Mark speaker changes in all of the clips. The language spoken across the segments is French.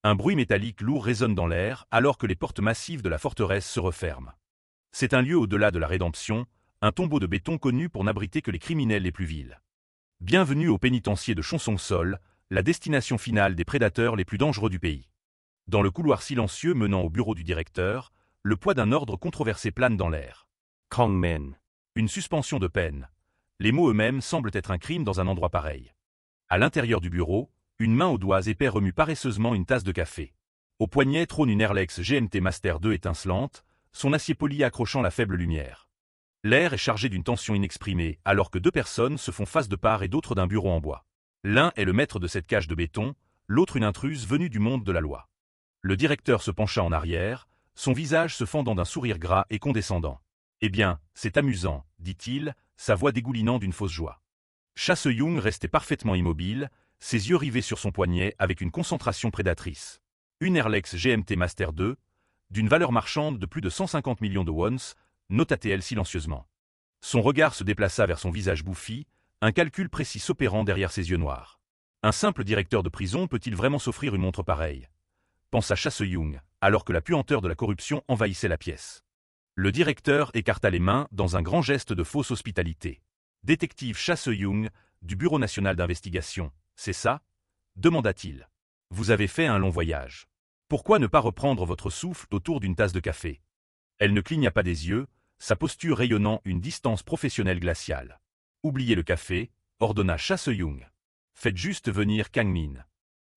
Speaker 1: Un bruit métallique lourd résonne dans l'air alors que les portes massives de la forteresse se referment. C'est un lieu au-delà de la rédemption, un tombeau de béton connu pour n'abriter que les criminels les plus vils. Bienvenue au pénitencier de Chon-Song-Sol, la destination finale des prédateurs les plus dangereux du pays. Dans le couloir silencieux menant au bureau du directeur, le poids d'un ordre controversé plane dans l'air.
Speaker 2: Kang-min.
Speaker 1: Une suspension de peine. Les mots eux-mêmes semblent être un crime dans un endroit pareil. À l'intérieur du bureau, une main aux doigts épais remue paresseusement une tasse de café. Au poignet trône une Airlex GMT Master 2 étincelante, son acier poli accrochant la faible lumière. L'air est chargé d'une tension inexprimée alors que deux personnes se font face de part et d'autre d'un bureau en bois. L'un est le maître de cette cage de béton, l'autre une intruse venue du monde de la loi. Le directeur se pencha en arrière, son visage se fendant d'un sourire gras et condescendant. « Eh bien, c'est amusant, dit-il, sa voix dégoulinant d'une fausse joie. » Cha Se-young restait parfaitement immobile, ses yeux rivés sur son poignet avec une concentration prédatrice. Une Airlex GMT Master 2, d'une valeur marchande de plus de 150 millions de wons, nota-t-elle silencieusement. Son regard se déplaça vers son visage bouffi, un calcul précis s'opérant derrière ses yeux noirs. Un simple directeur de prison peut-il vraiment s'offrir une montre pareille? Pensa Cha Se-young, alors que la puanteur de la corruption envahissait la pièce. Le directeur écarta les mains dans un grand geste de fausse hospitalité. « Détective Cha Se-young, du Bureau national d'investigation, c'est ça ?» demanda-t-il. « Vous avez fait un long voyage. Pourquoi ne pas reprendre votre souffle autour d'une tasse de café ?» Elle ne cligna pas des yeux, sa posture rayonnant une distance professionnelle glaciale. « Oubliez le café, » ordonna Cha Se-young. « Faites juste venir Kang-min. »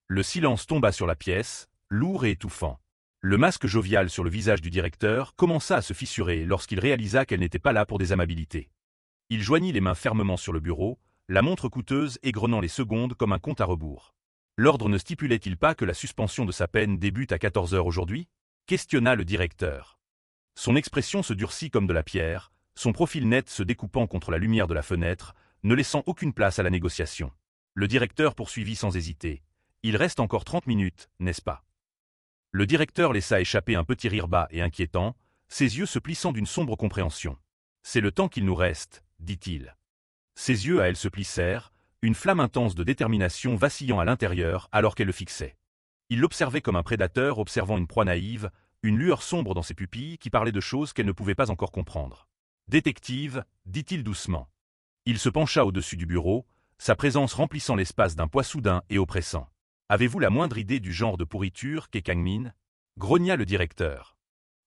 Speaker 1: Le silence tomba sur la pièce, lourd et étouffant. Le masque jovial sur le visage du directeur commença à se fissurer lorsqu'il réalisa qu'elle n'était pas là pour des amabilités. Il joignit les mains fermement sur le bureau, la montre coûteuse égrenant les secondes comme un compte à rebours. L'ordre ne stipulait-il pas que la suspension de sa peine débute à 14 heures aujourd'hui? Questionna le directeur. Son expression se durcit comme de la pierre, son profil net se découpant contre la lumière de la fenêtre, ne laissant aucune place à la négociation. Le directeur poursuivit sans hésiter. « Il reste encore 30 minutes, n'est-ce pas ?» Le directeur laissa échapper un petit rire bas et inquiétant, ses yeux se plissant d'une sombre compréhension. « C'est le temps qu'il nous reste, » dit-il. Ses yeux à elle se plissèrent, une flamme intense de détermination vacillant à l'intérieur alors qu'elle le fixait. Il l'observait comme un prédateur observant une proie naïve, une lueur sombre dans ses pupilles qui parlait de choses qu'elle ne pouvait pas encore comprendre. « Détective, » dit-il doucement. Il se pencha au-dessus du bureau, sa présence remplissant l'espace d'un poids soudain et oppressant. « Avez-vous la moindre idée du genre de pourriture qu'est Kang-min » grogna le directeur.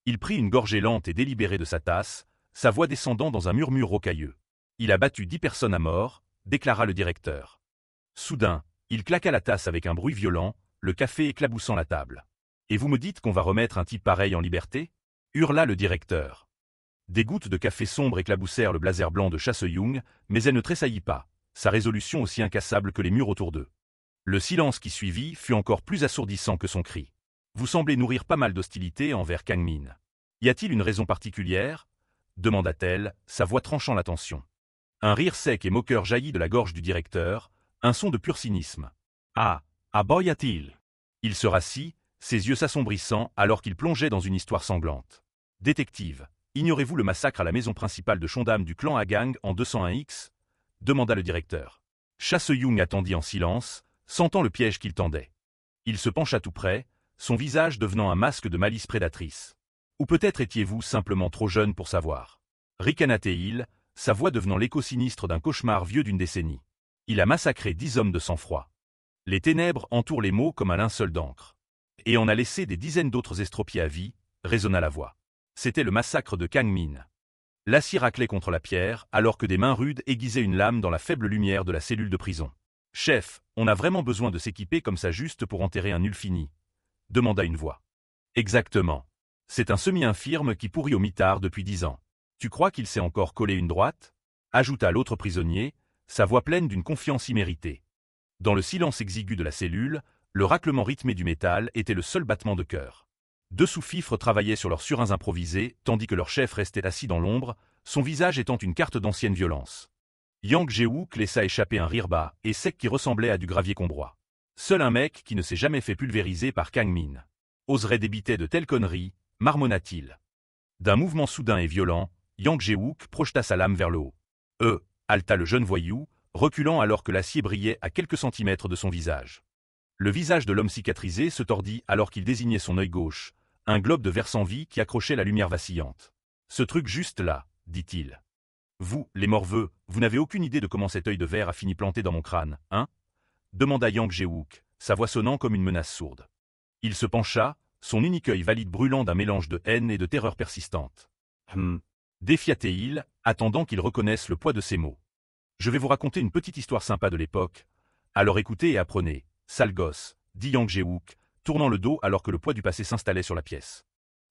Speaker 1: Il prit une gorgée lente et délibérée de sa tasse, sa voix descendant dans un murmure rocailleux. « Il a battu 10 personnes à mort, » déclara le directeur. Soudain, il claqua la tasse avec un bruit violent, le café éclaboussant la table. « Et vous me dites qu'on va remettre un type pareil en liberté » hurla le directeur. Des gouttes de café sombre éclaboussèrent le blazer blanc de Cha Se-young, mais elle ne tressaillit pas, sa résolution aussi incassable que les murs autour d'eux. Le silence qui suivit fut encore plus assourdissant que son cri. « Vous semblez nourrir pas mal d'hostilité envers Kang-min. Y a-t-il une raison particulière » demanda-t-elle, sa voix tranchant la tension. Un rire sec et moqueur jaillit de la gorge du directeur, un son de pur cynisme. « Ah, y a-t-il » Il se rassit, ses yeux s'assombrissant alors qu'il plongeait dans une histoire sanglante. « Détective, ignorez-vous le massacre à la maison principale de Chondam du clan Hagang en 201X » demanda le directeur. Cha Se-young attendit en silence, sentant le piège qu'il tendait. Il se pencha tout près, son visage devenant un masque de malice prédatrice. « Ou peut-être étiez-vous simplement trop jeune pour savoir. » Ricana-t-il, sa voix devenant l'écho sinistre d'un cauchemar vieux d'une décennie. « Il a massacré 10 hommes de sang-froid. Les ténèbres entourent les mots comme un linceul d'encre. Et on a laissé des dizaines d'autres estropiés à vie, » résonna la voix. C'était le massacre de Kang-min. L'acier raclait contre la pierre alors que des mains rudes aiguisaient une lame dans la faible lumière de la cellule de prison. « Chef, on a vraiment besoin de s'équiper comme ça juste pour enterrer un nul fini » demanda une voix. « Exactement. C'est un semi-infirme qui pourrit au mitard depuis 10 ans. Tu crois qu'il s'est encore collé une droite » ajouta l'autre prisonnier, sa voix pleine d'une confiance imméritée. Dans le silence exigu de la cellule, le raclement rythmé du métal était le seul battement de cœur. Deux sous-fifres travaillaient sur leurs surins improvisés, tandis que leur chef restait assis dans l'ombre, son visage étant une carte d'ancienne violence. Yang Je-wook laissa échapper un rire bas et sec qui ressemblait à du gravier combrois. Seul un mec qui ne s'est jamais fait pulvériser par Kang-min oserait débiter de telles conneries, marmonna-t-il. D'un mouvement soudain et violent, Yang Je-wook projeta sa lame vers le haut. Halta le jeune voyou, reculant alors que l'acier brillait à quelques centimètres de son visage. Le visage de l'homme cicatrisé se tordit alors qu'il désignait son œil gauche, un globe de verre sans vie qui accrochait la lumière vacillante. « Ce truc juste là, dit-il. Vous, les morveux, vous n'avez aucune idée de comment cet œil de verre a fini planté dans mon crâne, hein ?» demanda Yang Jae-wook, sa voix sonnant comme une menace sourde. Il se pencha, son unique œil valide brûlant d'un mélange de haine et de terreur persistante. Défia Tae-il, attendant qu'il reconnaisse le poids de ses mots. Je vais vous raconter une petite histoire sympa de l'époque. Alors écoutez et apprenez, sale gosse, dit Yang Jae-wook, tournant le dos alors que le poids du passé s'installait sur la pièce.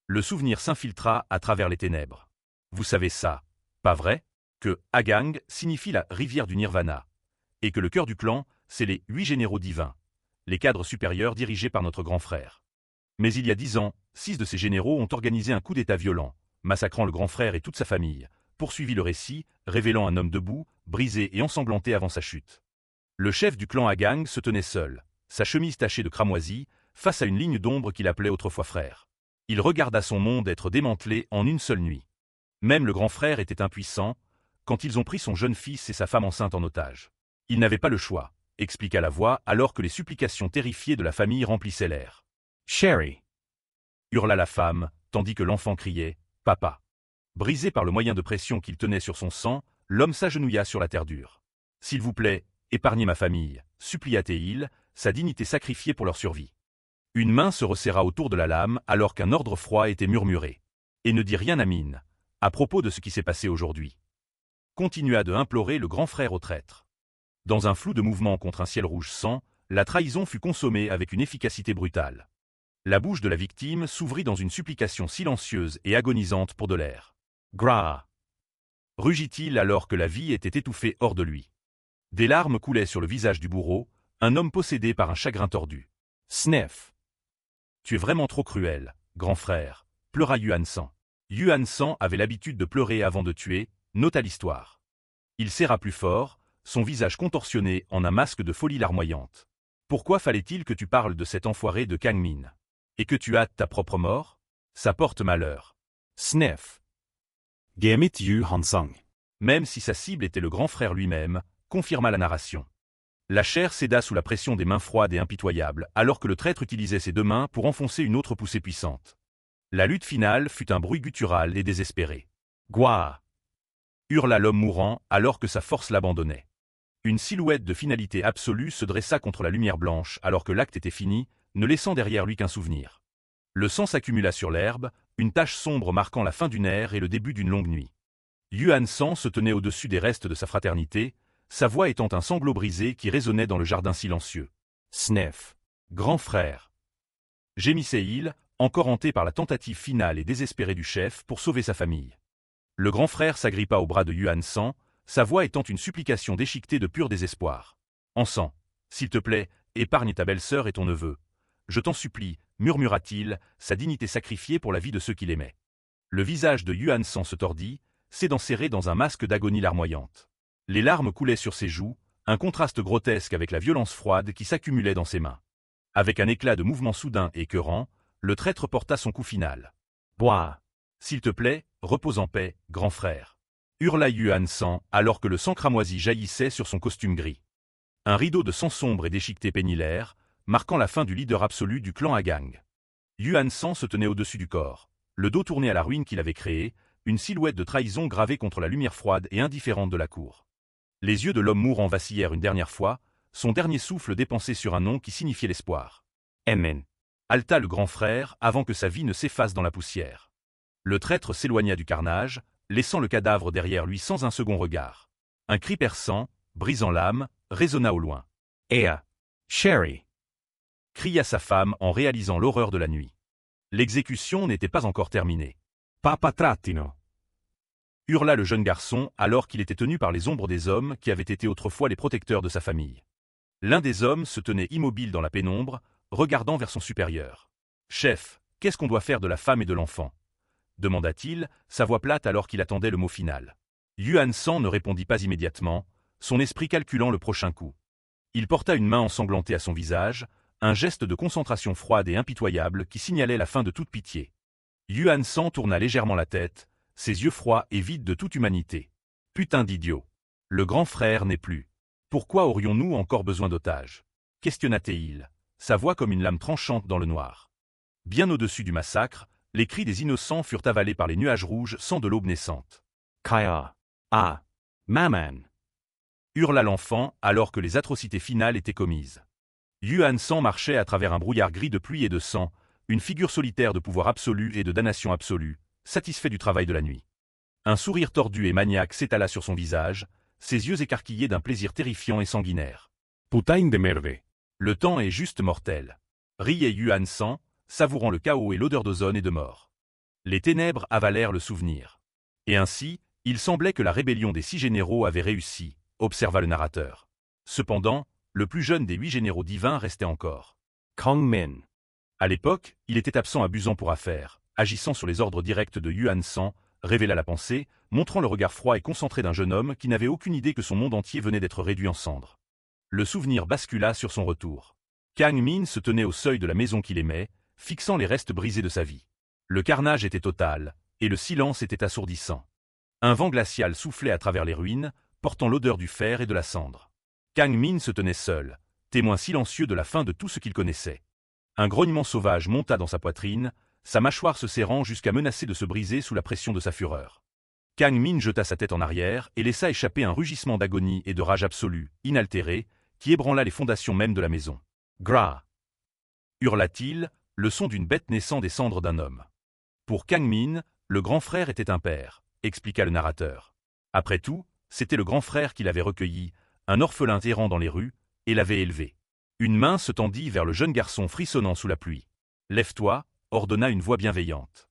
Speaker 1: Le souvenir s'infiltra à travers les ténèbres. Vous savez ça, pas vrai? Que Agang signifie la rivière du Nirvana, et que le cœur du clan, c'est les 8 généraux divins, les cadres supérieurs dirigés par notre grand frère. Mais il y a 10 ans, 6 de ces généraux ont organisé un coup d'état violent, massacrant le grand frère et toute sa famille, poursuivit le récit, révélant un homme debout, brisé et ensanglanté avant sa chute. Le chef du clan Agang se tenait seul, sa chemise tachée de cramoisi, face à une ligne d'ombre qu'il appelait autrefois frère. Il regarda son monde être démantelé en une seule nuit. Même le grand frère était impuissant, quand ils ont pris son jeune fils et sa femme enceinte en otage. Il n'avait pas le choix, expliqua la voix alors que les supplications terrifiées de la famille remplissaient l'air. « Sherry !» hurla la femme, tandis que l'enfant criait « Papa !» Brisé par le moyen de pression qu'il tenait sur son sang, l'homme s'agenouilla sur la terre dure. « S'il vous plaît, épargnez ma famille », supplia Tae-il, sa dignité sacrifiée pour leur survie. Une main se resserra autour de la lame alors qu'un ordre froid était murmuré. « Et ne dis rien à Min, à propos de ce qui s'est passé aujourd'hui. » Continua de implorer le grand frère au traître. Dans un flou de mouvements contre un ciel rouge sang, la trahison fut consommée avec une efficacité brutale. La bouche de la victime s'ouvrit dans une supplication silencieuse et agonisante pour de l'air. « Gra !» rugit-il alors que la vie était étouffée hors de lui. Des larmes coulaient sur le visage du bourreau, un homme possédé par un chagrin tordu. « Sniff !»« Tu es vraiment trop cruel, grand frère », pleura Yuan San. Yuan San avait l'habitude de pleurer avant de tuer, nota l'histoire. Il serra plus fort, son visage contorsionné en un masque de folie larmoyante. « Pourquoi fallait-il que tu parles de cet enfoiré de Kang Min? Et que tu hâtes ta propre mort? Ça porte malheur. » Sniff.
Speaker 2: Gamit Yu Hansang.
Speaker 1: Même si sa cible était le grand frère lui-même, confirma la narration. La chair céda sous la pression des mains froides et impitoyables, alors que le traître utilisait ses 2 mains pour enfoncer une autre poussée puissante. La lutte finale fut un bruit guttural et désespéré. « Gouah !» hurla l'homme mourant alors que sa force l'abandonnait. Une silhouette de finalité absolue se dressa contre la lumière blanche alors que l'acte était fini, ne laissant derrière lui qu'un souvenir. Le sang s'accumula sur l'herbe, une tache sombre marquant la fin d'une ère et le début d'une longue nuit. Yuan San se tenait au-dessus des restes de sa fraternité, sa voix étant un sanglot brisé qui résonnait dans le jardin silencieux. « Sniff. Grand frère !» gémissait-il, encore hanté par la tentative finale et désespérée du chef pour sauver sa famille. Le grand frère s'agrippa au bras de Yuan San, sa voix étant une supplication déchiquetée de pur désespoir. « Ensan, s'il te plaît, épargne ta belle-sœur et ton neveu. Je t'en supplie, » murmura-t-il, sa dignité sacrifiée pour la vie de ceux qu'il aimait. Le visage de Yuan San se tordit, ses dents serrées dans un masque d'agonie larmoyante. Les larmes coulaient sur ses joues, un contraste grotesque avec la violence froide qui s'accumulait dans ses mains. Avec un éclat de mouvement soudain et écœurant, le traître porta son coup final. « Bois! S'il te plaît, repose en paix, grand frère !» hurla Yuan San alors que le sang cramoisi jaillissait sur son costume gris. Un rideau de sang sombre et déchiqueté peignit l'air, marquant la fin du leader absolu du clan Agang. Yuan San se tenait au-dessus du corps, le dos tourné à la ruine qu'il avait créée, une silhouette de trahison gravée contre la lumière froide et indifférente de la cour. Les yeux de l'homme mourant vacillèrent une dernière fois, son dernier souffle dépensé sur un nom qui signifiait l'espoir. « Amen » haleta le grand frère avant que sa vie ne s'efface dans la poussière. Le traître s'éloigna du carnage, laissant le cadavre derrière lui sans un second regard. Un cri perçant, brisant l'âme, résonna au loin. « Ea! Sherry !» cria sa femme en réalisant l'horreur de la nuit. L'exécution n'était pas encore terminée. « Papa Trattino !» hurla le jeune garçon alors qu'il était tenu par les ombres des hommes qui avaient été autrefois les protecteurs de sa famille. L'un des hommes se tenait immobile dans la pénombre, regardant vers son supérieur. « Chef, qu'est-ce qu'on doit faire de la femme et de l'enfant » demanda-t-il, sa voix plate alors qu'il attendait le mot final. Yuan San ne répondit pas immédiatement, son esprit calculant le prochain coup. Il porta une main ensanglantée à son visage, un geste de concentration froide et impitoyable qui signalait la fin de toute pitié. Yuan San tourna légèrement la tête, ses yeux froids et vides de toute humanité. « Putain d'idiot. Le grand frère n'est plus. Pourquoi aurions-nous encore besoin d'otages » questionna-t-il, sa voix comme une lame tranchante dans le noir. Bien au-dessus du massacre, les cris des innocents furent avalés par les nuages rouges sans de l'aube naissante.
Speaker 2: Kaya. Ah. Maman.
Speaker 1: Hurla l'enfant alors que les atrocités finales étaient commises. Yuan Sang marchait à travers un brouillard gris de pluie et de sang, une figure solitaire de pouvoir absolu et de damnation absolue, satisfait du travail de la nuit. Un sourire tordu et maniaque s'étala sur son visage, ses yeux écarquillés d'un plaisir terrifiant et sanguinaire.
Speaker 2: Putain de merde.
Speaker 1: Le temps est juste mortel. Riait Yuan Sang, savourant le chaos et l'odeur d'ozone et de mort. Les ténèbres avalèrent le souvenir. Et ainsi, il semblait que la rébellion des 6 généraux avait réussi, observa le narrateur. Cependant, le plus jeune des 8 généraux divins restait encore.
Speaker 2: Kang Min.
Speaker 1: À l'époque, il était absent abusant pour affaire, agissant sur les ordres directs de Yuan Sang, révéla la pensée, montrant le regard froid et concentré d'un jeune homme qui n'avait aucune idée que son monde entier venait d'être réduit en cendres. Le souvenir bascula sur son retour. Kang Min se tenait au seuil de la maison qu'il aimait, fixant les restes brisés de sa vie. Le carnage était total, et le silence était assourdissant. Un vent glacial soufflait à travers les ruines, portant l'odeur du fer et de la cendre. Kang Min se tenait seul, témoin silencieux de la fin de tout ce qu'il connaissait. Un grognement sauvage monta dans sa poitrine, sa mâchoire se serrant jusqu'à menacer de se briser sous la pression de sa fureur. Kang Min jeta sa tête en arrière et laissa échapper un rugissement d'agonie et de rage absolue, inaltéré, qui ébranla les fondations même de la maison. « Gra » hurla-t-il, le son d'une bête naissant des cendres d'un homme. Pour Kang Min, le grand frère était un père, expliqua le narrateur. Après tout, c'était le grand frère qui l'avait recueilli, un orphelin errant dans les rues, et l'avait élevé. Une main se tendit vers le jeune garçon frissonnant sous la pluie. « Lève-toi » ordonna une voix bienveillante.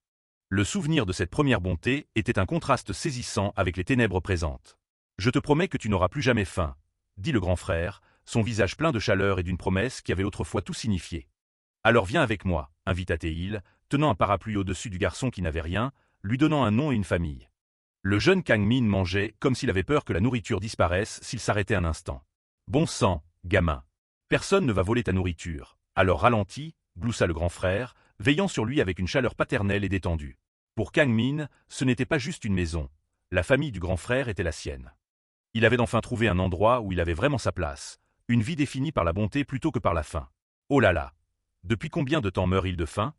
Speaker 1: Le souvenir de cette première bonté était un contraste saisissant avec les ténèbres présentes. « Je te promets que tu n'auras plus jamais faim » dit le grand frère, son visage plein de chaleur et d'une promesse qui avait autrefois tout signifié. « Alors viens avec moi » invita-t-il, tenant un parapluie au-dessus du garçon qui n'avait rien, lui donnant un nom et une famille. Le jeune Kang Min mangeait comme s'il avait peur que la nourriture disparaisse s'il s'arrêtait un instant. « Bon sang, gamin. Personne ne va voler ta nourriture. Alors ralentis » gloussa le grand frère, veillant sur lui avec une chaleur paternelle et détendue. Pour Kang Min, ce n'était pas juste une maison. La famille du grand frère était la sienne. Il avait enfin trouvé un endroit où il avait vraiment sa place, une vie définie par la bonté plutôt que par la faim. Oh là là! Depuis combien de temps meurt-il de faim?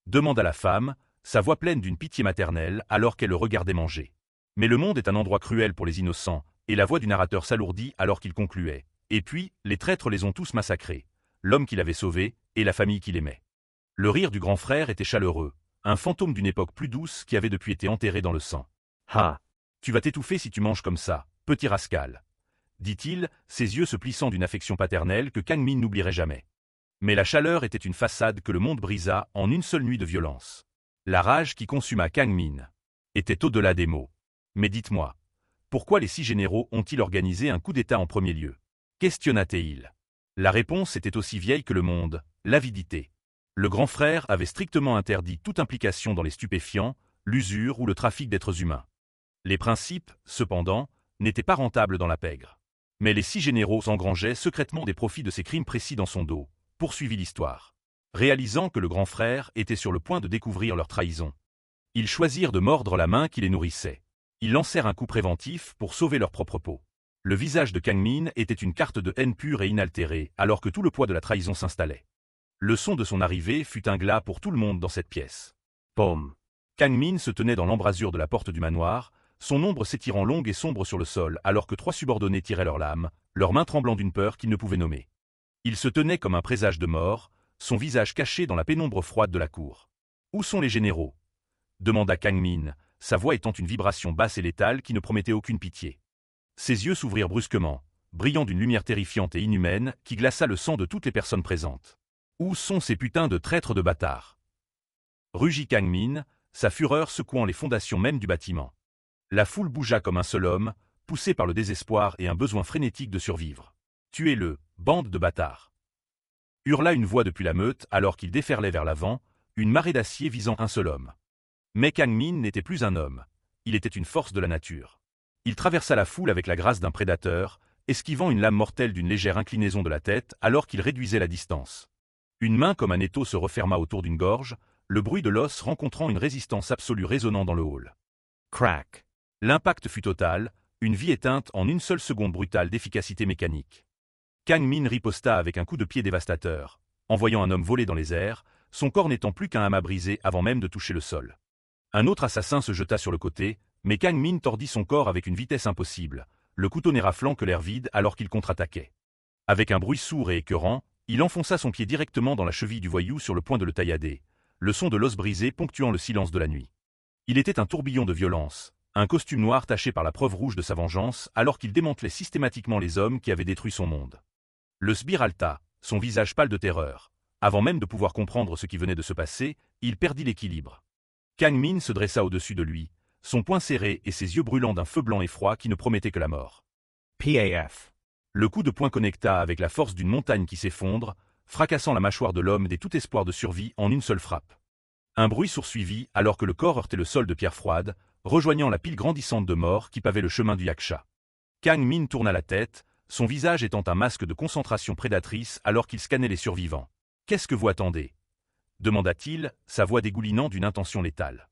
Speaker 1: Demanda la femme, sa voix pleine d'une pitié maternelle alors qu'elle le regardait manger. Mais le monde est un endroit cruel pour les innocents, et la voix du narrateur s'alourdit alors qu'il concluait. Et puis, les traîtres les ont tous massacrés, l'homme qu'il avait sauvé, et la famille qu'il aimait. Le rire du grand frère était chaleureux, un fantôme d'une époque plus douce qui avait depuis été enterré dans le sang. « Ah! Tu vas t'étouffer si tu manges comme ça, petit rascal !» dit-il, ses yeux se plissant d'une affection paternelle que Kang Min n'oublierait jamais. Mais la chaleur était une façade que le monde brisa en une seule nuit de violence. La rage qui consuma Kang Min était au-delà des mots. Mais dites-moi, pourquoi les 6 généraux ont-ils organisé un coup d'État en premier lieu? Questionna-t-il. La réponse était aussi vieille que le monde, l'avidité. Le grand frère avait strictement interdit toute implication dans les stupéfiants, l'usure ou le trafic d'êtres humains. Les principes, cependant, n'étaient pas rentables dans la pègre. Mais les 6 généraux engrangeaient secrètement des profits de ces crimes précis dans son dos, poursuivit l'histoire. Réalisant que le grand frère était sur le point de découvrir leur trahison, ils choisirent de mordre la main qui les nourrissait. Ils lancèrent un coup préventif pour sauver leur propre peau. Le visage de Kang Min était une carte de haine pure et inaltérée, alors que tout le poids de la trahison s'installait. Le son de son arrivée fut un glas pour tout le monde dans cette pièce. Pomme. Kang Min se tenait dans l'embrasure de la porte du manoir, son ombre s'étirant longue et sombre sur le sol alors que 3 subordonnés tiraient leurs lames, leurs mains tremblant d'une peur qu'ils ne pouvaient nommer. Il se tenait comme un présage de mort, son visage caché dans la pénombre froide de la cour. « Où sont les généraux » demanda Kang Min, sa voix étant une vibration basse et létale qui ne promettait aucune pitié. Ses yeux s'ouvrirent brusquement, brillant d'une lumière terrifiante et inhumaine qui glaça le sang de toutes les personnes présentes. « Où sont ces putains de traîtres de bâtards » rugit Kang Min, sa fureur secouant les fondations même du bâtiment. La foule bougea comme un seul homme, poussé par le désespoir et un besoin frénétique de survivre. « Tuez-le, bande de bâtards » hurla une voix depuis la meute alors qu'il déferlait vers l'avant, une marée d'acier visant un seul homme. Mais Kang Min n'était plus un homme, il était une force de la nature. Il traversa la foule avec la grâce d'un prédateur, esquivant une lame mortelle d'une légère inclinaison de la tête alors qu'il réduisait la distance. Une main comme un étau se referma autour d'une gorge, le bruit de l'os rencontrant une résistance absolue résonnant dans le hall. Crac! L'impact fut total, une vie éteinte en une seule seconde brutale d'efficacité mécanique. Kang Min riposta avec un coup de pied dévastateur, en voyant un homme voler dans les airs, son corps n'étant plus qu'un amas brisé avant même de toucher le sol. Un autre assassin se jeta sur le côté, mais Kang Min tordit son corps avec une vitesse impossible, le couteau n'éraflant que l'air vide alors qu'il contre-attaquait. Avec un bruit sourd et écœurant, il enfonça son pied directement dans la cheville du voyou sur le point de le taillader, le son de l'os brisé ponctuant le silence de la nuit. Il était un tourbillon de violence, un costume noir taché par la preuve rouge de sa vengeance alors qu'il démantelait systématiquement les hommes qui avaient détruit son monde. Le sbire halta, son visage pâle de terreur. Avant même de pouvoir comprendre ce qui venait de se passer, il perdit l'équilibre. Kang Min se dressa au-dessus de lui, son poing serré et ses yeux brûlants d'un feu blanc et froid qui ne promettait que la mort.
Speaker 2: PAF.
Speaker 1: Le coup de poing connecta avec la force d'une montagne qui s'effondre, fracassant la mâchoire de l'homme dès tout espoir de survie en une seule frappe. Un bruit poursuivit alors que le corps heurtait le sol de pierre froide, rejoignant la pile grandissante de morts qui pavait le chemin du yaksha. Kang Min tourna la tête, son visage étant un masque de concentration prédatrice alors qu'il scannait les survivants. « Qu'est-ce que vous attendez » demanda-t-il, sa voix dégoulinant d'une intention létale.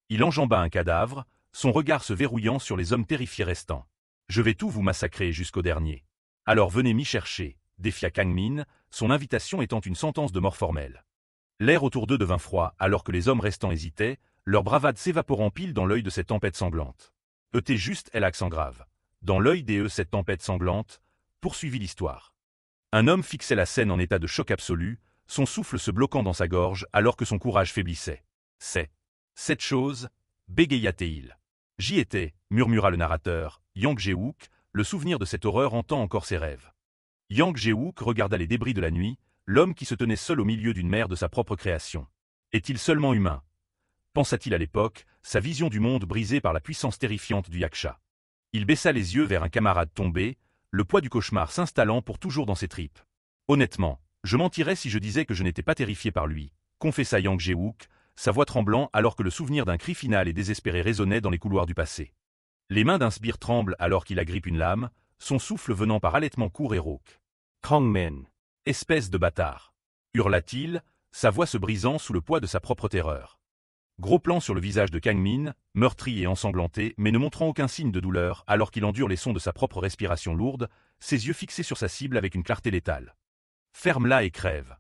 Speaker 1: Il enjamba un cadavre, son regard se verrouillant sur les hommes terrifiés restants. « Je vais tout vous massacrer jusqu'au dernier. Alors venez m'y chercher » défia Kang Min, son invitation étant une sentence de mort formelle. L'air autour d'eux devint froid alors que les hommes restants hésitaient, leur bravade s'évaporant pile dans l'œil de cette tempête sanglante. « T'es juste elle accent grave. Dans l'œil des cette tempête sanglante, poursuivit l'histoire. Un homme fixait la scène en état de choc absolu, son souffle se bloquant dans sa gorge alors que son courage faiblissait. « C'est cette chose, bégaya-t-il. J'y étais, murmura le narrateur. Yang Jae-wook, le souvenir de cette horreur hantant encore ses rêves. Yang Jae-wook regarda les débris de la nuit, l'homme qui se tenait seul au milieu d'une mer de sa propre création. Est-il seulement humain? Pensa-t-il à l'époque, sa vision du monde brisée par la puissance terrifiante du yaksha. Il baissa les yeux vers un camarade tombé, le poids du cauchemar s'installant pour toujours dans ses tripes. Honnêtement, je mentirais si je disais que je n'étais pas terrifié par lui, confessa Yang Jae-wook, sa voix tremblant alors que le souvenir d'un cri final et désespéré résonnait dans les couloirs du passé. Les mains d'un sbire tremblent alors qu'il agrippe une lame, son souffle venant par halètement court et rauque.
Speaker 2: Kang Min.
Speaker 1: Espèce de bâtard, hurla-t-il, sa voix se brisant sous le poids de sa propre terreur. Gros plan sur le visage de Kang Min, meurtri et ensanglanté, mais ne montrant aucun signe de douleur alors qu'il endure les sons de sa propre respiration lourde, ses yeux fixés sur sa cible avec une clarté létale. Ferme-la et crève.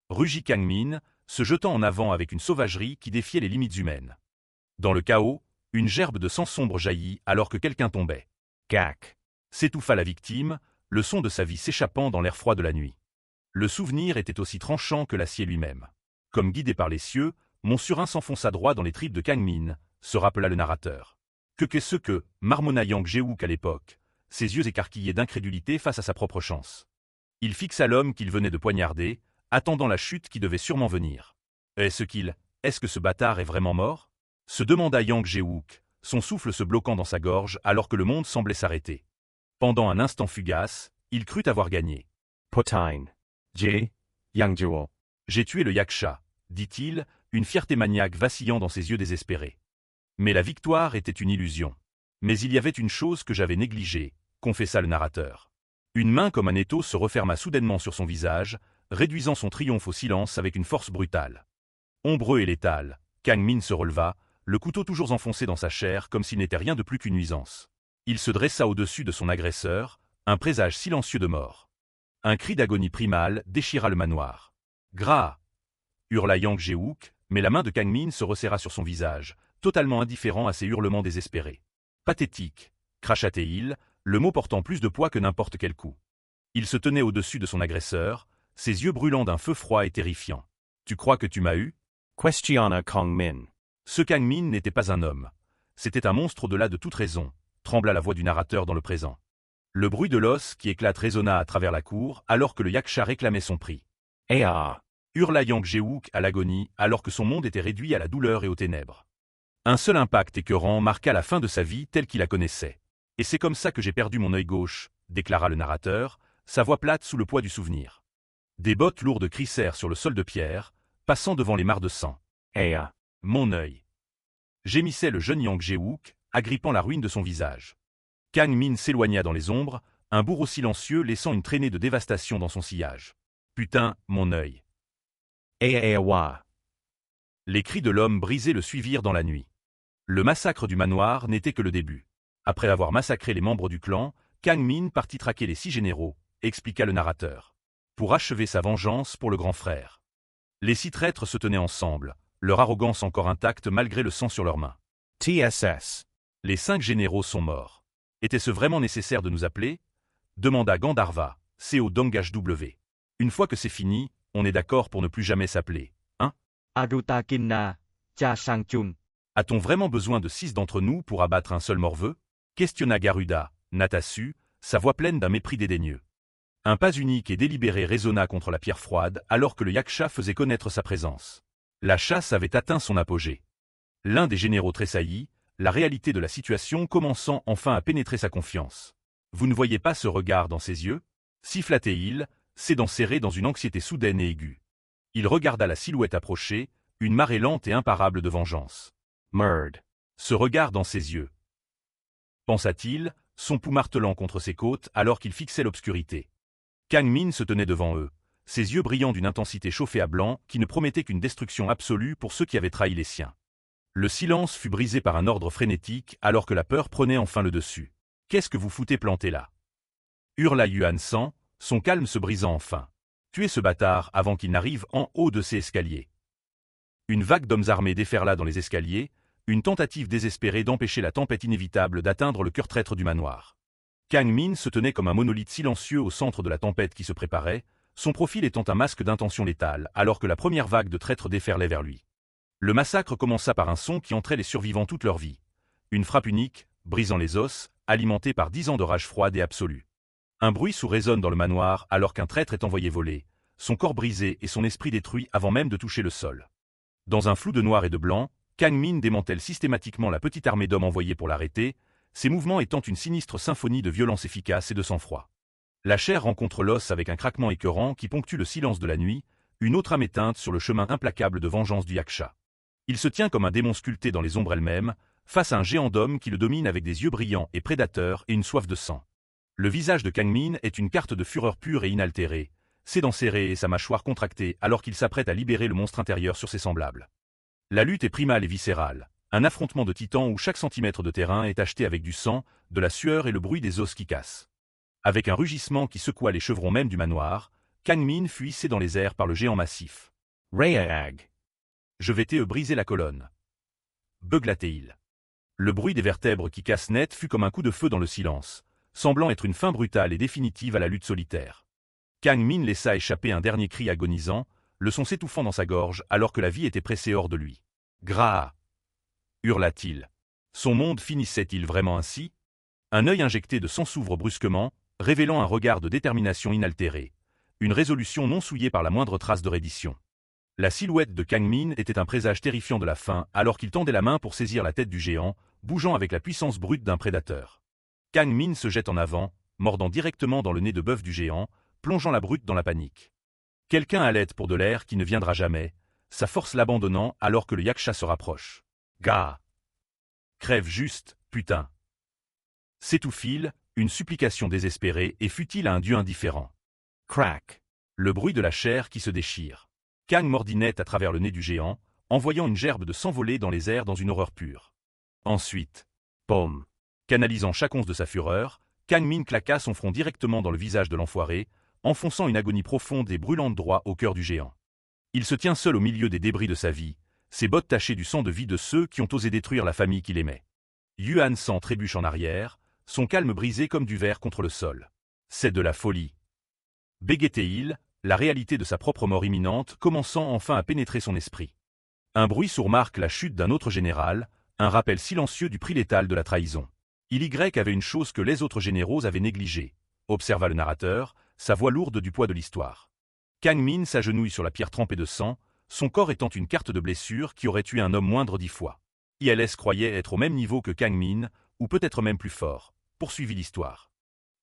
Speaker 1: Rugit Kang Min, se jetant en avant avec une sauvagerie qui défiait les limites humaines. Dans le chaos, une gerbe de sang sombre jaillit alors que quelqu'un tombait.
Speaker 2: Gak.
Speaker 1: S'étouffa la victime, le son de sa vie s'échappant dans l'air froid de la nuit. Le souvenir était aussi tranchant que l'acier lui-même. Comme guidé par les cieux, mon surin s'enfonça droit dans les tripes de Kang Min, se rappela le narrateur. Qu'est-ce que, marmonna Yang Jae-wook à l'époque, ses yeux écarquillés d'incrédulité face à sa propre chance. Il fixa l'homme qu'il venait de poignarder, attendant la chute qui devait sûrement venir. Est-ce que ce bâtard est vraiment mort? Se demanda Yang Jae-wook, son souffle se bloquant dans sa gorge alors que le monde semblait s'arrêter. Pendant un instant fugace, il crut avoir gagné.
Speaker 2: Putain. J. Yang Jae-wook.
Speaker 1: J'ai tué le yaksha, dit-il, une fierté maniaque vacillant dans ses yeux désespérés. Mais la victoire était une illusion. Mais il y avait une chose que j'avais négligée, confessa le narrateur. Une main comme un étau se referma soudainement sur son visage, réduisant son triomphe au silence avec une force brutale. Ombreux et létal, Kang Min se releva, le couteau toujours enfoncé dans sa chair comme s'il n'était rien de plus qu'une nuisance. Il se dressa au-dessus de son agresseur, un présage silencieux de mort. Un cri d'agonie primale déchira le manoir. « Gras !» hurla Yang Jae-wook, mais la main de Kang Min se resserra sur son visage, totalement indifférent à ses hurlements désespérés. « Pathétique !» cracha-t-il, le mot portant plus de poids que n'importe quel coup. Il se tenait au-dessus de son agresseur, ses yeux brûlant d'un feu froid et terrifiant. « Tu crois que tu m'as eu ?»
Speaker 2: Questionna Kang Min.
Speaker 1: Ce Kang Min n'était pas un homme. C'était un monstre au-delà de toute raison, trembla la voix du narrateur dans le présent. Le bruit de l'os qui éclate résonna à travers la cour alors que le yaksha réclamait son prix.
Speaker 2: « Ah !»
Speaker 1: hurla Yang Jae-wook à l'agonie alors que son monde était réduit à la douleur et aux ténèbres. Un seul impact écœurant marqua la fin de sa vie telle qu'il la connaissait. « Et c'est comme ça que j'ai perdu mon œil gauche », déclara le narrateur, sa voix plate sous le poids du souvenir. Des bottes lourdes crissèrent sur le sol de pierre, passant devant les mares de sang.
Speaker 2: « Ah !»
Speaker 1: Mon œil. Gémissait le jeune Yang Jae-wook, agrippant la ruine de son visage. Kang Min s'éloigna dans les ombres, un bourreau silencieux laissant une traînée de dévastation dans son sillage. Putain, mon œil.
Speaker 2: Wa.
Speaker 1: Les cris de l'homme brisé le suivirent dans la nuit. Le massacre du manoir n'était que le début. Après avoir massacré les membres du clan, Kang Min partit traquer les 6 généraux, expliqua le narrateur. pour achever sa vengeance pour le grand frère. Les 6 traîtres se tenaient ensemble, leur arrogance encore intacte malgré le sang sur leurs mains.
Speaker 2: TSS.
Speaker 1: Les 5 généraux sont morts. Était-ce vraiment nécessaire de nous appeler? Demanda Gandharva, CO Dongashw. Une fois que c'est fini, on est d'accord pour ne plus jamais s'appeler, hein?
Speaker 3: Arutakinna, Cha Sangchun.
Speaker 1: A-t-on vraiment besoin de 6 d'entre nous pour abattre un seul morveux? Questionna Garuda, Natassu, sa voix pleine d'un mépris dédaigneux. Un pas unique et délibéré résonna contre la pierre froide alors que le Yaksha faisait connaître sa présence. La chasse avait atteint son apogée. L'un des généraux tressaillit, la réalité de la situation commençant enfin à pénétrer sa confiance. Vous ne voyez pas ce regard dans ses yeux? Sifflait-il, ses dents serrées dans une anxiété soudaine et aiguë. Il regarda la silhouette approcher, une marée lente et imparable de vengeance.
Speaker 2: Murd.
Speaker 1: Ce regard dans ses yeux. Pensa-t-il, son pouls martelant contre ses côtes alors qu'il fixait l'obscurité. Kang Min se tenait devant eux, ses yeux brillant d'une intensité chauffée à blanc qui ne promettait qu'une destruction absolue pour ceux qui avaient trahi les siens. Le silence fut brisé par un ordre frénétique alors que la peur prenait enfin le dessus. « Qu'est-ce que vous foutez planté là » hurla Yuan San, son calme se brisant enfin. « Tuez ce bâtard avant qu'il n'arrive en haut de ces escaliers. » Une vague d'hommes armés déferla dans les escaliers, une tentative désespérée d'empêcher la tempête inévitable d'atteindre le cœur traître du manoir. Kang Min se tenait comme un monolithe silencieux au centre de la tempête qui se préparait, son profil étant un masque d'intention létale alors que la première vague de traîtres déferlait vers lui. Le massacre commença par un son qui entrait les survivants toute leur vie. Une frappe unique, brisant les os, alimentée par 10 ans de rage froide et absolue. Un bruit sourd résonne dans le manoir alors qu'un traître est envoyé voler, son corps brisé et son esprit détruit avant même de toucher le sol. Dans un flou de noir et de blanc, Kang Min démantèle systématiquement la petite armée d'hommes envoyés pour l'arrêter, ses mouvements étant une sinistre symphonie de violence efficace et de sang-froid. La chair rencontre l'os avec un craquement écœurant qui ponctue le silence de la nuit, une autre âme éteinte sur le chemin implacable de vengeance du Yaksha. Il se tient comme un démon sculpté dans les ombres elles-mêmes, face à un géant d'homme qui le domine avec des yeux brillants et prédateurs et une soif de sang. Le visage de Kang Min est une carte de fureur pure et inaltérée, ses dents serrées et sa mâchoire contractée alors qu'il s'apprête à libérer le monstre intérieur sur ses semblables. La lutte est primale et viscérale, un affrontement de titans où chaque centimètre de terrain est acheté avec du sang, de la sueur et le bruit des os qui cassent. Avec un rugissement qui secoua les chevrons même du manoir, Kang Min fut hissé dans les airs par le géant massif.
Speaker 2: Rayag.
Speaker 1: Je vais te briser la colonne. Beugla-t-il. Le bruit des vertèbres qui cassent net fut comme un coup de feu dans le silence, semblant être une fin brutale et définitive à la lutte solitaire. Kang Min laissa échapper un dernier cri agonisant, le son s'étouffant dans sa gorge alors que la vie était pressée hors de lui. Gra! Hurla-t-il. Son monde finissait-il vraiment ainsi? Un œil injecté de sang s'ouvre brusquement, révélant un regard de détermination inaltérée, une résolution non souillée par la moindre trace de reddition. La silhouette de Kang Min était un présage terrifiant de la fin alors qu'il tendait la main pour saisir la tête du géant, bougeant avec la puissance brute d'un prédateur. Kang Min se jette en avant, mordant directement dans le nez de bœuf du géant, plongeant la brute dans la panique. Quelqu'un à l'aide pour de l'air qui ne viendra jamais, sa force l'abandonnant alors que le Yaksha se rapproche. Gah! Crève juste, putain! S'étouffe-t-il, une supplication désespérée et fut-il à un dieu indifférent.
Speaker 2: Crack.
Speaker 1: Le bruit de la chair qui se déchire. Kang mordit net à travers le nez du géant, envoyant une gerbe de sang voler dans les airs dans une horreur pure. Ensuite,
Speaker 2: Boom.
Speaker 1: canalisant chaque once de sa fureur, Kang Min claqua son front directement dans le visage de l'enfoiré, enfonçant une agonie profonde et brûlante droit au cœur du géant. Il se tient seul au milieu des débris de sa vie, ses bottes tachées du sang de vie de ceux qui ont osé détruire la famille qu'il aimait. Yuan San trébuche en arrière, son calme brisé comme du verre contre le sol. C'est de la folie. Bégayait-il, la réalité de sa propre mort imminente commençant enfin à pénétrer son esprit. Un bruit sourd marque la chute d'un autre général, un rappel silencieux du prix létal de la trahison. Y avait une chose que les autres généraux avaient négligée, observa le narrateur, sa voix lourde du poids de l'histoire. Kang Min s'agenouille sur la pierre trempée de sang, son corps étant une carte de blessure qui aurait tué un homme moindre 10 fois. ILS croyait être au même niveau que Kang Min, ou peut-être même plus fort, poursuivit l'histoire.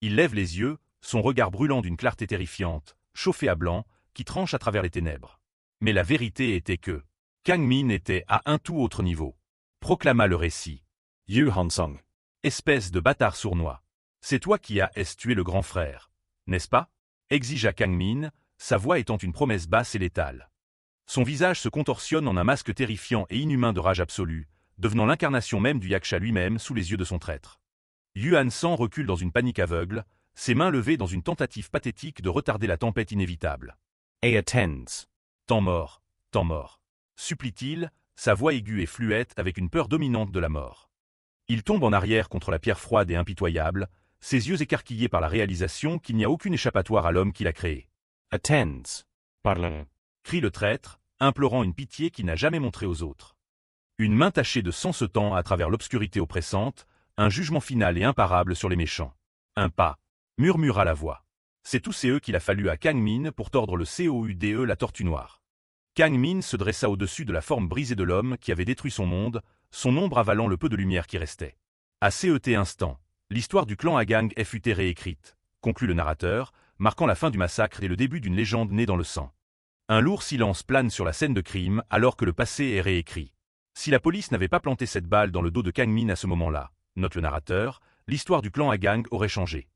Speaker 1: Il lève les yeux, son regard brûlant d'une clarté terrifiante, chauffé à blanc, qui tranche à travers les ténèbres. Mais la vérité était que Kang Min était à un tout autre niveau. Proclama le récit.
Speaker 2: Yu Hansong.
Speaker 1: Espèce de bâtard sournois. C'est toi qui as tué le grand frère, n'est-ce pas? Exigea Kang Min, sa voix étant une promesse basse et létale. Son visage se contorsionne en un masque terrifiant et inhumain de rage absolue, devenant l'incarnation même du Yaksha lui-même sous les yeux de son traître. Yuan San recule dans une panique aveugle, ses mains levées dans une tentative pathétique de retarder la tempête inévitable.
Speaker 2: A attends.
Speaker 1: Temps mort, supplie-t-il, sa voix aiguë et fluette avec une peur dominante de la mort. Il tombe en arrière contre la pierre froide et impitoyable, ses yeux écarquillés par la réalisation qu'il n'y a aucune échappatoire à l'homme qui l'a créé.
Speaker 2: Attends. Parle.
Speaker 1: Crie le traître, implorant une pitié qu'il n'a jamais montrée aux autres. Une main tachée de sang se tend à travers l'obscurité oppressante, un jugement final et imparable sur les méchants. Un pas, murmura la voix. C'est tout c'est eux qu'il a fallu à Kang Min pour tordre le COUDE, la tortue noire. Kang Min se dressa au-dessus de la forme brisée de l'homme qui avait détruit son monde, son ombre avalant le peu de lumière qui restait. À cet instant, l'histoire du clan Agang fut réécrite, conclut le narrateur, marquant la fin du massacre et le début d'une légende née dans le sang. Un lourd silence plane sur la scène de crime alors que le passé est réécrit. Si la police n'avait pas planté cette balle dans le dos de Kang Min à ce moment-là, note le narrateur, l'histoire du clan Agang aurait changé.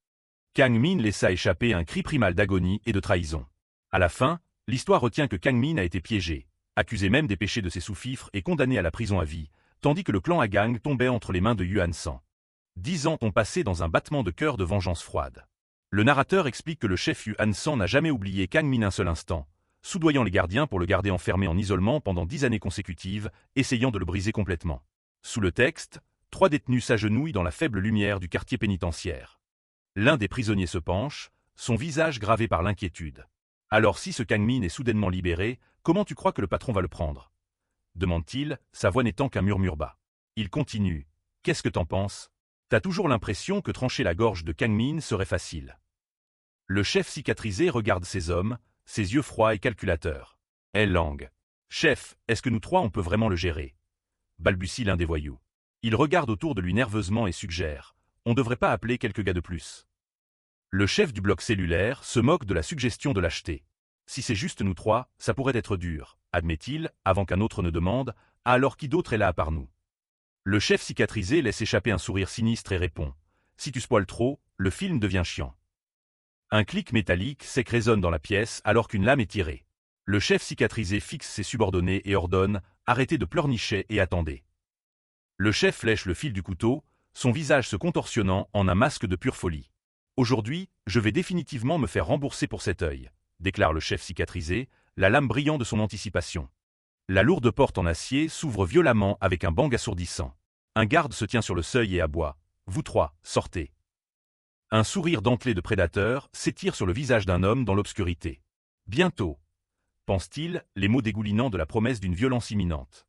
Speaker 1: Kang Min laissa échapper un cri primal d'agonie et de trahison. À la fin, l'histoire retient que Kang Min a été piégé, accusé même des péchés de ses sous-fifres et condamné à la prison à vie, tandis que le clan Agang tombait entre les mains de Yuan San. 10 ans ont passé dans un battement de cœur de vengeance froide. Le narrateur explique que le chef Yuan San n'a jamais oublié Kang Min un seul instant, soudoyant les gardiens pour le garder enfermé en isolement pendant 10 années consécutives, essayant de le briser complètement. Sous le texte, 3 détenus s'agenouillent dans la faible lumière du quartier pénitentiaire. L'un des prisonniers se penche, son visage gravé par l'inquiétude. Alors si ce Kang Min est soudainement libéré, comment tu crois que le patron va le prendre? Demande-t-il, sa voix n'étant qu'un murmure bas. Il continue. Qu'est-ce que t'en penses? T'as toujours l'impression que trancher la gorge de Kang Min serait facile. Le chef cicatrisé regarde ses hommes, ses yeux froids et calculateurs. Elle langue. Chef, est-ce que nous 3 on peut vraiment le gérer? Balbutie l'un des voyous. Il regarde autour de lui nerveusement et suggère. On devrait pas appeler quelques gars de plus. Le chef du bloc cellulaire se moque de la suggestion de lâcheté. Si c'est juste nous 3, ça pourrait être dur, admet-il, avant qu'un autre ne demande, alors qui d'autre est là à part nous? Le chef cicatrisé laisse échapper un sourire sinistre et répond. Si tu spoiles trop, le film devient chiant. Un clic métallique sec résonne dans la pièce alors qu'une lame est tirée. Le chef cicatrisé fixe ses subordonnés et ordonne « Arrêtez de pleurnicher et attendez ». Le chef lèche le fil du couteau, son visage se contorsionnant en un masque de pure folie. « Aujourd'hui, je vais définitivement me faire rembourser pour cet œil », déclare le chef cicatrisé, la lame brillant de son anticipation. La lourde porte en acier s'ouvre violemment avec un bang assourdissant. Un garde se tient sur le seuil et aboie. « Vous 3, sortez ». Un sourire dentelé de prédateur s'étire sur le visage d'un homme dans l'obscurité. Bientôt, pense-t-il, les mots dégoulinants de la promesse d'une violence imminente.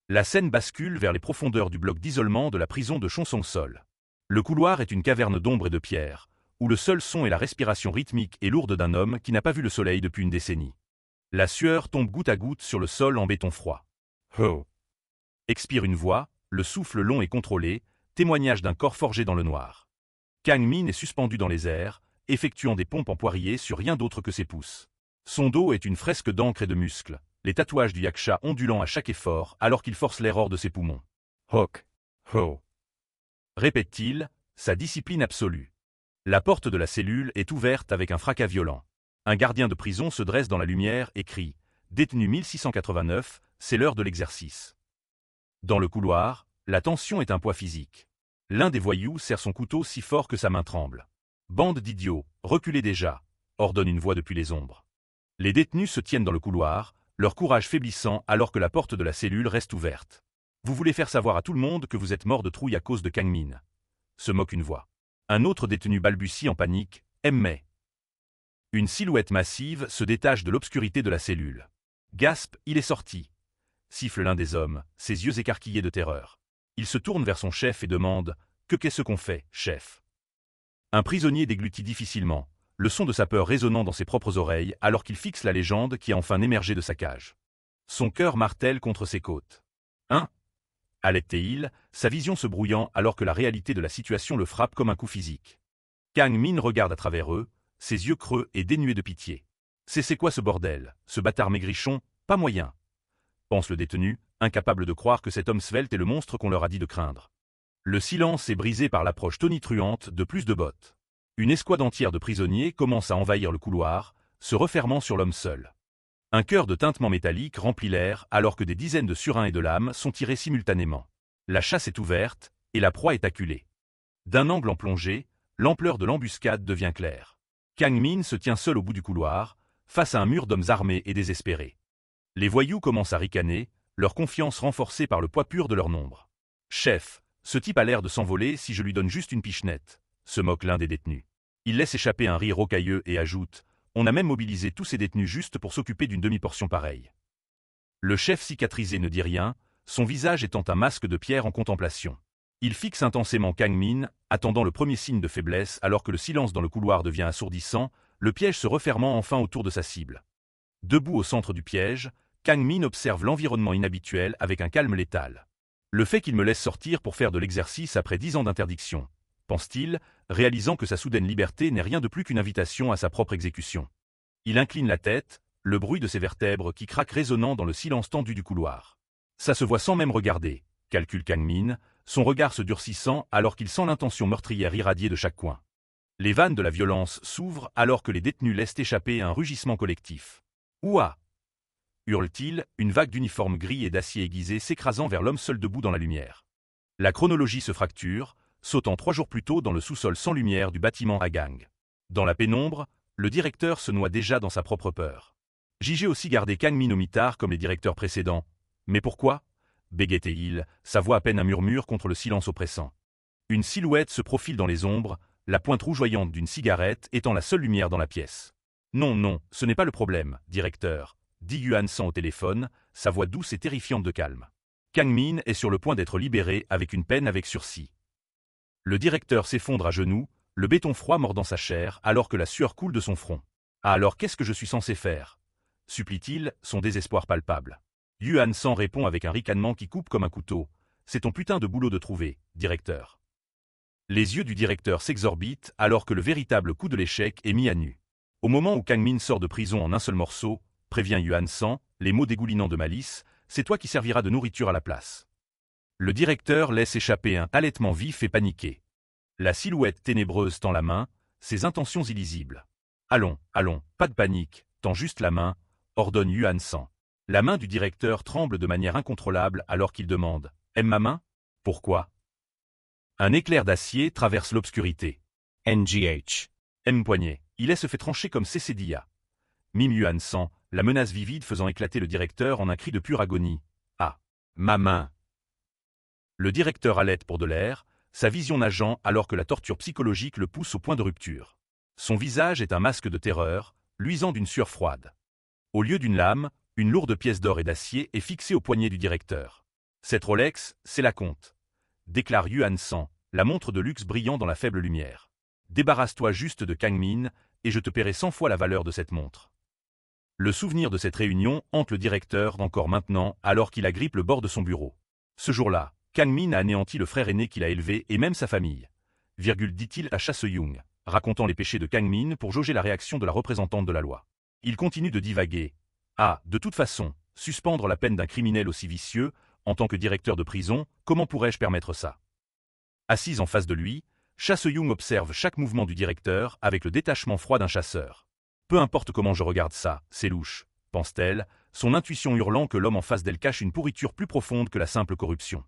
Speaker 1: La scène bascule vers les profondeurs du bloc d'isolement de la prison de Chong-Song-Sol. Le couloir est une caverne d'ombre et de pierre, où le seul son est la respiration rythmique et lourde d'un homme qui n'a pas vu le soleil depuis une décennie. La sueur tombe goutte à goutte sur le sol en béton froid.
Speaker 2: Ho.
Speaker 1: Expire une voix, le souffle long et contrôlé, témoignage d'un corps forgé dans le noir. Kang Min est suspendu dans les airs, effectuant des pompes en poirier sur rien d'autre que ses pouces. Son dos est une fresque d'encre et de muscles, les tatouages du yaksha ondulant à chaque effort alors qu'il force l'air hors de ses poumons.
Speaker 2: Hook. Ho.
Speaker 1: Répète-t-il, sa discipline absolue. La porte de la cellule est ouverte avec un fracas violent. Un gardien de prison se dresse dans la lumière et crie « Détenu 1689, c'est l'heure de l'exercice ». Dans le couloir, la tension est un poids physique. L'un des voyous serre son couteau si fort que sa main tremble. « Bande d'idiots, reculez déjà », ordonne une voix depuis les ombres. Les détenus se tiennent dans le couloir, leur courage faiblissant alors que la porte de la cellule reste ouverte. « Vous voulez faire savoir à tout le monde que vous êtes mort de trouille à cause de Kang Min », se moque une voix. Un autre détenu balbutie en panique, « Mais ». Une silhouette massive se détache de l'obscurité de la cellule. « Gasp, il est sorti !» siffle l'un des hommes, ses yeux écarquillés de terreur. Il se tourne vers son chef et demande « Que qu'est-ce qu'on fait, chef ?» Un prisonnier déglutit difficilement, le son de sa peur résonnant dans ses propres oreilles alors qu'il fixe la légende qui a enfin émergé de sa cage. Son cœur martèle contre ses côtes. « Hein ?» halète-t-il, sa vision se brouillant alors que la réalité de la situation le frappe comme un coup physique. Kang Min regarde à travers eux, ses yeux creux et dénués de pitié. « C'est quoi ce bordel, ce bâtard maigrichon, pas moyen !» pense le détenu, incapable de croire que cet homme svelte est le monstre qu'on leur a dit de craindre. Le silence est brisé par l'approche tonitruante de plus de bottes. Une escouade entière de prisonniers commence à envahir le couloir, se refermant sur l'homme seul. Un chœur de tintements métalliques remplit l'air alors que des dizaines de surins et de lames sont tirés simultanément. La chasse est ouverte, et la proie est acculée. D'un angle en plongée, l'ampleur de l'embuscade devient claire. Kang Min se tient seul au bout du couloir, face à un mur d'hommes armés et désespérés. Les voyous commencent à ricaner, leur confiance renforcée par le poids pur de leur nombre. « Chef, ce type a l'air de s'envoler si je lui donne juste une pichenette », se moque l'un des détenus. Il laisse échapper un rire rocailleux et ajoute « On a même mobilisé tous ces détenus juste pour s'occuper d'une demi-portion pareille. » Le chef cicatrisé ne dit rien, son visage étant un masque de pierre en contemplation. Il fixe intensément Kang Min, attendant le premier signe de faiblesse alors que le silence dans le couloir devient assourdissant, le piège se refermant enfin autour de sa cible. Debout au centre du piège, Kang Min observe l'environnement inhabituel avec un calme létal. Le fait qu'il me laisse sortir pour faire de l'exercice après 10 ans d'interdiction, pense-t-il, réalisant que sa soudaine liberté n'est rien de plus qu'une invitation à sa propre exécution. Il incline la tête, le bruit de ses vertèbres qui craquent résonnant dans le silence tendu du couloir. Ça se voit sans même regarder, calcule Kang Min, son regard se durcissant alors qu'il sent l'intention meurtrière irradier de chaque coin. Les vannes de la violence s'ouvrent alors que les détenus laissent échapper un rugissement collectif. « Ouah !» hurle-t-il, une vague d'uniformes gris et d'acier aiguisé s'écrasant vers l'homme seul debout dans la lumière. La chronologie se fracture, sautant 3 jours plus tôt dans le sous-sol sans lumière du bâtiment à gang. Dans la pénombre, le directeur se noie déjà dans sa propre peur. J'ai aussi gardé Kang Min au mitard comme les directeurs précédents. Mais pourquoi ? Bégayait-il, sa voix à peine un murmure contre le silence oppressant. Une silhouette se profile dans les ombres, la pointe rougeoyante d'une cigarette étant la seule lumière dans la pièce. Non, non, ce n'est pas le problème, directeur, dit Yuan San au téléphone, sa voix douce et terrifiante de calme. Kang Min est sur le point d'être libéré avec une peine avec sursis. Le directeur s'effondre à genoux, le béton froid mordant sa chair alors que la sueur coule de son front. Ah alors qu'est-ce que je suis censé faire ? Supplie-t-il, son désespoir palpable. Yuan San répond avec un ricanement qui coupe comme un couteau. C'est ton putain de boulot de trouver, directeur. Les yeux du directeur s'exorbitent alors que le véritable coup de l'échec est mis à nu. Au moment où Kang Min sort de prison en un seul morceau, prévient Yuan San, les mots dégoulinants de malice, c'est toi qui serviras de nourriture à la place. Le directeur laisse échapper un halètement vif et paniqué. La silhouette ténébreuse tend la main, ses intentions illisibles. Allons, allons, pas de panique, tends juste la main, ordonne Yuan San. La main du directeur tremble de manière incontrôlable alors qu'il demande « Aime ma main ? Pourquoi ?» Un éclair d'acier traverse l'obscurité.
Speaker 2: NGH.
Speaker 1: M. Poignet. Il se fait trancher comme Cécédia. Mime Yuan San, la menace vivide faisant éclater le directeur en un cri de pure agonie. Ah, ma main. Le directeur halète pour de l'air, sa vision nageant alors que la torture psychologique le pousse au point de rupture. Son visage est un masque de terreur, luisant d'une sueur froide. Au lieu d'une lame, une lourde pièce d'or et d'acier est fixée au poignet du directeur. Cette Rolex, c'est la compte, déclare Yuan San, la montre de luxe brillant dans la faible lumière. Débarrasse-toi juste de Kang Min, et je te paierai 100 fois la valeur de cette montre. Le souvenir de cette réunion hante le directeur d'encore maintenant alors qu'il agrippe le bord de son bureau. Ce jour-là, Kang Min a anéanti le frère aîné qu'il a élevé et même sa famille. Dit-il à Cha Se-young, racontant les péchés de Kang Min pour jauger la réaction de la représentante de la loi. Il continue de divaguer. Ah, de toute façon, suspendre la peine d'un criminel aussi vicieux, en tant que directeur de prison, comment pourrais-je permettre ça? Assise en face de lui, Cha Se-young observe chaque mouvement du directeur avec le détachement froid d'un chasseur. Peu importe comment je regarde ça, c'est louche, pense-t-elle, son intuition hurlant que l'homme en face d'elle cache une pourriture plus profonde que la simple corruption.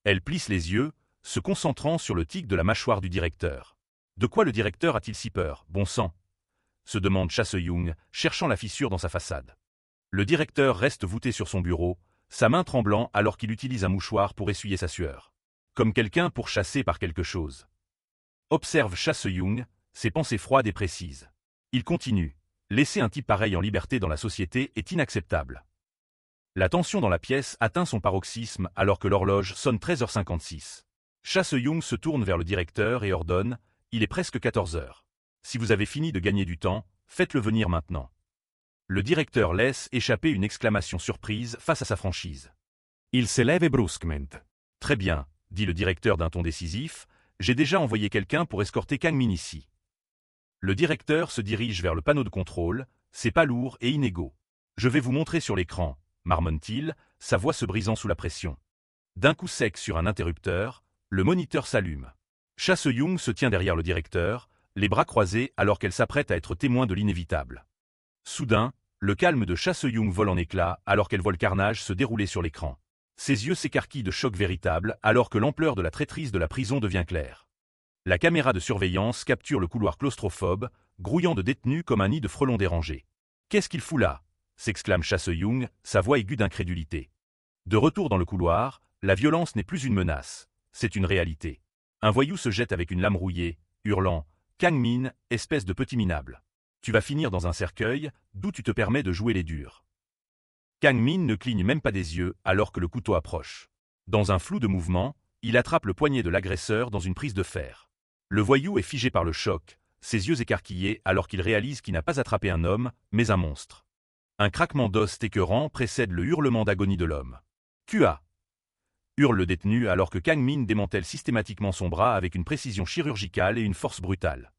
Speaker 1: Elle plisse les yeux, se concentrant sur le tic de la mâchoire du directeur. De quoi le directeur a-t-il si peur, bon sang? Se demande Cha Se-young, cherchant la fissure dans sa façade. Le directeur reste voûté sur son bureau, sa main tremblant alors qu'il utilise un mouchoir pour essuyer sa sueur. Comme quelqu'un pourchassé par quelque chose. Observe Cha Se-young, ses pensées froides et précises. Il continue. Laisser un type pareil en liberté dans la société est inacceptable. La tension dans la pièce atteint son paroxysme alors que l'horloge sonne 13h56. Cha Se-young se tourne vers le directeur et ordonne « Il est presque 14h. Si vous avez fini de gagner du temps, faites-le venir maintenant. » Le directeur laisse échapper une exclamation surprise face à sa franchise.
Speaker 2: Il se lève brusquement.
Speaker 1: « Très bien, » dit le directeur d'un ton décisif, « j'ai déjà envoyé quelqu'un pour escorter Kang Min ici. » Le directeur se dirige vers le panneau de contrôle, c'est pas lourd et inégaux. « Je vais vous montrer sur l'écran, » marmonne-t-il, sa voix se brisant sous la pression. D'un coup sec sur un interrupteur, le moniteur s'allume. Cha Se-young se tient derrière le directeur, les bras croisés alors qu'elle s'apprête à être témoin de l'inévitable. Soudain, le calme de Cha Se-young vole en éclats alors qu'elle voit le carnage se dérouler sur l'écran. Ses yeux s'écarquillent de choc véritable alors que l'ampleur de la traîtrise de la prison devient claire. La caméra de surveillance capture le couloir claustrophobe, grouillant de détenus comme un nid de frelons dérangés. « Qu'est-ce qu'il fout là » s'exclame Chasse-Young, sa voix aiguë d'incrédulité. De retour dans le couloir, la violence n'est plus une menace, c'est une réalité. Un voyou se jette avec une lame rouillée, hurlant « Kang Min, espèce de petit minable. Tu vas finir dans un cercueil, d'où tu te permets de jouer les durs. » Kang Min ne cligne même pas des yeux alors que le couteau approche. Dans un flou de mouvement, il attrape le poignet de l'agresseur dans une prise de fer. Le voyou est figé par le choc, ses yeux écarquillés alors qu'il réalise qu'il n'a pas attrapé un homme, mais un monstre. Un craquement d'os écœurant précède le hurlement d'agonie de l'homme. « QA !» hurle le détenu alors que Kang Min démantèle systématiquement son bras avec une précision chirurgicale et une force brutale.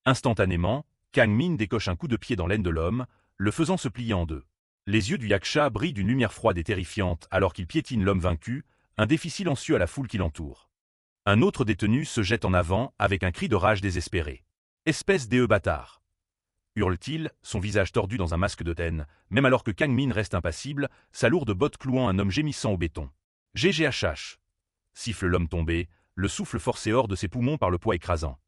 Speaker 1: Instantanément, Kang Min décoche un coup de pied dans l'aine de l'homme, le faisant se plier en deux. Les yeux du yaksha brillent d'une lumière froide et terrifiante alors qu'il piétine l'homme vaincu, un défi silencieux à la foule qui l'entoure. Un autre détenu se jette en avant avec un cri de rage désespéré. « Espèce d'e bâtard !» hurle-t-il, son visage tordu dans un masque de haine, même alors que Kang Min reste impassible, sa lourde botte clouant un homme gémissant au béton. « GGHH !» siffle l'homme tombé, le souffle forcé hors de ses poumons par le poids écrasant.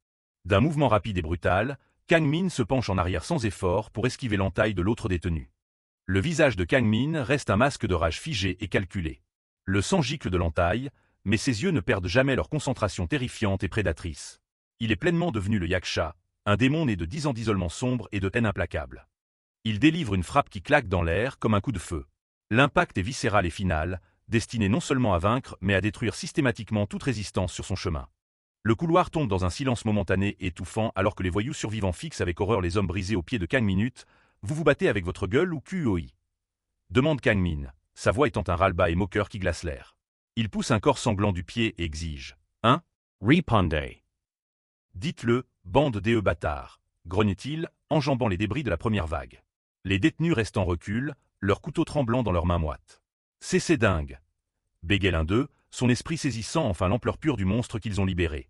Speaker 1: D'un mouvement rapide et brutal, Kang Min se penche en arrière sans effort pour esquiver l'entaille de l'autre détenu. Le visage de Kang Min reste un masque de rage figé et calculé. Le sang gicle de l'entaille, mais ses yeux ne perdent jamais leur concentration terrifiante et prédatrice. Il est pleinement devenu le yaksha, un démon né de 10 ans d'isolement sombre et de haine implacable. Il délivre une frappe qui claque dans l'air comme un coup de feu. L'impact est viscéral et final, destiné non seulement à vaincre mais à détruire systématiquement toute résistance sur son chemin. Le couloir tombe dans un silence momentané et étouffant alors que les voyous survivants fixent avec horreur les hommes brisés aux pieds de Kang Min. « Vous vous battez avec votre gueule ou QOI ?» demande Kang Min, sa voix étant un ras-le-bas et moqueur qui glace l'air. Il pousse un corps sanglant du pied et exige « Hein ?
Speaker 2: Répondez.
Speaker 1: Dites-le, bande d'e bâtards !» grogne-t-il, enjambant les débris de la première vague. Les détenus restent en recul, leurs couteaux tremblants dans leurs mains moites. « C'est dingue !» bégaye l'un d'eux, son esprit saisissant enfin l'ampleur pure du monstre qu'ils ont libéré.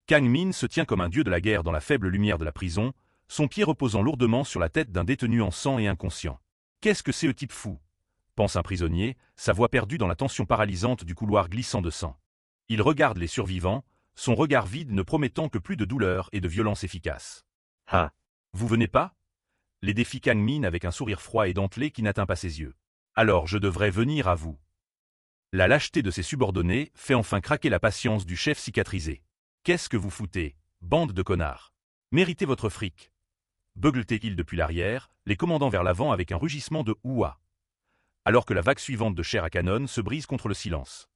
Speaker 1: Kang Min se tient comme un dieu de la guerre dans la faible lumière de la prison, son pied reposant lourdement sur la tête d'un détenu en sang et inconscient. « Qu'est-ce que c'est type fou ?» pense un prisonnier, sa voix perdue dans la tension paralysante du couloir glissant de sang. Il regarde les survivants, son regard vide ne promettant que plus de douleur et de violence efficace. « Ah, vous venez pas ?» les défie Kang Min avec un sourire froid et dentelé qui n'atteint pas ses yeux. « Alors je devrais venir à vous. » La lâcheté de ses subordonnés fait enfin craquer la patience du chef cicatrisé. « Qu'est-ce que vous foutez, bande de connards? Méritez votre fric !» beugle-t-il depuis l'arrière, les commandant vers l'avant avec un rugissement de « ouah !» alors que la vague suivante de chair à canon se brise contre le silence.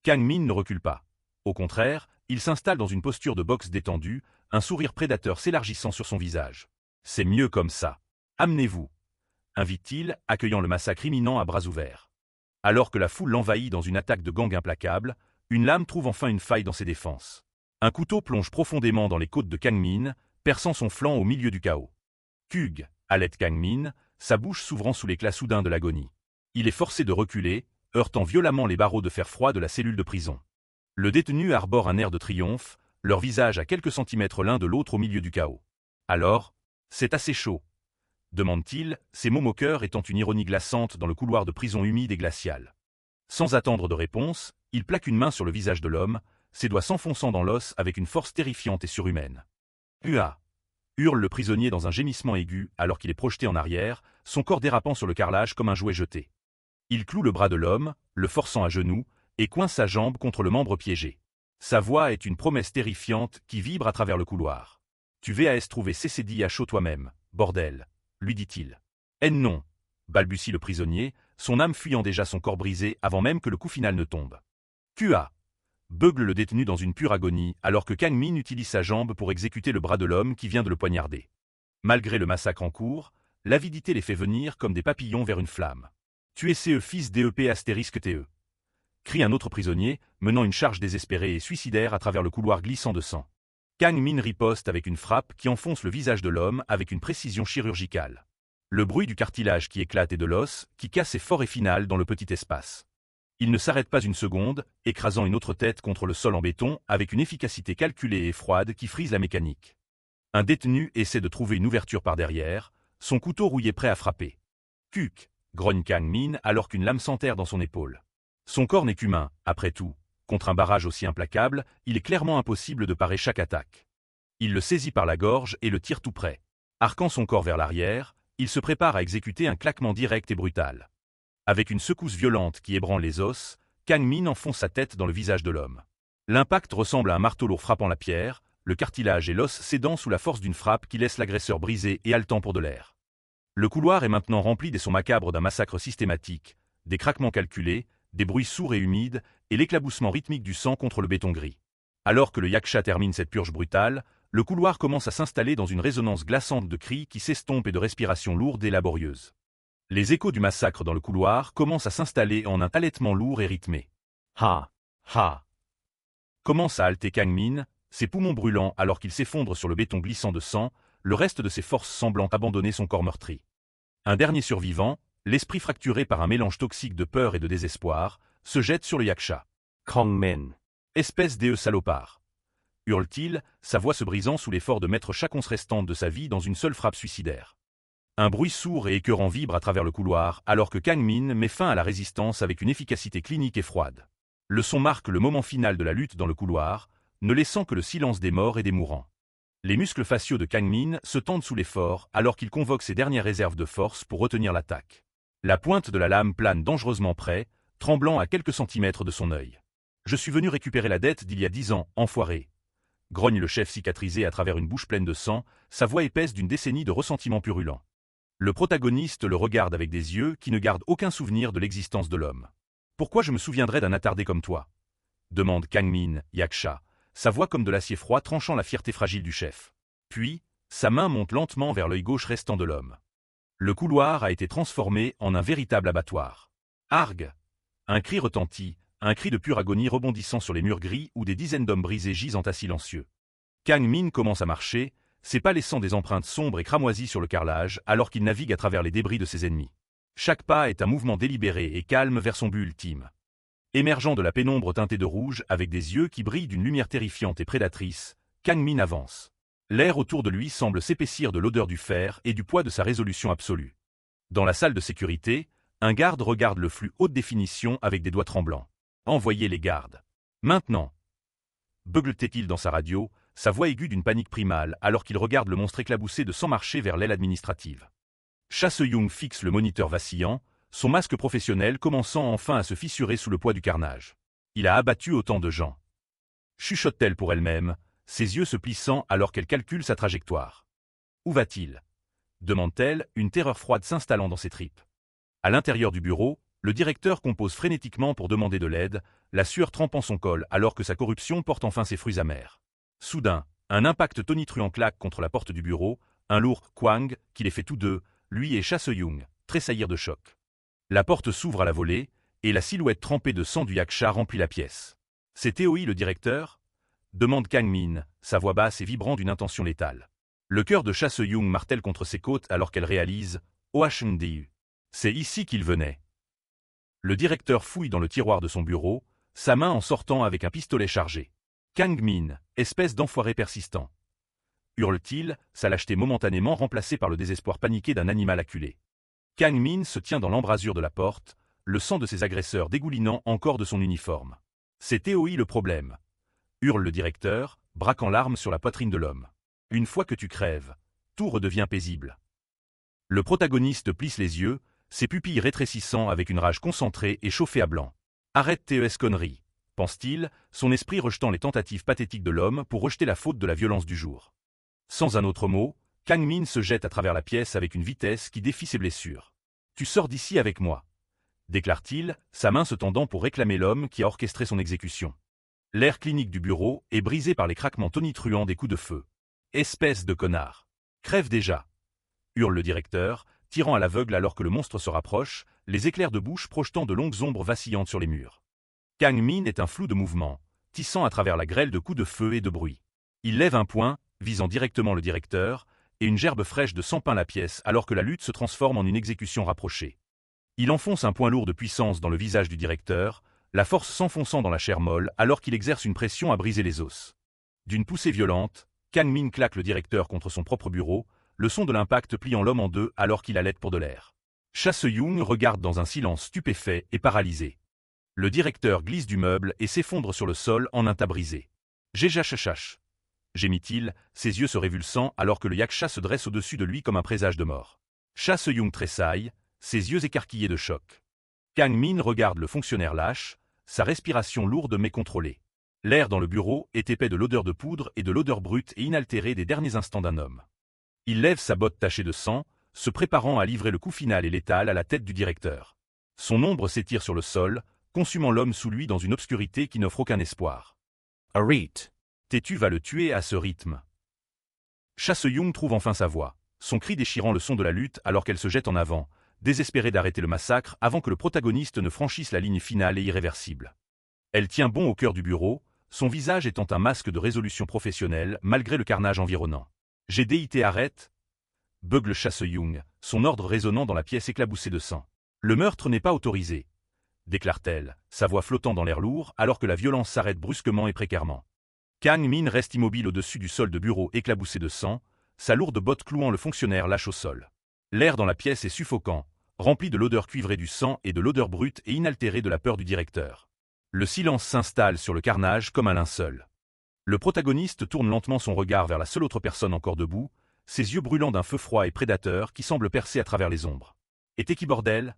Speaker 1: Kang Min ne recule pas. Au contraire, il s'installe dans une posture de boxe détendue, un sourire prédateur s'élargissant sur son visage. « C'est mieux comme ça. Amenez-vous !» invite-t-il, accueillant le massacre imminent à bras ouverts. Alors que la foule l'envahit dans une attaque de gang implacable, une lame trouve enfin une faille dans ses défenses. Un couteau plonge profondément dans les côtes de Kang Min, perçant son flanc au milieu du chaos. « Kug !» halète Kang Min, sa bouche s'ouvrant sous l'éclat soudain de l'agonie. Il est forcé de reculer, heurtant violemment les barreaux de fer froid de la cellule de prison. Le détenu arbore un air de triomphe, leur visage à quelques centimètres l'un de l'autre au milieu du chaos. « Alors, c'est assez chaud ?» demande-t-il, ses mots moqueurs étant une ironie glaçante dans le couloir de prison humide et glacial. Sans attendre de réponse, il plaque une main sur le visage de l'homme, ses doigts s'enfonçant dans l'os avec une force terrifiante et surhumaine. « Hua !» hurle le prisonnier dans un gémissement aigu alors qu'il est projeté en arrière, son corps dérapant sur le carrelage comme un jouet jeté. Il cloue le bras de l'homme, le forçant à genoux, et coince sa jambe contre le membre piégé. Sa voix est une promesse terrifiante qui vibre à travers le couloir. « Tu vas trouver CCD à chaud toi-même, bordel !» lui dit-il. « Eh non !» balbutie le prisonnier, son âme fuyant déjà son corps brisé avant même que le coup final ne tombe. « QA !» beugle le détenu dans une pure agonie alors que Kang Min utilise sa jambe pour exécuter le bras de l'homme qui vient de le poignarder. Malgré le massacre en cours, l'avidité les fait venir comme des papillons vers une flamme. « Tuez ce fils d'EP*TE !» crie un autre prisonnier, menant une charge désespérée et suicidaire à travers le couloir glissant de sang. Kang Min riposte avec une frappe qui enfonce le visage de l'homme avec une précision chirurgicale. Le bruit du cartilage qui éclate et de l'os qui casse est fort et final dans le petit espace. Il ne s'arrête pas une seconde, écrasant une autre tête contre le sol en béton avec une efficacité calculée et froide qui frise la mécanique. Un détenu essaie de trouver une ouverture par derrière, son couteau rouillé prêt à frapper. « Kuk !» grogne Kang Min alors qu'une lame s'enterre dans son épaule. Son corps n'est qu'humain, après tout. Contre un barrage aussi implacable, il est clairement impossible de parer chaque attaque. Il le saisit par la gorge et le tire tout près. Arquant son corps vers l'arrière, il se prépare à exécuter un claquement direct et brutal. Avec une secousse violente qui ébranle les os, Kang Min enfonce sa tête dans le visage de l'homme. L'impact ressemble à un marteau lourd frappant la pierre, le cartilage et l'os cédant sous la force d'une frappe qui laisse l'agresseur brisé et haletant pour de l'air. Le couloir est maintenant rempli des sons macabres d'un massacre systématique, des craquements calculés, des bruits sourds et humides, et l'éclaboussement rythmique du sang contre le béton gris. Alors que le yaksha termine cette purge brutale, le couloir commence à s'installer dans une résonance glaçante de cris qui s'estompent et de respirations lourdes et laborieuses. Les échos du massacre dans le couloir commencent à s'installer en un halètement lourd et rythmé. Ha! Ha! Commence à halter Kang Min, ses poumons brûlants alors qu'il s'effondre sur le béton glissant de sang, le reste de ses forces semblant abandonner son corps meurtri. Un dernier survivant, l'esprit fracturé par un mélange toxique de peur et de désespoir, se jette sur le yaksha.
Speaker 2: Kang Min.
Speaker 1: Espèce d'eux salopard! Hurle-t-il, sa voix se brisant sous l'effort de mettre chaque once restante de sa vie dans une seule frappe suicidaire. Un bruit sourd et écœurant vibre à travers le couloir alors que Kang Min met fin à la résistance avec une efficacité clinique et froide. Le son marque le moment final de la lutte dans le couloir, ne laissant que le silence des morts et des mourants. Les muscles faciaux de Kang Min se tendent sous l'effort alors qu'il convoque ses dernières réserves de force pour retenir l'attaque. La pointe de la lame plane dangereusement près, tremblant à quelques centimètres de son œil. « Je suis venu récupérer la dette d'il y a 10 ans, enfoiré !» grogne le chef cicatrisé à travers une bouche pleine de sang, sa voix épaisse d'une décennie de ressentiment purulent. Le protagoniste le regarde avec des yeux qui ne gardent aucun souvenir de l'existence de l'homme. « Pourquoi je me souviendrais d'un attardé comme toi ?» demande Kang Min, yaksha, sa voix comme de l'acier froid tranchant la fierté fragile du chef. Puis, sa main monte lentement vers l'œil gauche restant de l'homme. Le couloir a été transformé en un véritable abattoir. Argue! Un cri retentit, un cri de pure agonie rebondissant sur les murs gris où des dizaines d'hommes brisés gisent en tas silencieux. Kang Min commence à marcher, ses pas laissant des empreintes sombres et cramoisies sur le carrelage alors qu'il navigue à travers les débris de ses ennemis. Chaque pas est un mouvement délibéré et calme vers son but ultime. Émergeant de la pénombre teintée de rouge avec des yeux qui brillent d'une lumière terrifiante et prédatrice, Kang Min avance. L'air autour de lui semble s'épaissir de l'odeur du fer et du poids de sa résolution absolue. Dans la salle de sécurité, un garde regarde le flux haute définition avec des doigts tremblants. Envoyez les gardes. Maintenant. Beugle-t-il dans sa radio, sa voix aiguë d'une panique primale alors qu'il regarde le monstre éclaboussé de sang marcher vers l'aile administrative. Cha Se-young fixe le moniteur vacillant, son masque professionnel commençant enfin à se fissurer sous le poids du carnage. Il a abattu autant de gens. Chuchote-t-elle pour elle-même, ses yeux se plissant alors qu'elle calcule sa trajectoire. Où va-t-il? Demande-t-elle, une terreur froide s'installant dans ses tripes. À l'intérieur du bureau, le directeur compose frénétiquement pour demander de l'aide, la sueur trempant son col alors que sa corruption porte enfin ses fruits amers. Soudain, un impact tonitruant claque contre la porte du bureau, un lourd « quang » qui les fait tous deux, lui et Cha Se-young, tressaillir de choc. La porte s'ouvre à la volée, et la silhouette trempée de sang du yaksha remplit la pièce. « C'est Théoï le directeur ?» demande Kang Min, sa voix basse et vibrant d'une intention létale. Le cœur de Cha Se-young martèle contre ses côtes alors qu'elle réalise « OHNDU. C'est ici qu'il venait. » Le directeur fouille dans le tiroir de son bureau, sa main en sortant avec un pistolet chargé. « Kang Min, espèce d'enfoiré persistant !» hurle-t-il, sa lâcheté momentanément remplacée par le désespoir paniqué d'un animal acculé. Kang Min se tient dans l'embrasure de la porte, le sang de ses agresseurs dégoulinant encore de son uniforme. « C'est Théoï le problème !» hurle le directeur, braquant l'arme sur la poitrine de l'homme. « Une fois que tu crèves, tout redevient paisible. » Le protagoniste plisse les yeux, ses pupilles rétrécissant avec une rage concentrée et chauffée à blanc. « Arrête tes conneries !» pense-t-il, son esprit rejetant les tentatives pathétiques de l'homme pour rejeter la faute de la violence du jour. Sans un autre mot, Kang Min se jette à travers la pièce avec une vitesse qui défie ses blessures. « Tu sors d'ici avec moi !» déclare-t-il, sa main se tendant pour réclamer l'homme qui a orchestré son exécution. L'air clinique du bureau est brisé par les craquements tonitruants des coups de feu. « Espèce de connard! Crève déjà !» hurle le directeur, tirant à l'aveugle alors que le monstre se rapproche, les éclairs de bouche projetant de longues ombres vacillantes sur les murs. Kang Min est un flou de mouvements, tissant à travers la grêle de coups de feu et de bruit. Il lève un poing, visant directement le directeur, et une gerbe fraîche de sang peint la pièce alors que la lutte se transforme en une exécution rapprochée. Il enfonce un poing lourd de puissance dans le visage du directeur, la force s'enfonçant dans la chair molle alors qu'il exerce une pression à briser les os. D'une poussée violente, Kang Min claque le directeur contre son propre bureau, le son de l'impact pliant l'homme en deux alors qu'il halète pour de l'air. Cha Se-young regarde dans un silence stupéfait et paralysé. Le directeur glisse du meuble et s'effondre sur le sol en un tas brisé. « Jéjachachach. gémit-il, ses yeux se révulsant alors que le yaksha se dresse au-dessus de lui comme un présage de mort. Cha Se-young tressaille, ses yeux écarquillés de choc. Kang Min regarde le fonctionnaire lâche, sa respiration lourde mais contrôlée. L'air dans le bureau est épais de l'odeur de poudre et de l'odeur brute et inaltérée des derniers instants d'un homme. Il lève sa botte tachée de sang, se préparant à livrer le coup final et létal à la tête du directeur. Son ombre s'étire sur le sol, consumant l'homme sous lui dans une obscurité qui n'offre aucun espoir.
Speaker 2: Arit.
Speaker 1: Têtu va le tuer à ce rythme. Cha Se-young trouve enfin sa voix, son cri déchirant le son de la lutte alors qu'elle se jette en avant, désespérée d'arrêter le massacre avant que le protagoniste ne franchisse la ligne finale et irréversible. Elle tient bon au cœur du bureau, son visage étant un masque de résolution professionnelle malgré le carnage environnant. « J'ai DIT arrête !» beugle Cha Se-young, son ordre résonnant dans la pièce éclaboussée de sang. « Le meurtre n'est pas autorisé !» déclare-t-elle, sa voix flottant dans l'air lourd alors que la violence s'arrête brusquement et précairement. Kang Min reste immobile au-dessus du sol de bureau éclaboussé de sang, sa lourde botte clouant le fonctionnaire lâche au sol. L'air dans la pièce est suffocant, rempli de l'odeur cuivrée du sang et de l'odeur brute et inaltérée de la peur du directeur. Le silence s'installe sur le carnage comme un linceul. Le protagoniste tourne lentement son regard vers la seule autre personne encore debout, ses yeux brûlants d'un feu froid et prédateur qui semble percer à travers les ombres. « Et t'es qui bordel ?»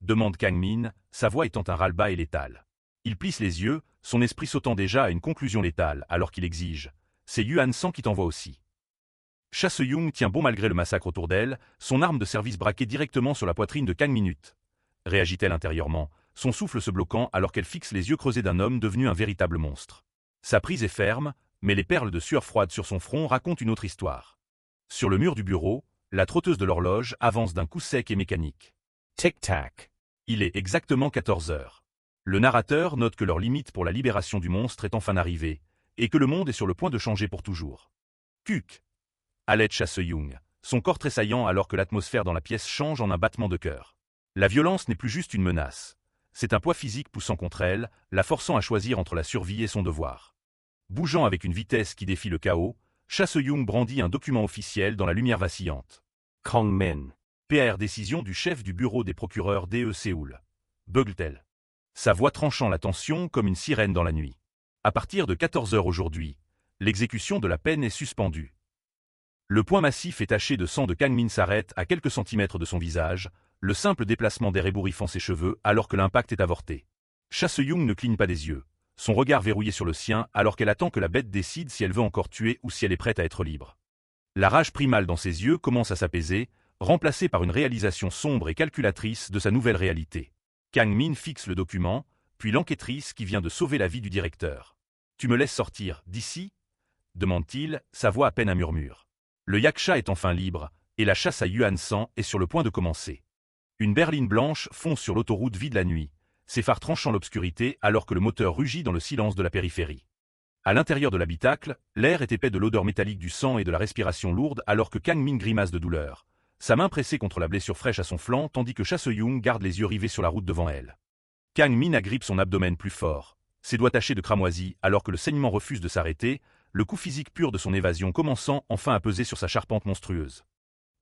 Speaker 1: demande Kang Min, sa voix étant un ras-le-bas et létal. Il plisse les yeux, son esprit sautant déjà à une conclusion létale alors qu'il exige « C'est Yuan Sang qui t'envoie aussi ». Cha Se-young tient bon malgré le massacre autour d'elle, son arme de service braquée directement sur la poitrine de Kang Minute. Réagit-elle intérieurement, son souffle se bloquant alors qu'elle fixe les yeux creusés d'un homme devenu un véritable monstre. Sa prise est ferme, mais les perles de sueur froide sur son front racontent une autre histoire. Sur le mur du bureau, la trotteuse de l'horloge avance d'un coup sec et mécanique.
Speaker 2: Tic-tac.
Speaker 1: Il est exactement 14 heures. Le narrateur note que leur limite pour la libération du monstre est enfin arrivée, et que le monde est sur le point de changer pour toujours. Kuk halète Cha Se-young, son corps tressaillant alors que l'atmosphère dans la pièce change en un battement de cœur. La violence n'est plus juste une menace. C'est un poids physique poussant contre elle, la forçant à choisir entre la survie et son devoir. Bougeant avec une vitesse qui défie le chaos, Cha Se-young brandit un document officiel dans la lumière vacillante.
Speaker 2: Kang Min.
Speaker 1: PR décision du chef du bureau des procureurs DE Séoul. Beugle-t-elle. Sa voix tranchant la tension comme une sirène dans la nuit. À partir de 14 heures aujourd'hui, l'exécution de la peine est suspendue. Le poing massif et taché de sang de Kang Min s'arrête à quelques centimètres de son visage, le simple déplacement d'air ébouriffant ses cheveux alors que l'impact est avorté. Cha Se-young ne cligne pas des yeux, son regard verrouillé sur le sien alors qu'elle attend que la bête décide si elle veut encore tuer ou si elle est prête à être libre. La rage primale dans ses yeux commence à s'apaiser, remplacée par une réalisation sombre et calculatrice de sa nouvelle réalité. Kang Min fixe le document, puis l'enquêtrice qui vient de sauver la vie du directeur. « Tu me laisses sortir d'ici » demande-t-il, sa voix à peine un murmure. Le yaksha est enfin libre, et la chasse à Yuan Sang est sur le point de commencer. Une berline blanche fonce sur l'autoroute vide la nuit, ses phares tranchant l'obscurité alors que le moteur rugit dans le silence de la périphérie. À l'intérieur de l'habitacle, l'air est épais de l'odeur métallique du sang et de la respiration lourde alors que Kang Min grimace de douleur, sa main pressée contre la blessure fraîche à son flanc tandis que Cha Se-young garde les yeux rivés sur la route devant elle. Kang Min agrippe son abdomen plus fort, ses doigts tachés de cramoisi alors que le saignement refuse de s'arrêter, le coup physique pur de son évasion commençant enfin à peser sur sa charpente monstrueuse.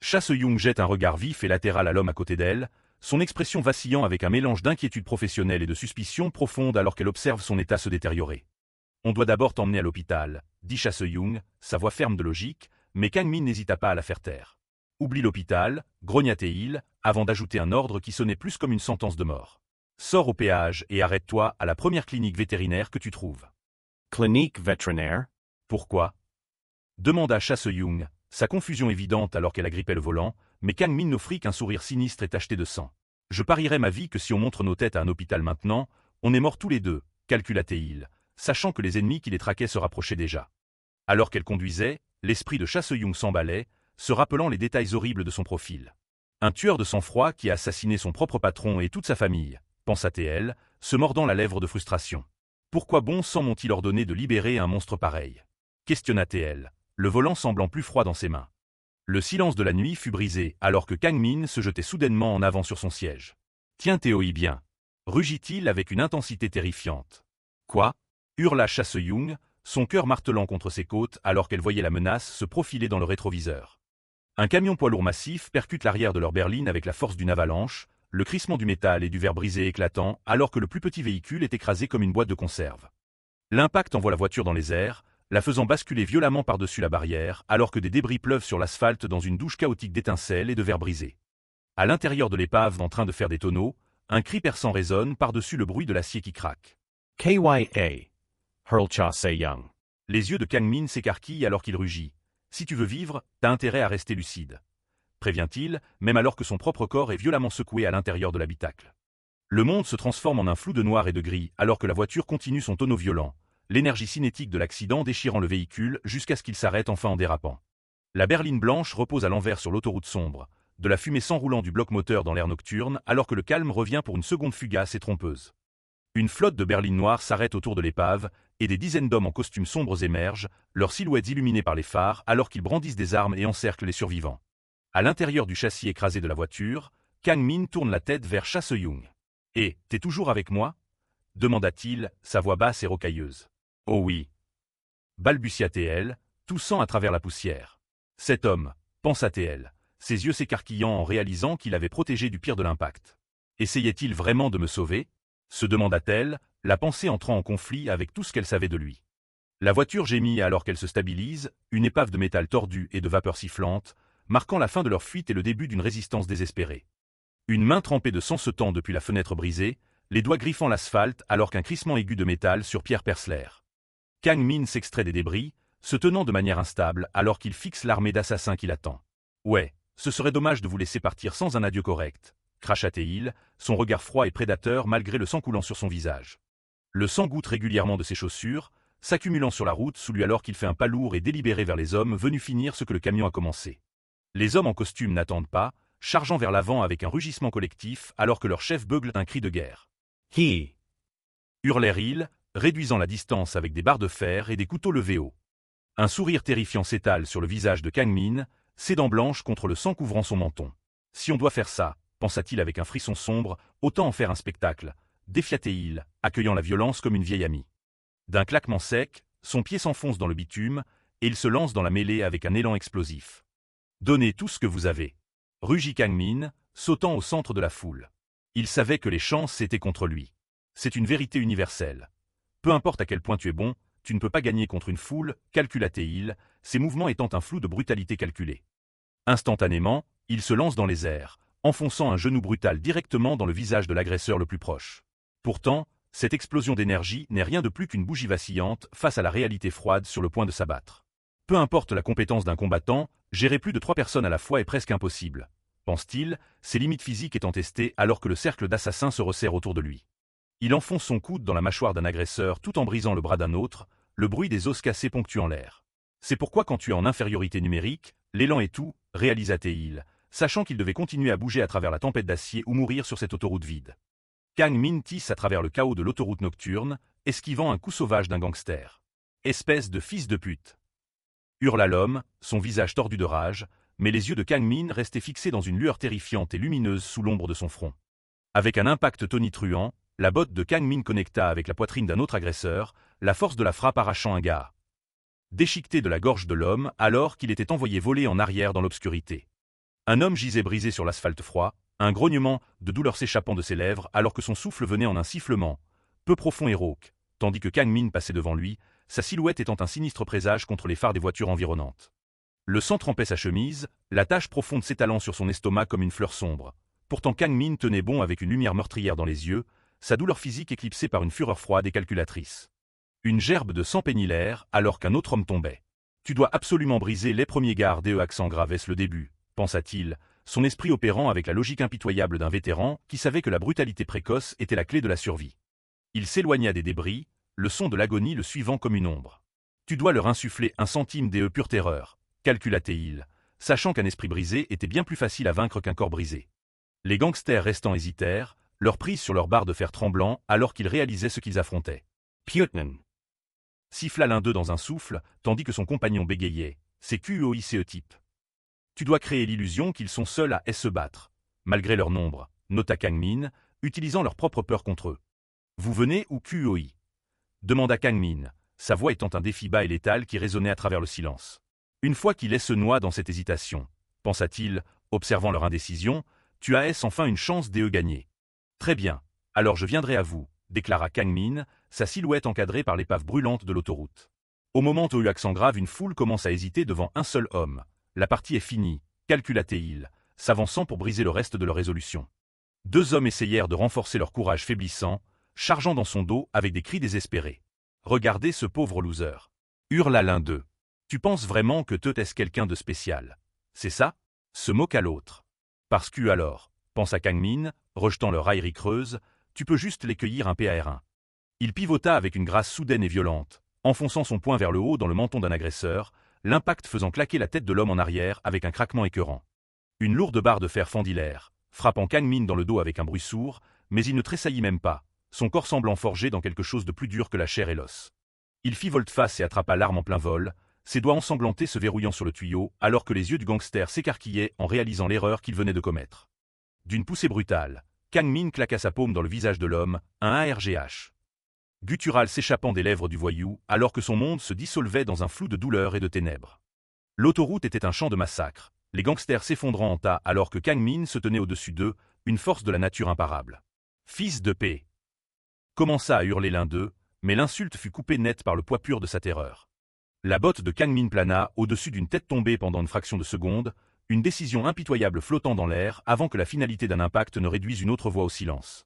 Speaker 1: Cha Se-young jette un regard vif et latéral à l'homme à côté d'elle, son expression vacillant avec un mélange d'inquiétude professionnelle et de suspicion profonde alors qu'elle observe son état se détériorer. « On doit d'abord t'emmener à l'hôpital », dit Cha Se-young, sa voix ferme de logique, mais Kang Min n'hésita pas à la faire taire. « Oublie l'hôpital », grogna-t-il, avant d'ajouter un ordre qui sonnait plus comme une sentence de mort. « Sors au péage et arrête-toi à la première clinique vétérinaire que tu trouves. »
Speaker 2: Clinique vétérinaire.
Speaker 1: Pourquoi demanda Cha Se-young, sa confusion évidente alors qu'elle agrippait le volant, mais Kang Min n'offrit qu'un sourire sinistre et tacheté de sang. « Je parierais ma vie que si on montre nos têtes à un hôpital maintenant, on est morts tous les deux, calcula-t-il, sachant que les ennemis qui les traquaient se rapprochaient déjà. Alors qu'elle conduisait, l'esprit de Cha Se-young s'emballait, se rappelant les détails horribles de son profil. Un tueur de sang-froid qui a assassiné son propre patron et toute sa famille, pensa-t-elle, se mordant la lèvre de frustration. Pourquoi bon sang m'ont-ils ordonné de libérer un monstre pareil ? Questionna-t-elle, le volant semblant plus froid dans ses mains. Le silence de la nuit fut brisé alors que Kang Min se jetait soudainement en avant sur son siège. « Tiens Théoï bien » rugit-il avec une intensité terrifiante. « Quoi » hurla Cha Se-young, son cœur martelant contre ses côtes alors qu'elle voyait la menace se profiler dans le rétroviseur. Un camion poids lourd massif percute l'arrière de leur berline avec la force d'une avalanche, le crissement du métal et du verre brisé éclatant alors que le plus petit véhicule est écrasé comme une boîte de conserve. L'impact envoie la voiture dans les airs, la faisant basculer violemment par-dessus la barrière, alors que des débris pleuvent sur l'asphalte dans une douche chaotique d'étincelles et de verres brisés. À l'intérieur de l'épave en train de faire des tonneaux, un cri perçant résonne par-dessus le bruit de l'acier qui craque.
Speaker 2: KYA. Hurlcha Young.
Speaker 1: Les yeux de Kang Min s'écarquillent alors qu'il rugit. Si tu veux vivre, t'as intérêt à rester lucide. Prévient-il, même alors que son propre corps est violemment secoué à l'intérieur de l'habitacle. Le monde se transforme en un flou de noir et de gris alors que la voiture continue son tonneau violent, l'énergie cinétique de l'accident déchirant le véhicule jusqu'à ce qu'il s'arrête enfin en dérapant. La berline blanche repose à l'envers sur l'autoroute sombre, de la fumée s'enroulant du bloc moteur dans l'air nocturne alors que le calme revient pour une seconde fugace et trompeuse. Une flotte de berlines noires s'arrête autour de l'épave, et des dizaines d'hommes en costumes sombres émergent, leurs silhouettes illuminées par les phares alors qu'ils brandissent des armes et encerclent les survivants. À l'intérieur du châssis écrasé de la voiture, Kang Min tourne la tête vers Cha Se-young. « Et, t'es toujours avec moi » demanda-t-il, sa voix basse et rocailleuse. « Oh oui » balbutia-t-elle, toussant à travers la poussière. Cet homme, pensa-t-elle, ses yeux s'écarquillant en réalisant qu'il avait protégé du pire de l'impact. Essayait-il vraiment de me sauver se demanda-t-elle, la pensée entrant en conflit avec tout ce qu'elle savait de lui. La voiture gémit alors qu'elle se stabilise, une épave de métal tordu et de vapeur sifflante, marquant la fin de leur fuite et le début d'une résistance désespérée. Une main trempée de sang se tend depuis la fenêtre brisée, les doigts griffant l'asphalte alors qu'un crissement aigu de métal sur pierre perce l'air. Kang Min s'extrait des débris, se tenant de manière instable alors qu'il fixe l'armée d'assassins qui l'attend. « Ouais, ce serait dommage de vous laisser partir sans un adieu correct », cracha-t-il, son regard froid et prédateur malgré le sang coulant sur son visage. Le sang goutte régulièrement de ses chaussures, s'accumulant sur la route sous lui alors qu'il fait un pas lourd et délibéré vers les hommes venus finir ce que le camion a commencé. Les hommes en costume n'attendent pas, chargeant vers l'avant avec un rugissement collectif alors que leur chef beugle un cri de guerre. «
Speaker 2: He.
Speaker 1: Hurlèrent-ils, réduisant la distance avec des barres de fer et des couteaux levés haut. Un sourire terrifiant s'étale sur le visage de Kang Min, ses dents blanches contre le sang couvrant son menton. « Si on doit faire ça, pensa-t-il avec un frisson sombre, autant en faire un spectacle, défiatait-il, accueillant la violence comme une vieille amie. D'un claquement sec, son pied s'enfonce dans le bitume, et il se lance dans la mêlée avec un élan explosif. « Donnez tout ce que vous avez » rugit Kang Min, sautant au centre de la foule. Il savait que les chances étaient contre lui. C'est une vérité universelle. Peu importe à quel point tu es bon, tu ne peux pas gagner contre une foule, calcula-t-il, ses mouvements étant un flou de brutalité calculée. Instantanément, il se lance dans les airs, enfonçant un genou brutal directement dans le visage de l'agresseur le plus proche. Pourtant, cette explosion d'énergie n'est rien de plus qu'une bougie vacillante face à la réalité froide sur le point de s'abattre. Peu importe la compétence d'un combattant, gérer plus de 3 personnes à la fois est presque impossible, pense-t-il, ses limites physiques étant testées alors que le cercle d'assassins se resserre autour de lui. Il enfonce son coude dans la mâchoire d'un agresseur tout en brisant le bras d'un autre, le bruit des os cassés ponctuant l'air. C'est pourquoi quand tu es en infériorité numérique, l'élan est tout, réalisa-t-il, sachant qu'il devait continuer à bouger à travers la tempête d'acier ou mourir sur cette autoroute vide. Kang Min tisse à travers le chaos de l'autoroute nocturne, esquivant un coup sauvage d'un gangster. « Espèce de fils de pute !» hurla l'homme, son visage tordu de rage, mais les yeux de Kang Min restaient fixés dans une lueur terrifiante et lumineuse sous l'ombre de son front. Avec un impact tonitruant, la botte de Kang Min connecta avec la poitrine d'un autre agresseur, la force de la frappe arrachant un gars déchiqueté de la gorge de l'homme alors qu'il était envoyé voler en arrière dans l'obscurité. Un homme gisait brisé sur l'asphalte froid, un grognement de douleur s'échappant de ses lèvres alors que son souffle venait en un sifflement, peu profond et rauque, tandis que Kang Min passait devant lui, sa silhouette étant un sinistre présage contre les phares des voitures environnantes. Le sang trempait sa chemise, la tache profonde s'étalant sur son estomac comme une fleur sombre. Pourtant Kang Min tenait bon avec une lumière meurtrière dans les yeux, sa douleur physique éclipsée par une fureur froide et calculatrice. Une gerbe de sang peignit l'air alors qu'un autre homme tombait. « Tu dois absolument briser les premiers gardes et accent grave est-ce le début » pensa-t-il, son esprit opérant avec la logique impitoyable d'un vétéran qui savait que la brutalité précoce était la clé de la survie. Il s'éloigna des débris, le son de l'agonie le suivant comme une ombre. « Tu dois leur insuffler un centime des pure terreur » calcula-t-il, sachant qu'un esprit brisé était bien plus facile à vaincre qu'un corps brisé. Les gangsters restants hésitèrent, leur prise sur leur barre de fer tremblant alors qu'ils réalisaient ce qu'ils affrontaient. « Putnan » siffla l'un d'eux dans un souffle, tandis que son compagnon bégayait. « C'est QOICE type. Tu dois créer l'illusion qu'ils sont seuls à se battre, malgré leur nombre, nota Kang Min, utilisant leur propre peur contre eux. Vous venez ou QOI demanda Kang Min, sa voix étant un défi bas et létal qui résonnait à travers le silence. Une fois qu'il se noie dans cette hésitation, pensa-t-il, observant leur indécision, tu as enfin une chance gagner. Très bien, alors je viendrai à vous, déclara Kang Min, sa silhouette encadrée par l'épave brûlante de l'autoroute. Au moment où accent grave, une foule commence à hésiter devant un seul homme. La partie est finie, calcula Teil, s'avançant pour briser le reste de leur résolution. Deux hommes essayèrent de renforcer leur courage faiblissant, chargeant dans son dos avec des cris désespérés. « Regardez ce pauvre loser !» hurla l'un d'eux. « Tu penses vraiment que Teut est quelqu'un de spécial? C'est ça ?» se moqua l'autre. « Parce que alors, pensa Kang Min, rejetant leur raillerie creuse, tu peux juste les cueillir un PAR1. » Il pivota avec une grâce soudaine et violente, enfonçant son poing vers le haut dans le menton d'un agresseur, l'impact faisant claquer la tête de l'homme en arrière avec un craquement écœurant. Une lourde barre de fer fendit l'air, frappant Kang Min dans le dos avec un bruit sourd, mais il ne tressaillit même pas, son corps semblant forgé dans quelque chose de plus dur que la chair et l'os. Il fit volte-face et attrapa l'arme en plein vol, ses doigts ensanglantés se verrouillant sur le tuyau, alors que les yeux du gangster s'écarquillaient en réalisant l'erreur qu'il venait de commettre. D'une poussée brutale, Kang Min claqua sa paume dans le visage de l'homme, un ARGH. Guttural s'échappant des lèvres du voyou, alors que son monde se dissolvait dans un flou de douleur et de ténèbres. L'autoroute était un champ de massacre, les gangsters s'effondrant en tas alors que Kang Min se tenait au-dessus d'eux, une force de la nature imparable. « Fils de paix !» commença à hurler l'un d'eux, mais l'insulte fut coupée net par le poids pur de sa terreur. La botte de Kang Min plana au-dessus d'une tête tombée pendant une fraction de seconde, une décision impitoyable flottant dans l'air avant que la finalité d'un impact ne réduise une autre voix au silence.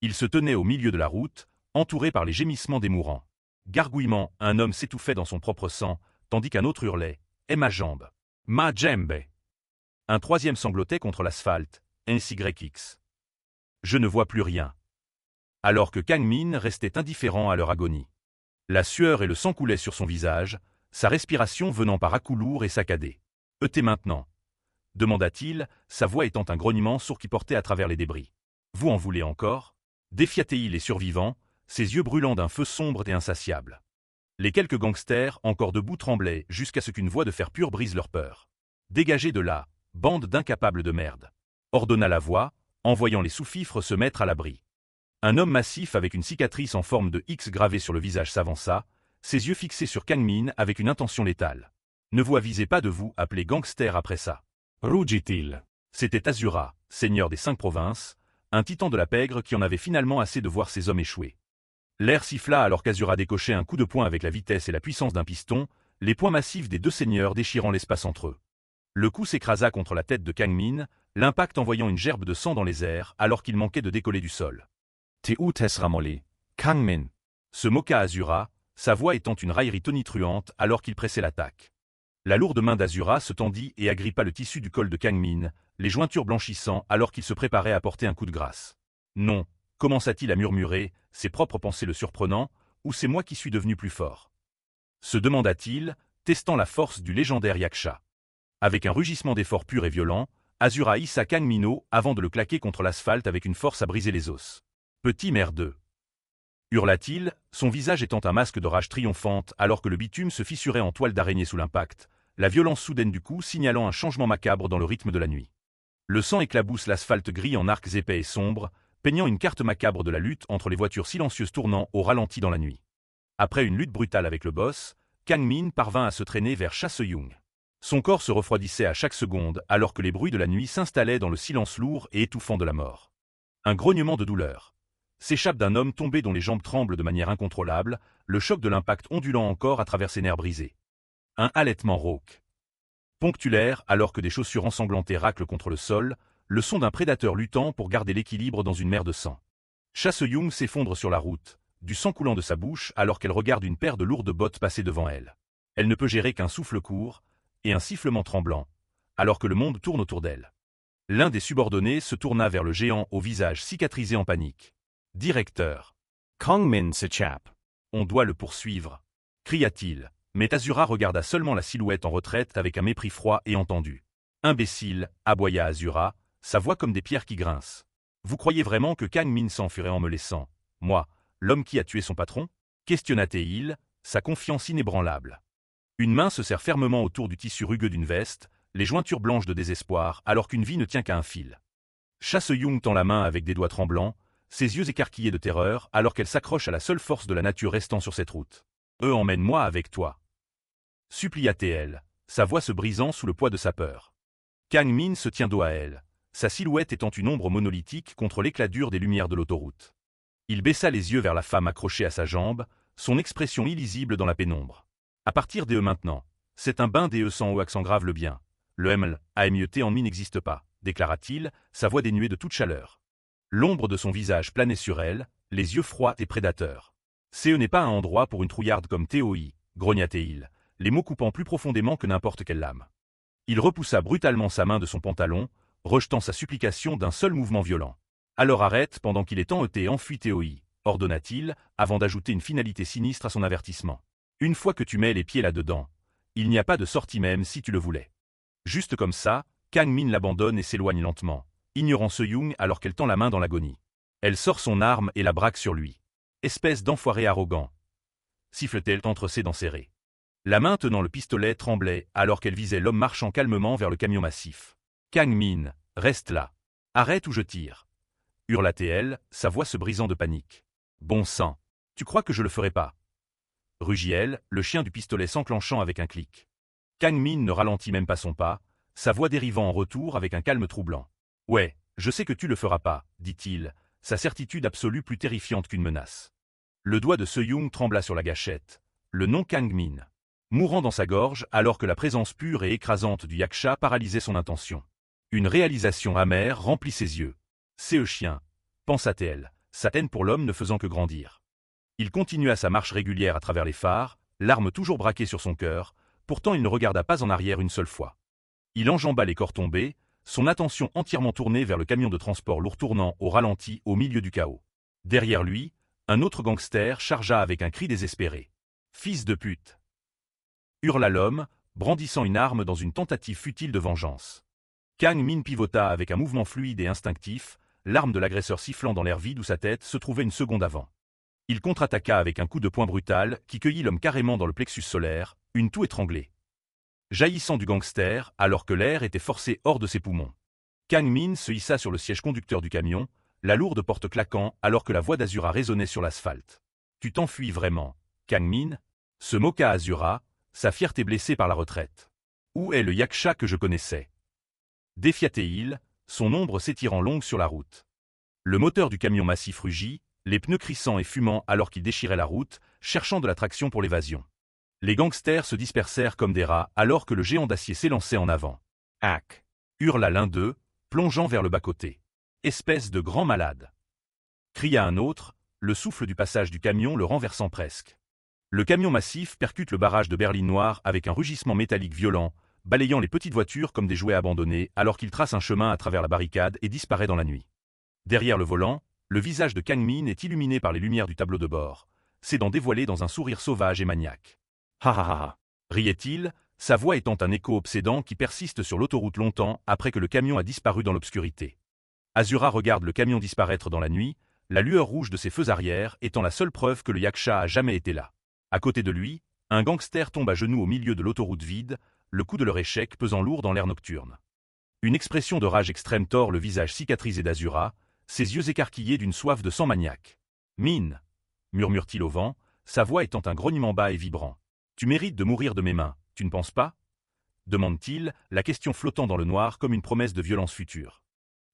Speaker 1: Il se tenait au milieu de la route, entouré par les gémissements des mourants. Gargouillement, un homme s'étouffait dans son propre sang, tandis qu'un autre hurlait « Et ma jambe ! Ma jambe !» Un troisième sanglotait contre l'asphalte, NSYX. Je ne vois plus rien. Alors que Kang Min restait indifférent à leur agonie. La sueur et le sang coulaient sur son visage, sa respiration venant par à-coups lourds et saccadés. « T'es maintenant ?» demanda-t-il, sa voix étant un grognement sourd qui portait à travers les débris. « Vous en voulez encore ?» défia-t-il les survivants, ses yeux brûlant d'un feu sombre et insatiable. Les quelques gangsters, encore debout, tremblaient jusqu'à ce qu'une voix de fer pur brise leur peur. « Dégagez de là, bande d'incapables de merde !» ordonna la voix, en voyant les sous-fifres se mettre à l'abri. Un homme massif avec une cicatrice en forme de X gravée sur le visage s'avança, ses yeux fixés sur Kang Min avec une intention létale. « Ne vous avisez pas de vous appeler gangster après ça. »
Speaker 2: rugit-il.
Speaker 1: C'était Azura, seigneur des 5 provinces, un titan de la pègre qui en avait finalement assez de voir ses hommes échouer. L'air siffla alors qu'Azura décochait un coup de poing avec la vitesse et la puissance d'un piston, les poings massifs des deux seigneurs déchirant l'espace entre eux. Le coup s'écrasa contre la tête de Kang Min, l'impact envoyant une gerbe de sang dans les airs alors qu'il manquait de décoller du sol.
Speaker 2: « Teut ramolli, Kang Min !»
Speaker 1: se moqua Azura, sa voix étant une raillerie tonitruante alors qu'il pressait l'attaque. La lourde main d'Azura se tendit et agrippa le tissu du col de Kang Min, les jointures blanchissant alors qu'il se préparait à porter un coup de grâce. « Non !» commença-t-il à murmurer, ses propres pensées le surprenant, « ou c'est moi qui suis devenu plus fort ?» se demanda-t-il, testant la force du légendaire Yaksha. Avec un rugissement d'effort pur et violent, Azura hissa Kang Min avant de le claquer contre l'asphalte avec une force à briser les os. « Petit merdeux !» hurla-t-il, son visage étant un masque de rage triomphante alors que le bitume se fissurait en toile d'araignée sous l'impact, la violence soudaine du coup signalant un changement macabre dans le rythme de la nuit. Le sang éclabousse l'asphalte gris en arcs épais et sombres, peignant une carte macabre de la lutte entre les voitures silencieuses tournant au ralenti dans la nuit. Après une lutte brutale avec le boss, Kang Min parvint à se traîner vers Cha-Seung. Son corps se refroidissait à chaque seconde alors que les bruits de la nuit s'installaient dans le silence lourd et étouffant de la mort. Un grognement de douleur s'échappe d'un homme tombé dont les jambes tremblent de manière incontrôlable, le choc de l'impact ondulant encore à travers ses nerfs brisés. Un halètement rauque. Ponctuaire alors que des chaussures ensanglantées raclent contre le sol, le son d'un prédateur luttant pour garder l'équilibre dans une mer de sang. Cha-Seung s'effondre sur la route, du sang coulant de sa bouche alors qu'elle regarde une paire de lourdes bottes passer devant elle. Elle ne peut gérer qu'un souffle court et un sifflement tremblant, alors que le monde tourne autour d'elle. L'un des subordonnés se tourna vers le géant au visage cicatrisé en panique. « Directeur.
Speaker 2: Kang Min s'échappe.
Speaker 1: On doit le poursuivre. » cria-t-il, mais Azura regarda seulement la silhouette en retraite avec un mépris froid et entendu. « Imbécile, aboya Azura, sa voix comme des pierres qui grincent. Vous croyez vraiment que Kang Min s'enfuirait en me laissant, moi, l'homme qui a tué son patron ?» questionna Teil, sa confiance inébranlable. Une main se serre fermement autour du tissu rugueux d'une veste, les jointures blanches de désespoir alors qu'une vie ne tient qu'à un fil. Cha-Seung tend la main avec des doigts tremblants, ses yeux écarquillés de terreur alors qu'elle s'accroche à la seule force de la nature restant sur cette route. « Emmène-moi avec toi !» supplia-t-elle, sa voix se brisant sous le poids de sa peur. Kang Min se tient dos à elle, sa silhouette étant une ombre monolithique contre l'éclat dur des lumières de l'autoroute. Il baissa les yeux vers la femme accrochée à sa jambe, son expression illisible dans la pénombre. À partir d'eux maintenant, c'est un bain des sans haut accent grave le bien. Le ML, AMIET en mi n'existe pas, déclara-t-il, sa voix dénuée de toute chaleur. L'ombre de son visage planait sur elle, les yeux froids et prédateurs. Ce n'est pas un endroit pour une trouillarde comme TOI, grogna-t-il, les mots coupant plus profondément que n'importe quelle lame. Il repoussa brutalement sa main de son pantalon, rejetant sa supplication d'un seul mouvement violent. Alors arrête pendant qu'il est enfui TOI, ordonna-t-il, avant d'ajouter une finalité sinistre à son avertissement. Une fois que tu mets les pieds là-dedans, il n'y a pas de sortie même si tu le voulais. Juste comme ça, Kang Min l'abandonne et s'éloigne lentement, ignorant Se-young alors qu'elle tend la main dans l'agonie. Elle sort son arme et la braque sur lui. Espèce d'enfoiré arrogant, siffle-t-elle entre ses dents serrées. La main tenant le pistolet tremblait alors qu'elle visait l'homme marchant calmement vers le camion massif. Kang Min, reste là. Arrête ou je tire. Hurla-t-elle, sa voix se brisant de panique. Bon sang, tu crois que je le ferai pas? Rugit-elle, le chien du pistolet s'enclenchant avec un clic. Kang Min ne ralentit même pas son pas, sa voix dérivant en retour avec un calme troublant. Ouais, je sais que tu le feras pas, dit-il, sa certitude absolue plus terrifiante qu'une menace. Le doigt de Se-young trembla sur la gâchette, le nom Kang Min, mourant dans sa gorge alors que la présence pure et écrasante du yaksha paralysait son intention. Une réalisation amère remplit ses yeux. C'est chien, pensa-t-elle, sa haine pour l'homme ne faisant que grandir. Il continua sa marche régulière à travers les phares, l'arme toujours braquée sur son cœur, pourtant il ne regarda pas en arrière une seule fois. Il enjamba les corps tombés, son attention entièrement tournée vers le camion de transport lourd tournant au ralenti au milieu du chaos. Derrière lui, un autre gangster chargea avec un cri désespéré. « Fils de pute !» hurla l'homme, brandissant une arme dans une tentative futile de vengeance. Kang Min pivota avec un mouvement fluide et instinctif, l'arme de l'agresseur sifflant dans l'air vide où sa tête se trouvait une seconde avant. Il contre-attaqua avec un coup de poing brutal qui cueillit l'homme carrément dans le plexus solaire, une toux étranglée. Jaillissant du gangster alors que l'air était forcé hors de ses poumons. Kang Min se hissa sur le siège conducteur du camion, la lourde porte claquant alors que la voix d'Azura résonnait sur l'asphalte. « Tu t'enfuis vraiment, Kang Min ?» se moqua Azura, sa fierté blessée par la retraite. « Où est le yaksha que je connaissais ?» défia-t-il, son ombre s'étirant longue sur la route. Le moteur du camion massif rugit, les pneus crissant et fumant alors qu'il déchirait la route, cherchant de la traction pour l'évasion. Les gangsters se dispersèrent comme des rats alors que le géant d'acier s'élançait en avant. « Hack !» hurla l'un d'eux, plongeant vers le bas-côté. « Espèce de grand malade !» cria un autre, le souffle du passage du camion le renversant presque. Le camion massif percute le barrage de Berline Noire avec un rugissement métallique violent, balayant les petites voitures comme des jouets abandonnés alors qu'il trace un chemin à travers la barricade et disparaît dans la nuit. Derrière le volant, le visage de Kang Min est illuminé par les lumières du tableau de bord, ses dents dévoilées dans un sourire sauvage et maniaque. « Ha ha ha ha !» riait-il, sa voix étant un écho obsédant qui persiste sur l'autoroute longtemps après que le camion a disparu dans l'obscurité. Azura regarde le camion disparaître dans la nuit, la lueur rouge de ses feux arrière étant la seule preuve que le yaksha a jamais été là. À côté de lui, un gangster tombe à genoux au milieu de l'autoroute vide, le coup de leur échec pesant lourd dans l'air nocturne. Une expression de rage extrême tord le visage cicatrisé d'Azura, ses yeux écarquillés d'une soif de sang maniaque. « Min !» murmure-t-il au vent, sa voix étant un grognement bas et vibrant. « Tu mérites de mourir de mes mains, tu ne penses pas ?» demande-t-il, la question flottant dans le noir comme une promesse de violence future.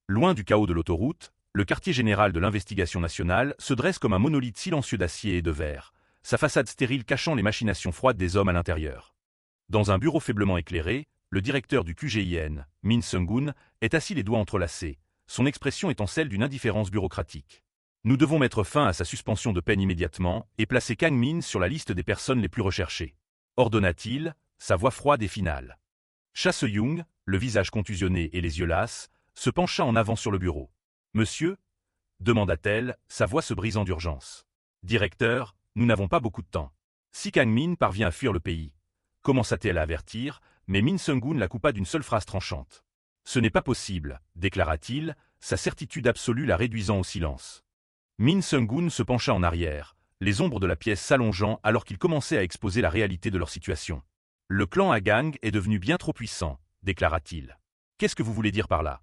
Speaker 1: Loin du chaos de l'autoroute, le quartier général de l'investigation nationale se dresse comme un monolithe silencieux d'acier et de verre, sa façade stérile cachant les machinations froides des hommes à l'intérieur. Dans un bureau faiblement éclairé, le directeur du QGIN, Min Seung-gun, est assis les doigts entrelacés, son expression étant celle d'une indifférence bureaucratique. Nous devons mettre fin à sa suspension de peine immédiatement et placer Kang Min sur la liste des personnes les plus recherchées. Ordonna-t-il, sa voix froide et finale. Cha Se-young, le visage contusionné et les yeux lasses, se pencha en avant sur le bureau. « Monsieur ?» demanda-t-elle, sa voix se brisant d'urgence. « Directeur, nous n'avons pas beaucoup de temps. Si Kang Min parvient à fuir le pays, commença-t-elle à avertir, mais Min Seung-gun la coupa d'une seule phrase tranchante. « Ce n'est pas possible, déclara-t-il, sa certitude absolue la réduisant au silence. Min Seung-gun se pencha en arrière, les ombres de la pièce s'allongeant alors qu'il commençait à exposer la réalité de leur situation. « Le clan Agang est devenu bien trop puissant, déclara-t-il. « Qu'est-ce que vous voulez dire par là ?»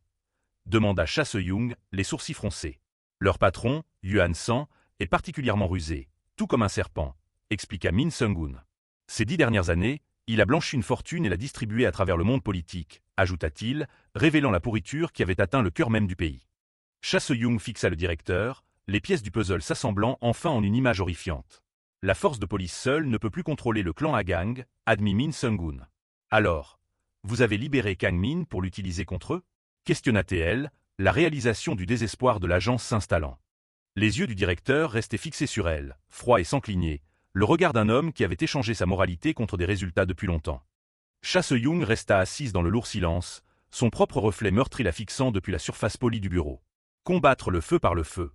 Speaker 1: demanda Cha Se-young, les sourcils froncés. « Leur patron, Yuan San, est particulièrement rusé, tout comme un serpent, expliqua Min Seung-gun. Ces 10 dernières années, il a blanchi une fortune et l'a distribuée à travers le monde politique, ajouta-t-il, révélant la pourriture qui avait atteint le cœur même du pays. Cha Se-young fixa le directeur, les pièces du puzzle s'assemblant enfin en une image horrifiante. La force de police seule ne peut plus contrôler le clan Agang, admis Min Seung-gun. Alors, vous avez libéré Kang Min pour l'utiliser contre eux? Questionna-t-elle, la réalisation du désespoir de l'agence s'installant. Les yeux du directeur restaient fixés sur elle, froids et sans cligner, le regard d'un homme qui avait échangé sa moralité contre des résultats depuis longtemps. Cha Se-young resta assise dans le lourd silence, son propre reflet meurtri la fixant depuis la surface polie du bureau. Combattre le feu par le feu.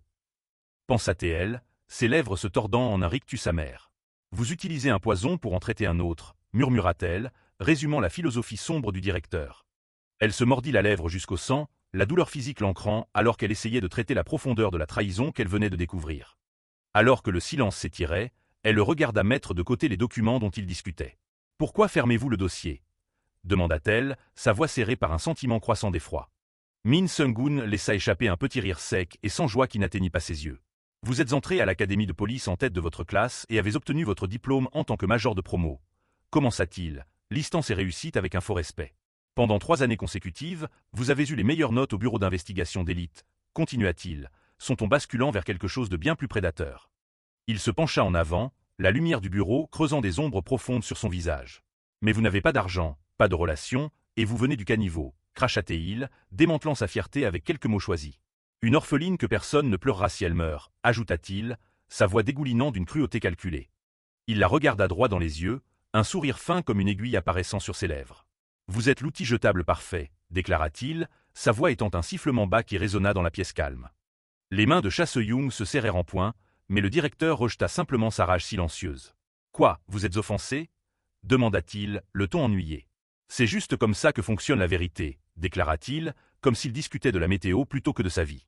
Speaker 1: Pensa-t-elle, ses lèvres se tordant en un rictus amer. Vous utilisez un poison pour en traiter un autre, murmura-t-elle, résumant la philosophie sombre du directeur. Elle se mordit la lèvre jusqu'au sang, la douleur physique l'ancrant alors qu'elle essayait de traiter la profondeur de la trahison qu'elle venait de découvrir. Alors que le silence s'étirait, elle le regarda mettre de côté les documents dont ils discutaient. « Pourquoi fermez-vous le dossier ?» demanda-t-elle, sa voix serrée par un sentiment croissant d'effroi. Min Seung-gun laissa échapper un petit rire sec et sans joie qui n'atteignit pas ses yeux. « Vous êtes entré à l'académie de police en tête de votre classe et avez obtenu votre diplôme en tant que major de promo. » commença-t-il, listant ses réussites avec un faux respect. « Pendant 3 années consécutives, vous avez eu les meilleures notes au bureau d'investigation d'élite, » continua-t-il, son ton basculant vers quelque chose de bien plus prédateur. Il se pencha en avant, la lumière du bureau creusant des ombres profondes sur son visage. « Mais vous n'avez pas d'argent, pas de relations, et vous venez du caniveau, » cracha-t-il, démantelant sa fierté avec quelques mots choisis. « Une orpheline que personne ne pleurera si elle meurt, » ajouta-t-il, sa voix dégoulinant d'une cruauté calculée. Il la regarda droit dans les yeux, un sourire fin comme une aiguille apparaissant sur ses lèvres. « Vous êtes l'outil jetable parfait, » déclara-t-il, sa voix étant un sifflement bas qui résonna dans la pièce calme. Les mains de Cha Se-young se serrèrent en poing, mais le directeur rejeta simplement sa rage silencieuse. « Quoi, vous êtes offensé ?» demanda-t-il, le ton ennuyé. « C'est juste comme ça que fonctionne la vérité, » déclara-t-il, comme s'il discutait de la météo plutôt que de sa vie.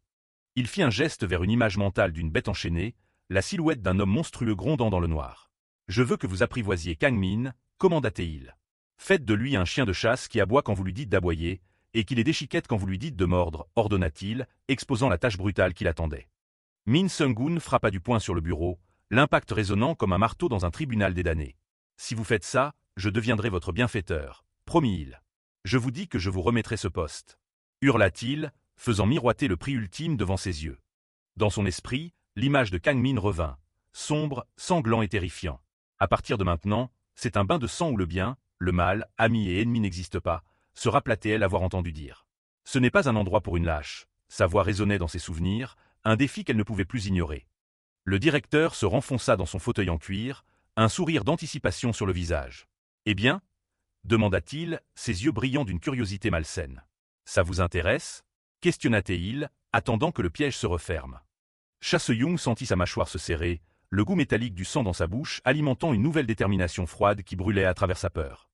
Speaker 1: Il fit un geste vers une image mentale d'une bête enchaînée, la silhouette d'un homme monstrueux grondant dans le noir. « Je veux que vous apprivoisiez Kang Min, » commanda-t-il. « Faites de lui un chien de chasse qui aboie quand vous lui dites d'aboyer, et qui les déchiquette quand vous lui dites de mordre, » ordonna-t-il, exposant la tâche brutale qui l'attendait. Min Seung-gun frappa du poing sur le bureau, l'impact résonnant comme un marteau dans un tribunal des damnés. « Si vous faites ça, je deviendrai votre bienfaiteur, » promit-il. « Je vous dis que je vous remettrai ce poste. » hurla-t-il, faisant miroiter le prix ultime devant ses yeux. Dans son esprit, l'image de Kang Min revint, sombre, sanglant et terrifiant. À partir de maintenant, c'est un bain de sang où le bien, le mal, ami et ennemi n'existent pas, se rappela-t-elle avoir entendu dire. Ce n'est pas un endroit pour une lâche, sa voix résonnait dans ses souvenirs, un défi qu'elle ne pouvait plus ignorer. Le directeur se renfonça dans son fauteuil en cuir, un sourire d'anticipation sur le visage. « Eh bien ?» demanda-t-il, ses yeux brillant d'une curiosité malsaine. « Ça vous intéresse ?» questionna-t-il, attendant que le piège se referme. Cha Se-young sentit sa mâchoire se serrer, le goût métallique du sang dans sa bouche alimentant une nouvelle détermination froide qui brûlait à travers sa peur.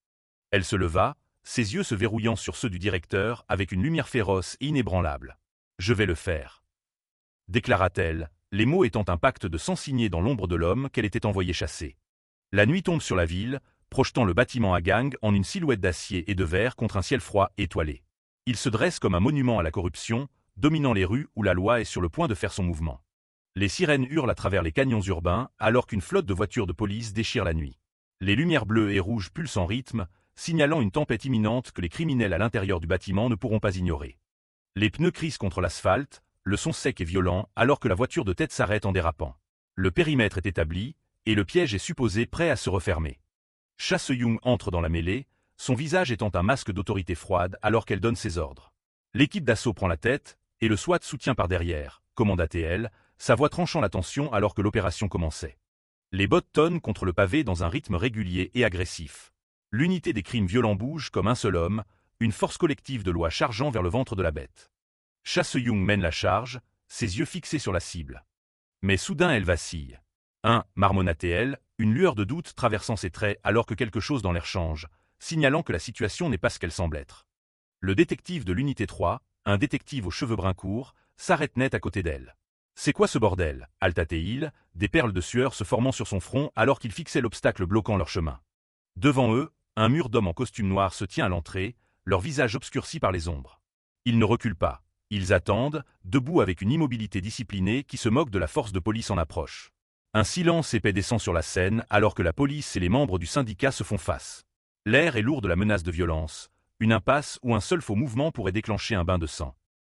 Speaker 1: Elle se leva, ses yeux se verrouillant sur ceux du directeur avec une lumière féroce et inébranlable. « Je vais le faire. » déclara-t-elle, les mots étant un pacte de sang signé dans l'ombre de l'homme qu'elle était envoyée chasser. La nuit tombe sur la ville, projetant le bâtiment Agang en une silhouette d'acier et de verre contre un ciel froid étoilé. Il se dresse comme un monument à la corruption, dominant les rues où la loi est sur le point de faire son mouvement. Les sirènes hurlent à travers les canyons urbains alors qu'une flotte de voitures de police déchire la nuit. Les lumières bleues et rouges pulsent en rythme, signalant une tempête imminente que les criminels à l'intérieur du bâtiment ne pourront pas ignorer. Les pneus crissent contre l'asphalte, le son sec et violent alors que la voiture de tête s'arrête en dérapant. Le périmètre est établi, et le piège est supposé prêt à se refermer. Cha Se-young entre dans la mêlée, son visage étant un masque d'autorité froide alors qu'elle donne ses ordres. L'équipe d'assaut prend la tête, et le SWAT soutient par derrière, commanda-t-elle, sa voix tranchant la tension alors que l'opération commençait. Les bottes tonnent contre le pavé dans un rythme régulier et agressif. L'unité des crimes violents bouge comme un seul homme, une force collective de loi chargeant vers le ventre de la bête. Cha Se-young mène la charge, ses yeux fixés sur la cible. Mais soudain elle vacille. Marmonna-t-elle, une lueur de doute traversant ses traits alors que quelque chose dans l'air change, signalant que la situation n'est pas ce qu'elle semble être. Le détective de l'unité 3, un détective aux cheveux bruns courts, s'arrête net à côté d'elle. « C'est quoi ce bordel » halta-t-il, des perles de sueur se formant sur son front alors qu'il fixait l'obstacle bloquant leur chemin. Devant eux, un mur d'hommes en costume noir se tient à l'entrée, leur visage obscurci par les ombres. Ils ne reculent pas. Ils attendent, debout avec une immobilité disciplinée qui se moque de la force de police en approche. Un silence épais descend sur la scène alors que la police et les membres du syndicat se font face. L'air est lourd de la menace de violence, une impasse où un seul faux mouvement pourrait déclencher un bain de sang.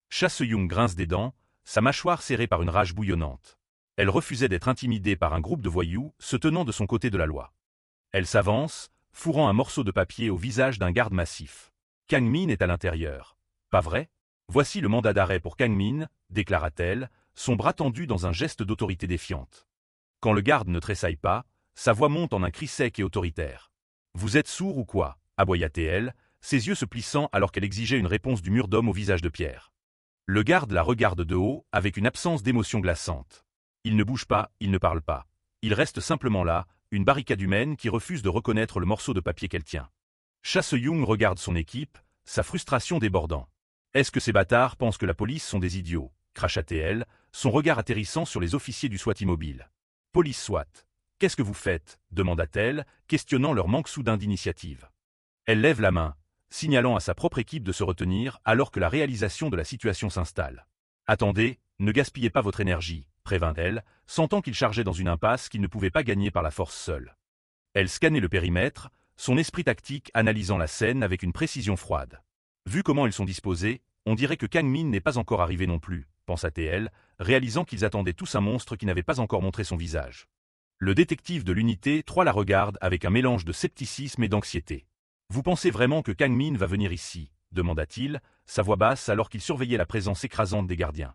Speaker 1: Cha Se-young grince des dents, sa mâchoire serrée par une rage bouillonnante. Elle refusait d'être intimidée par un groupe de voyous se tenant de son côté de la loi. Elle s'avance, fourrant un morceau de papier au visage d'un garde massif. Kang Min est à l'intérieur. Pas vrai? Voici le mandat d'arrêt pour Kang Min, déclara-t-elle, son bras tendu dans un geste d'autorité défiante. Quand le garde ne tressaille pas, sa voix monte en un cri sec et autoritaire. Vous êtes sourd ou quoi? Aboya-t-elle, ses yeux se plissant alors qu'elle exigeait une réponse du mur d'homme au visage de pierre. Le garde la regarde de haut avec une absence d'émotion glaçante. Il ne bouge pas, il ne parle pas. Il reste simplement là, une barricade humaine qui refuse de reconnaître le morceau de papier qu'elle tient. Cha Se-young regarde son équipe, sa frustration débordant. Est-ce que ces bâtards pensent que la police sont des idiots? Cracha-t-elle, son regard atterrissant sur les officiers du SWAT immobile. Police SWAT. Qu'est-ce que vous faites? Demanda-t-elle, questionnant leur manque soudain d'initiative. Elle lève la main, signalant à sa propre équipe de se retenir alors que la réalisation de la situation s'installe. Attendez, ne gaspillez pas votre énergie, prévint-elle, sentant qu'il chargeait dans une impasse qu'il ne pouvait pas gagner par la force seule. Elle scannait le périmètre, son esprit tactique analysant la scène avec une précision froide. Vu comment ils sont disposés, on dirait que Kang Min n'est pas encore arrivé non plus, pensa-t-elle, réalisant qu'ils attendaient tous un monstre qui n'avait pas encore montré son visage. Le détective de l'unité 3 la regarde avec un mélange de scepticisme et d'anxiété. « Vous pensez vraiment que Kang Min va venir ici ?» demanda-t-il, sa voix basse alors qu'il surveillait la présence écrasante des gardiens.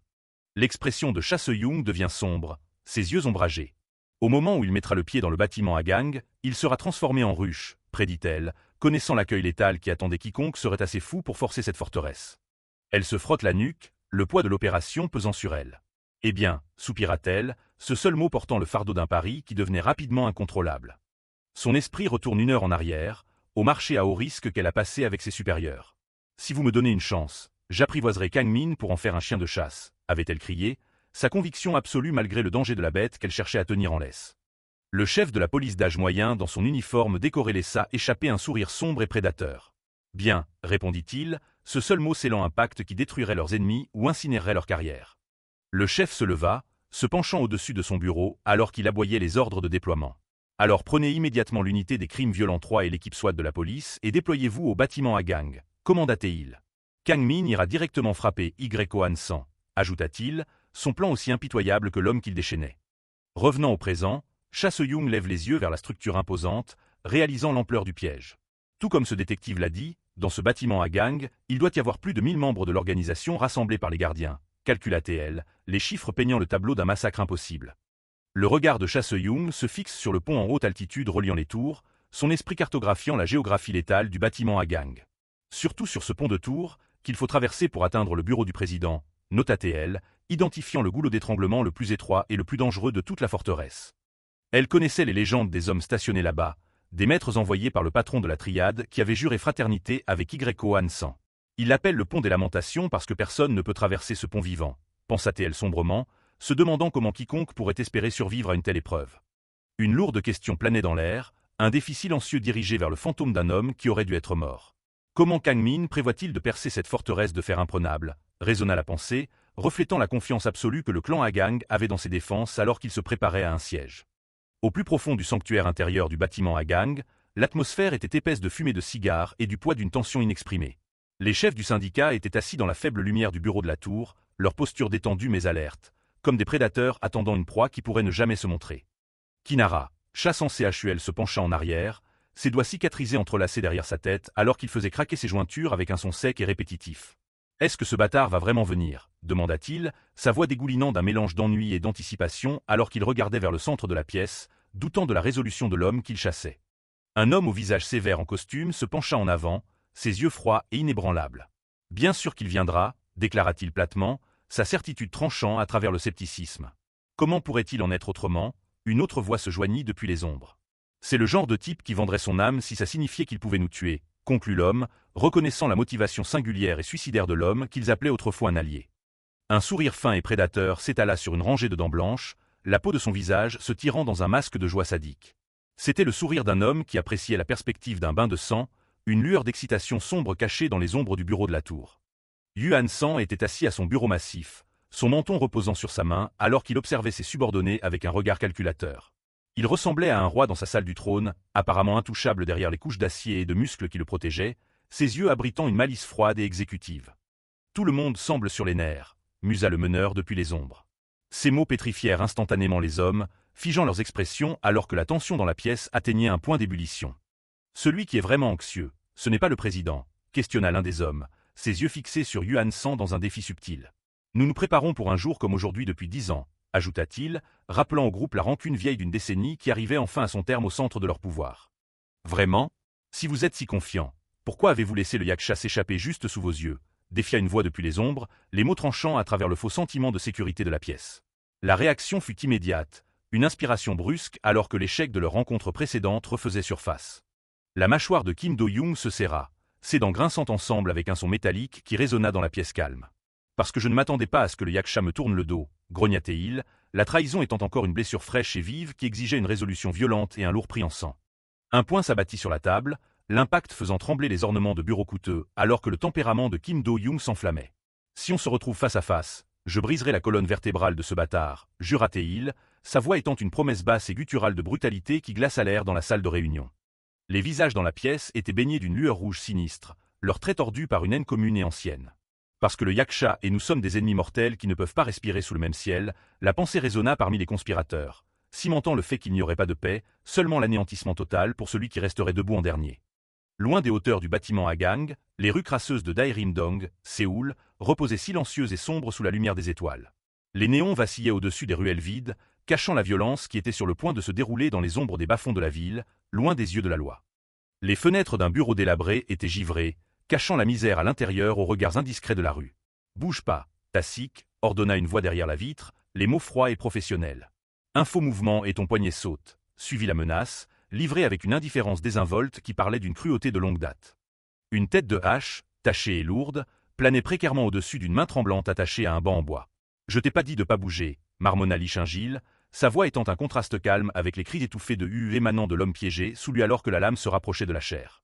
Speaker 1: L'expression de Cha Se-young devient sombre, ses yeux ombragés. Au moment où il mettra le pied dans le bâtiment à gang, il sera transformé en ruche, prédit-elle, connaissant l'accueil létal qui attendait quiconque serait assez fou pour forcer cette forteresse. Elle se frotte la nuque, le poids de l'opération pesant sur elle. Eh bien, soupira-t-elle, ce seul mot portant le fardeau d'un pari qui devenait rapidement incontrôlable. Son esprit retourne une heure en arrière, au marché à haut risque qu'elle a passé avec ses supérieurs. Si vous me donnez une chance, j'apprivoiserai Kang Min pour en faire un chien de chasse, avait-elle crié, sa conviction absolue malgré le danger de la bête qu'elle cherchait à tenir en laisse. Le chef de la police d'âge moyen dans son uniforme décoré laissa échapper un sourire sombre et prédateur. Bien, répondit-il, ce seul mot scellant un pacte qui détruirait leurs ennemis ou incinérerait leur carrière. Le chef se leva, se penchant au-dessus de son bureau alors qu'il aboyait les ordres de déploiement. Alors prenez immédiatement l'unité des crimes violents 3 et l'équipe SWAT de la police et déployez-vous au bâtiment à gang, commanda-t-il. Kang Min ira directement frapper Y.O. Han-san, ajouta-t-il, son plan aussi impitoyable que l'homme qu'il déchaînait. Revenant au présent, Cha Se-young lève les yeux vers la structure imposante, réalisant l'ampleur du piège. Tout comme ce détective l'a dit, dans ce bâtiment à gang, il doit y avoir plus de 1000 membres de l'organisation rassemblés par les gardiens, calcula-t-elle, les chiffres peignant le tableau d'un massacre impossible. Le regard de Cha Se-young se fixe sur le pont en haute altitude reliant les tours, son esprit cartographiant la géographie létale du bâtiment à gang. Surtout sur ce pont de tours, qu'il faut traverser pour atteindre le bureau du président, nota-t-elle, identifiant le goulot d'étranglement le plus étroit et le plus dangereux de toute la forteresse. Elle connaissait les légendes des hommes stationnés là-bas, des maîtres envoyés par le patron de la triade qui avait juré fraternité avec Y.O. Han-san. Il l'appelle le pont des lamentations parce que personne ne peut traverser ce pont vivant, pensa-t-elle sombrement, se demandant comment quiconque pourrait espérer survivre à une telle épreuve. Une lourde question planait dans l'air, un défi silencieux dirigé vers le fantôme d'un homme qui aurait dû être mort. Comment Kang Min prévoit-il de percer cette forteresse de fer imprenable? Résonna la pensée, reflétant la confiance absolue que le clan Agang avait dans ses défenses alors qu'il se préparait à un siège. Au plus profond du sanctuaire intérieur du bâtiment Agang, l'atmosphère était épaisse de fumée de cigares et du poids d'une tension inexprimée. Les chefs du syndicat étaient assis dans la faible lumière du bureau de la tour, leur posture détendue mais alerte, comme des prédateurs attendant une proie qui pourrait ne jamais se montrer. Kinara, chassant CHUL se pencha en arrière, ses doigts cicatrisés entrelacés derrière sa tête alors qu'il faisait craquer ses jointures avec un son sec et répétitif. « Est-ce que ce bâtard va vraiment venir ?» demanda-t-il, sa voix dégoulinant d'un mélange d'ennui et d'anticipation alors qu'il regardait vers le centre de la pièce, doutant de la résolution de l'homme qu'il chassait. Un homme au visage sévère en costume se pencha en avant, ses yeux froids et inébranlables. « Bien sûr qu'il viendra », déclara-t-il platement, sa certitude tranchant à travers le scepticisme. Comment pourrait-il en être autrement? Une autre voix se joignit depuis les ombres. C'est le genre de type qui vendrait son âme si ça signifiait qu'il pouvait nous tuer, conclut l'homme, reconnaissant la motivation singulière et suicidaire de l'homme qu'ils appelaient autrefois un allié. Un sourire fin et prédateur s'étala sur une rangée de dents blanches, la peau de son visage se tirant dans un masque de joie sadique. C'était le sourire d'un homme qui appréciait la perspective d'un bain de sang, une lueur d'excitation sombre cachée dans les ombres du bureau de la tour. Yu Han-san était assis à son bureau massif, son menton reposant sur sa main alors qu'il observait ses subordonnés avec un regard calculateur. Il ressemblait à un roi dans sa salle du trône, apparemment intouchable derrière les couches d'acier et de muscles qui le protégeaient, ses yeux abritant une malice froide et exécutive. Tout le monde semble sur les nerfs, musa le meneur depuis les ombres. Ces mots pétrifièrent instantanément les hommes, figeant leurs expressions alors que la tension dans la pièce atteignait un point d'ébullition. Celui qui est vraiment anxieux, ce n'est pas le président, questionna l'un des hommes, ses yeux fixés sur Yuan San dans un défi subtil. Nous nous préparons pour un jour comme aujourd'hui depuis 10 ans, ajouta-t-il, rappelant au groupe la rancune vieille d'une décennie qui arrivait enfin à son terme au centre de leur pouvoir. Vraiment? Si vous êtes si confiant, pourquoi avez-vous laissé le yaksha s'échapper juste sous vos yeux? Défia une voix depuis les ombres, les mots tranchant à travers le faux sentiment de sécurité de la pièce. La réaction fut immédiate, une inspiration brusque alors que l'échec de leur rencontre précédente refaisait surface. La mâchoire de Kim Do-young se serra, ses dents grinçant ensemble avec un son métallique qui résonna dans la pièce calme. Parce que je ne m'attendais pas à ce que le yaksha me tourne le dos, grogna-t-il, la trahison étant encore une blessure fraîche et vive qui exigeait une résolution violente et un lourd prix en sang. Un poing s'abattit sur la table, l'impact faisant trembler les ornements de bureau coûteux alors que le tempérament de Kim Do-young s'enflammait. Si on se retrouve face à face, je briserai la colonne vertébrale de ce bâtard, jura-t-il, sa voix étant une promesse basse et gutturale de brutalité qui glaça l'air dans la salle de réunion. Les visages dans la pièce étaient baignés d'une lueur rouge sinistre, leurs traits tordus par une haine commune et ancienne. Parce que le yaksha et nous sommes des ennemis mortels qui ne peuvent pas respirer sous le même ciel, la pensée résonna parmi les conspirateurs, cimentant le fait qu'il n'y aurait pas de paix, seulement l'anéantissement total pour celui qui resterait debout en dernier. Loin des hauteurs du bâtiment Agang, les rues crasseuses de Daerim-dong, Séoul, reposaient silencieuses et sombres sous la lumière des étoiles. Les néons vacillaient au-dessus des ruelles vides, cachant la violence qui était sur le point de se dérouler dans les ombres des bas-fonds de la ville, loin des yeux de la loi. Les fenêtres d'un bureau délabré étaient givrées, cachant la misère à l'intérieur aux regards indiscrets de la rue. « Bouge pas, Tassik » ordonna une voix derrière la vitre, les mots froids et professionnels. « Un faux mouvement et ton poignet saute » suivit la menace, livrée avec une indifférence désinvolte qui parlait d'une cruauté de longue date. Une tête de hache, tachée et lourde, planait précairement au-dessus d'une main tremblante attachée à un banc en bois. « Je t'ai pas dit de pas bouger » marmonna Li Shingil, sa voix étant un contraste calme avec les cris étouffés de Hu émanant de l'homme piégé sous lui alors que la lame se rapprochait de la chair.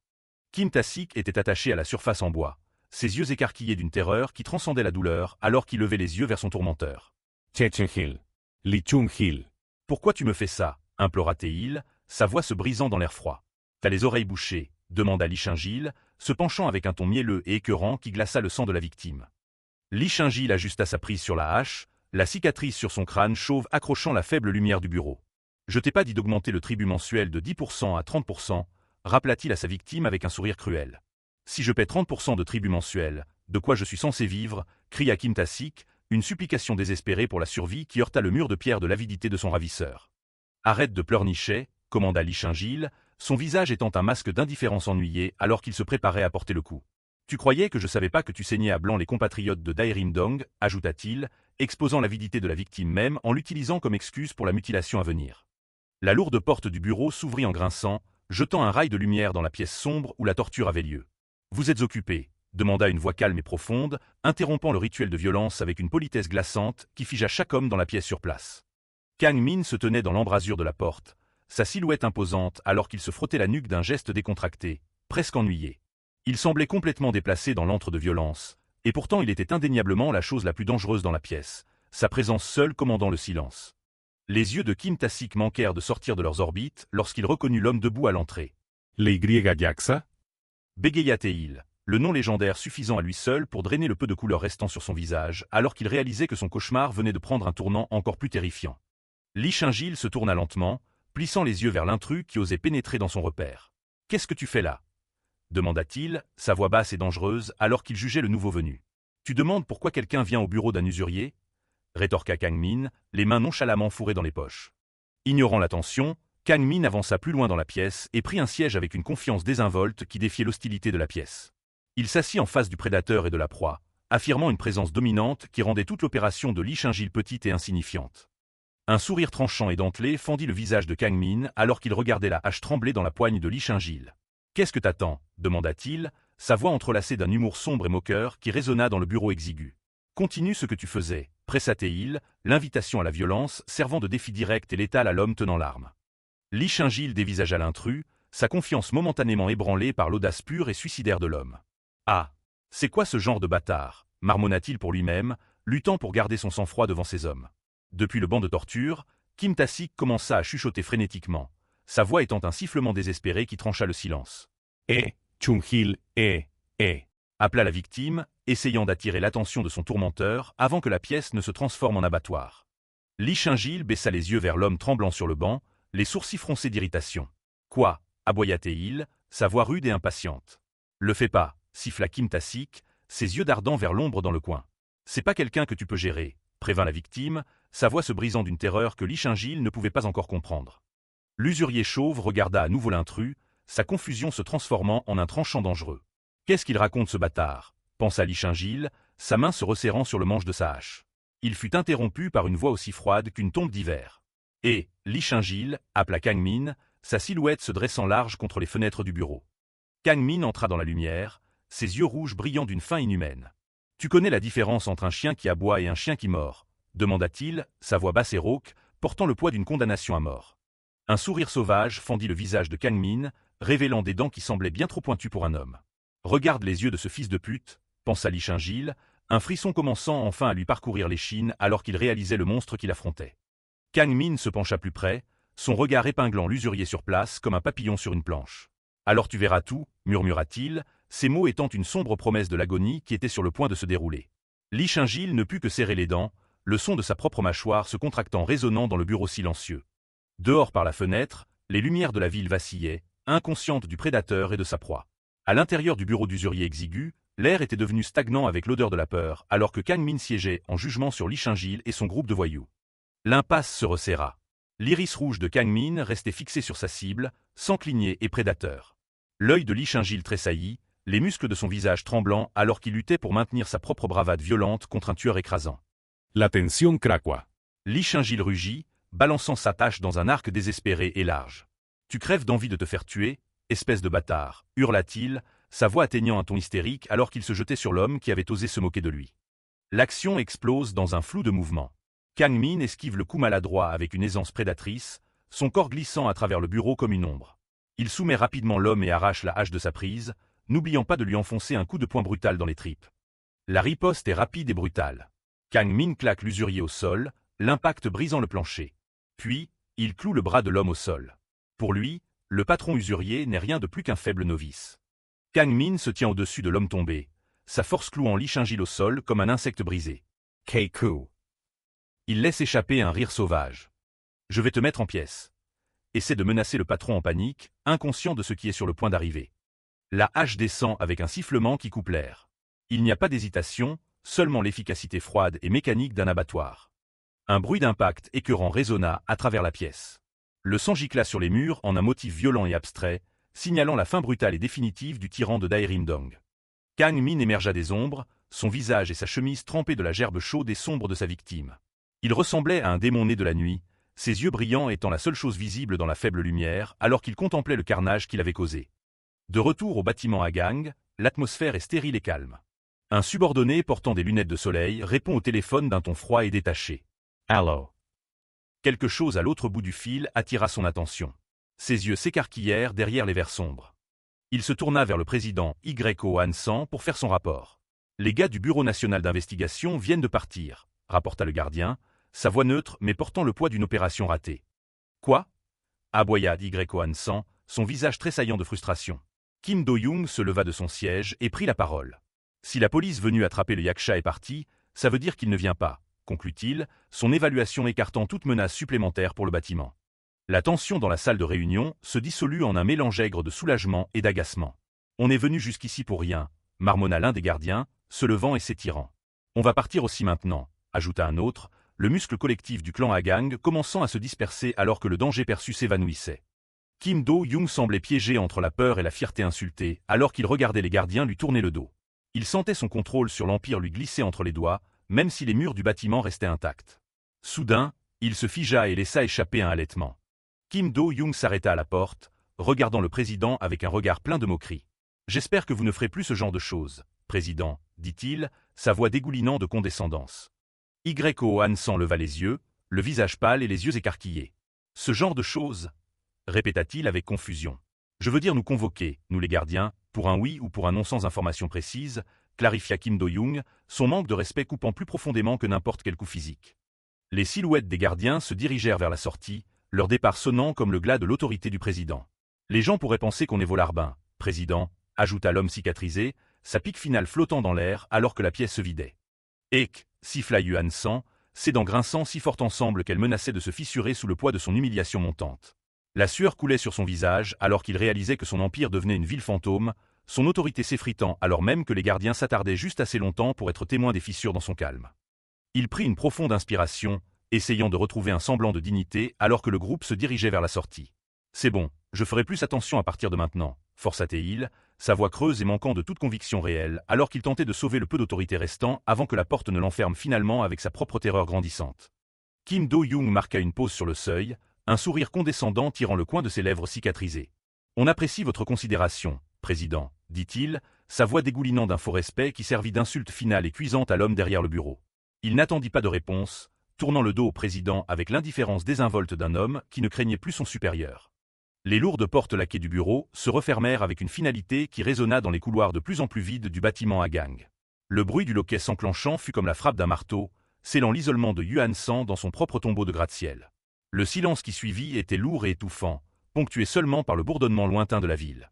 Speaker 1: Kim Tassik était attaché à la surface en bois, ses yeux écarquillés d'une terreur qui transcendait la douleur alors qu'il levait les yeux vers son tourmenteur.
Speaker 2: « Chechehil. Li Chung-hil. »«
Speaker 1: Pourquoi tu me fais ça » implora-t-il, sa voix se brisant dans l'air froid. « T'as les oreilles bouchées » demanda Li Shingil, se penchant avec un ton mielleux et écœurant qui glaça le sang de la victime. Li Shingil ajusta sa prise sur la hache, la cicatrice sur son crâne chauve accrochant la faible lumière du bureau. « Je t'ai pas dit d'augmenter le tribut mensuel de 10% à 30%, rappela-t-il à sa victime avec un sourire cruel. « Si je paie 30% de tribut mensuel, de quoi je suis censé vivre » cria Kim Tassik, une supplication désespérée pour la survie qui heurta le mur de pierre de l'avidité de son ravisseur. « Arrête de pleurnicher » commanda Li Shingil, son visage étant un masque d'indifférence ennuyée alors qu'il se préparait à porter le coup. « Tu croyais que je savais pas que tu saignais à blanc les compatriotes de Daerim-dong » ajouta-t-il, exposant l'avidité de la victime même en l'utilisant comme excuse pour la mutilation à venir. La lourde porte du bureau s'ouvrit en grinçant, jetant un rail de lumière dans la pièce sombre où la torture avait lieu. « Vous êtes occupé » demanda une voix calme et profonde, interrompant le rituel de violence avec une politesse glaçante qui figea chaque homme dans la pièce sur place. Kang Min se tenait dans l'embrasure de la porte, sa silhouette imposante alors qu'il se frottait la nuque d'un geste décontracté, presque ennuyé. Il semblait complètement déplacé dans l'antre de violence, et pourtant il était indéniablement la chose la plus dangereuse dans la pièce, sa présence seule commandant le silence. Les yeux de Kim Tassik manquèrent de sortir de leurs orbites lorsqu'il reconnut l'homme debout à l'entrée.
Speaker 2: « Le Y-Yaksa »
Speaker 1: bégaya-t-il, le nom légendaire suffisant à lui seul pour drainer le peu de couleur restant sur son visage alors qu'il réalisait que son cauchemar venait de prendre un tournant encore plus terrifiant. Li Shingil se tourna lentement, plissant les yeux vers l'intrus qui osait pénétrer dans son repère. « Qu'est-ce que tu fais là » demanda-t-il, sa voix basse et dangereuse alors qu'il jugeait le nouveau venu. « Tu demandes pourquoi quelqu'un vient au bureau d'un usurier » rétorqua Kang Min, les mains nonchalamment fourrées dans les poches. Ignorant l'attention, Kang Min avança plus loin dans la pièce et prit un siège avec une confiance désinvolte qui défiait l'hostilité de la pièce. Il s'assit en face du prédateur et de la proie, affirmant une présence dominante qui rendait toute l'opération de Li Shingil petite et insignifiante. Un sourire tranchant et dentelé fendit le visage de Kang Min alors qu'il regardait la hache trembler dans la poigne de Li Shingil. « Qu'est-ce que t'attends » demanda-t-il, sa voix entrelacée d'un humour sombre et moqueur qui résonna dans le bureau exigu. « Continue ce que tu faisais » pressa-t-il, l'invitation à la violence servant de défi direct et létal à l'homme tenant l'arme. Li Shingil dévisagea l'intrus, sa confiance momentanément ébranlée par l'audace pure et suicidaire de l'homme. « Ah, c'est quoi ce genre de bâtard » marmonna-t-il pour lui-même, luttant pour garder son sang-froid devant ses hommes. Depuis le banc de torture, Kim Tassik commença à chuchoter frénétiquement, sa voix étant un sifflement désespéré qui trancha le silence. «
Speaker 2: Chung-hil,
Speaker 1: appela la victime, essayant d'attirer l'attention de son tourmenteur avant que la pièce ne se transforme en abattoir. Li Chingil baissa les yeux vers l'homme tremblant sur le banc, les sourcils froncés d'irritation. Quoi, aboya-t-il, sa voix rude et impatiente. Le fais pas, siffla Kim Ta-sik, ses yeux dardant vers l'ombre dans le coin. C'est pas quelqu'un que tu peux gérer, prévint la victime, sa voix se brisant d'une terreur que Li Chingil ne pouvait pas encore comprendre. L'usurier chauve regarda à nouveau l'intrus, sa confusion se transformant en un tranchant dangereux. Qu'est-ce qu'il raconte ce bâtard, pensa Li Chingil, sa main se resserrant sur le manche de sa hache. Il fut interrompu par une voix aussi froide qu'une tombe d'hiver. Et, Li Chingil, appela Kang Min, sa silhouette se dressant large contre les fenêtres du bureau. Kang Min entra dans la lumière, ses yeux rouges brillant d'une faim inhumaine. « Tu connais la différence entre un chien qui aboie et un chien qui mord ?» demanda-t-il, sa voix basse et rauque, portant le poids d'une condamnation à mort. Un sourire sauvage fendit le visage de Kang Min, révélant des dents qui semblaient bien trop pointues pour un homme. « Regarde les yeux de ce fils de pute », pensa Li Chingil, un frisson commençant enfin à lui parcourir l'échine alors qu'il réalisait le monstre qu'il affrontait. Kang Min se pencha plus près, son regard épinglant l'usurier sur place comme un papillon sur une planche. « Alors tu verras tout », murmura-t-il, ces mots étant une sombre promesse de l'agonie qui était sur le point de se dérouler. Li Chingil ne put que serrer les dents, le son de sa propre mâchoire se contractant résonnant dans le bureau silencieux. Dehors par la fenêtre, les lumières de la ville vacillaient, inconscientes du prédateur et de sa proie. À l'intérieur du bureau d'usurier exigu, l'air était devenu stagnant avec l'odeur de la peur, alors que Kang Min siégeait en jugement sur Li Chingil et son groupe de voyous. L'impasse se resserra. L'iris rouge de Kang Min restait fixé sur sa cible, sans cligner et prédateur. L'œil de Li Chingil tressaillit, les muscles de son visage tremblant alors qu'il luttait pour maintenir sa propre bravade violente contre un tueur écrasant.
Speaker 2: La tensión cracua.
Speaker 1: Li Chingil rugit, balançant sa tâche dans un arc désespéré et large. « Tu crèves d'envie de te faire tuer, espèce de bâtard » hurla-t-il, sa voix atteignant un ton hystérique alors qu'il se jetait sur l'homme qui avait osé se moquer de lui. L'action explose dans un flou de mouvements. Kang Min esquive le coup maladroit avec une aisance prédatrice, son corps glissant à travers le bureau comme une ombre. Il soumet rapidement l'homme et arrache la hache de sa prise, n'oubliant pas de lui enfoncer un coup de poing brutal dans les tripes. La riposte est rapide et brutale. Kang Min claque l'usurier au sol, l'impact brisant le plancher. Puis, il cloue le bras de l'homme au sol. Pour lui, le patron usurier n'est rien de plus qu'un faible novice. Kang Min se tient au-dessus de l'homme tombé, sa force clouant Li Chingil au sol comme un insecte brisé.
Speaker 2: Keiku.
Speaker 1: Il laisse échapper un rire sauvage. « Je vais te mettre en pièces. » Essaie de menacer le patron en panique, inconscient de ce qui est sur le point d'arriver. La hache descend avec un sifflement qui coupe l'air. Il n'y a pas d'hésitation, seulement l'efficacité froide et mécanique d'un abattoir. Un bruit d'impact écœurant résonna à travers la pièce. Le sang gicla sur les murs en un motif violent et abstrait, signalant la fin brutale et définitive du tyran de Daerim-dong. Kang Min émergea des ombres, son visage et sa chemise trempés de la gerbe chaude et sombre de sa victime. Il ressemblait à un démon né de la nuit, ses yeux brillants étant la seule chose visible dans la faible lumière alors qu'il contemplait le carnage qu'il avait causé. De retour au bâtiment à gang, l'atmosphère est stérile et calme. Un subordonné portant des lunettes de soleil répond au téléphone d'un ton froid et détaché. « Allô ?» Quelque chose à l'autre bout du fil attira son attention. Ses yeux s'écarquillèrent derrière les verres sombres. Il se tourna vers le président Y.O. Hansan pour faire son rapport. « Les gars du Bureau national d'investigation viennent de partir », rapporta le gardien, sa voix neutre mais portant le poids d'une opération ratée. « Quoi ?» aboya Y.O. Hansan, son visage tressaillant de frustration. Kim Do-young se leva de son siège et prit la parole. « Si la police venue attraper le Yaksha est partie, ça veut dire qu'il ne vient pas, » conclut-il, son évaluation écartant toute menace supplémentaire pour le bâtiment. La tension dans la salle de réunion se dissolut en un mélange aigre de soulagement et d'agacement. « On est venu jusqu'ici pour rien », marmonna l'un des gardiens, se levant et s'étirant. « On va partir aussi maintenant », ajouta un autre, le muscle collectif du clan Agang commençant à se disperser alors que le danger perçu s'évanouissait. Kim Do-young semblait piégé entre la peur et la fierté insultée alors qu'il regardait les gardiens lui tourner le dos. Il sentait son contrôle sur l'Empire lui glisser entre les doigts, même si les murs du bâtiment restaient intacts. Soudain, il se figea et laissa échapper un halètement. Kim Do-young s'arrêta à la porte, regardant le président avec un regard plein de moquerie. « J'espère que vous ne ferez plus ce genre de choses, président, » dit-il, sa voix dégoulinant de condescendance. Y.O. Hansan leva les yeux, le visage pâle et les yeux écarquillés. « Ce genre de choses » répéta-t-il avec confusion. « Je veux dire nous convoquer, nous les gardiens, pour un oui ou pour un non sans information précise, » clarifia Kim Do-young, son manque de respect coupant plus profondément que n'importe quel coup physique. Les silhouettes des gardiens se dirigèrent vers la sortie, leur départ sonnant comme le glas de l'autorité du président. « Les gens pourraient penser qu'on est volarbin, président, » ajouta l'homme cicatrisé, sa pique finale flottant dans l'air alors que la pièce se vidait. « Ek » siffla Yuan San, ses dents grinçant si fort ensemble qu'elles menaçaient de se fissurer sous le poids de son humiliation montante. La sueur coulait sur son visage alors qu'il réalisait que son empire devenait une ville fantôme, son autorité s'effritant alors même que les gardiens s'attardaient juste assez longtemps pour être témoins des fissures dans son calme. Il prit une profonde inspiration, essayant de retrouver un semblant de dignité alors que le groupe se dirigeait vers la sortie. « C'est bon, je ferai plus attention à partir de maintenant », forçat-il, sa voix creuse et manquant de toute conviction réelle, alors qu'il tentait de sauver le peu d'autorité restant avant que la porte ne l'enferme finalement avec sa propre terreur grandissante. Kim Do-young marqua une pause sur le seuil, un sourire condescendant tirant le coin de ses lèvres cicatrisées. « On apprécie votre considération, président, » dit-il, sa voix dégoulinant d'un faux respect qui servit d'insulte finale et cuisante à l'homme derrière le bureau. Il n'attendit pas de réponse, tournant le dos au président avec l'indifférence désinvolte d'un homme qui ne craignait plus son supérieur. Les lourdes portes laquées du bureau se refermèrent avec une finalité qui résonna dans les couloirs de plus en plus vides du bâtiment à gang. Le bruit du loquet s'enclenchant fut comme la frappe d'un marteau, scellant l'isolement de Yuan San dans son propre tombeau de gratte-ciel. Le silence qui suivit était lourd et étouffant, ponctué seulement par le bourdonnement lointain de la ville.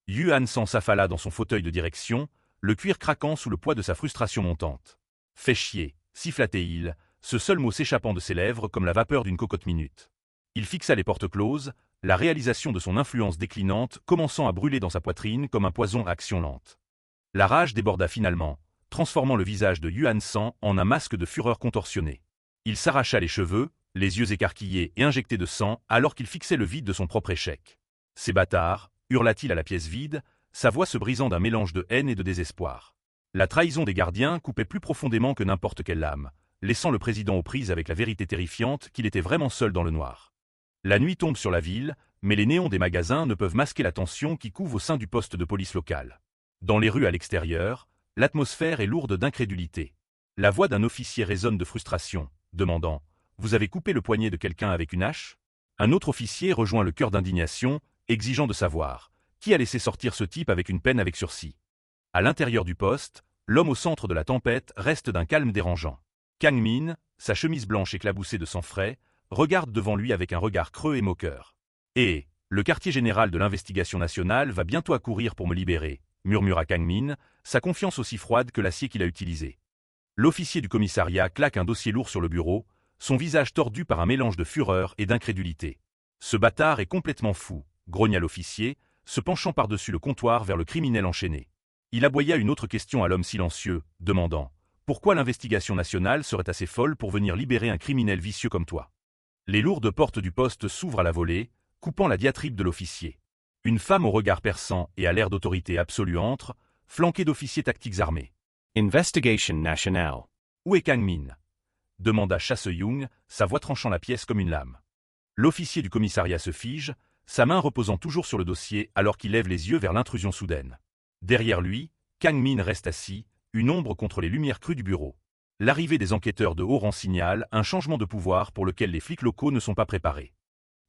Speaker 1: Yuan San s'affala dans son fauteuil de direction, le cuir craquant sous le poids de sa frustration montante. « Fais chier », siffla-t-il, ce seul mot s'échappant de ses lèvres comme la vapeur d'une cocotte minute. Il fixa les portes closes, la réalisation de son influence déclinante commençant à brûler dans sa poitrine comme un poison à action lente. La rage déborda finalement, transformant le visage de Yuan San en un masque de fureur contorsionné. Il s'arracha les cheveux, les yeux écarquillés et injectés de sang alors qu'il fixait le vide de son propre échec. « Ces bâtards !» hurla-t-il à la pièce vide, sa voix se brisant d'un mélange de haine et de désespoir. La trahison des gardiens coupait plus profondément que n'importe quelle lame, laissant le président aux prises avec la vérité terrifiante qu'il était vraiment seul dans le noir. La nuit tombe sur la ville, mais les néons des magasins ne peuvent masquer la tension qui couve au sein du poste de police local. Dans les rues à l'extérieur, l'atmosphère est lourde d'incrédulité. La voix d'un officier résonne de frustration, demandant « Vous avez coupé le poignet de quelqu'un avec une hache ?» Un autre officier rejoint le chœur d'indignation, exigeant de savoir qui a laissé sortir ce type avec une peine avec sursis. À l'intérieur du poste, l'homme au centre de la tempête reste d'un calme dérangeant. Kang Min, sa chemise blanche éclaboussée de sang frais, regarde devant lui avec un regard creux et moqueur. « Et le quartier général de l'investigation nationale va bientôt accourir pour me libérer, » murmura Kang Min, sa confiance aussi froide que l'acier qu'il a utilisé. L'officier du commissariat claque un dossier lourd sur le bureau, son visage tordu par un mélange de fureur et d'incrédulité. « Ce bâtard est complètement fou », grogna l'officier, se penchant par-dessus le comptoir vers le criminel enchaîné. Il aboya une autre question à l'homme silencieux, demandant « Pourquoi l'investigation nationale serait assez folle pour venir libérer un criminel vicieux comme toi ?» Les lourdes portes du poste s'ouvrent à la volée, coupant la diatribe de l'officier. Une femme au regard perçant et à l'air d'autorité absolue entre, flanquée d'officiers tactiques armés.
Speaker 2: Investigation Nationale.
Speaker 1: Où est Kang Min ? Demanda Cha Se-young, sa voix tranchant la pièce comme une lame. L'officier du commissariat se fige, sa main reposant toujours sur le dossier alors qu'il lève les yeux vers l'intrusion soudaine. Derrière lui, Kang Min reste assis, une ombre contre les lumières crues du bureau. L'arrivée des enquêteurs de haut rang signale un changement de pouvoir pour lequel les flics locaux ne sont pas préparés.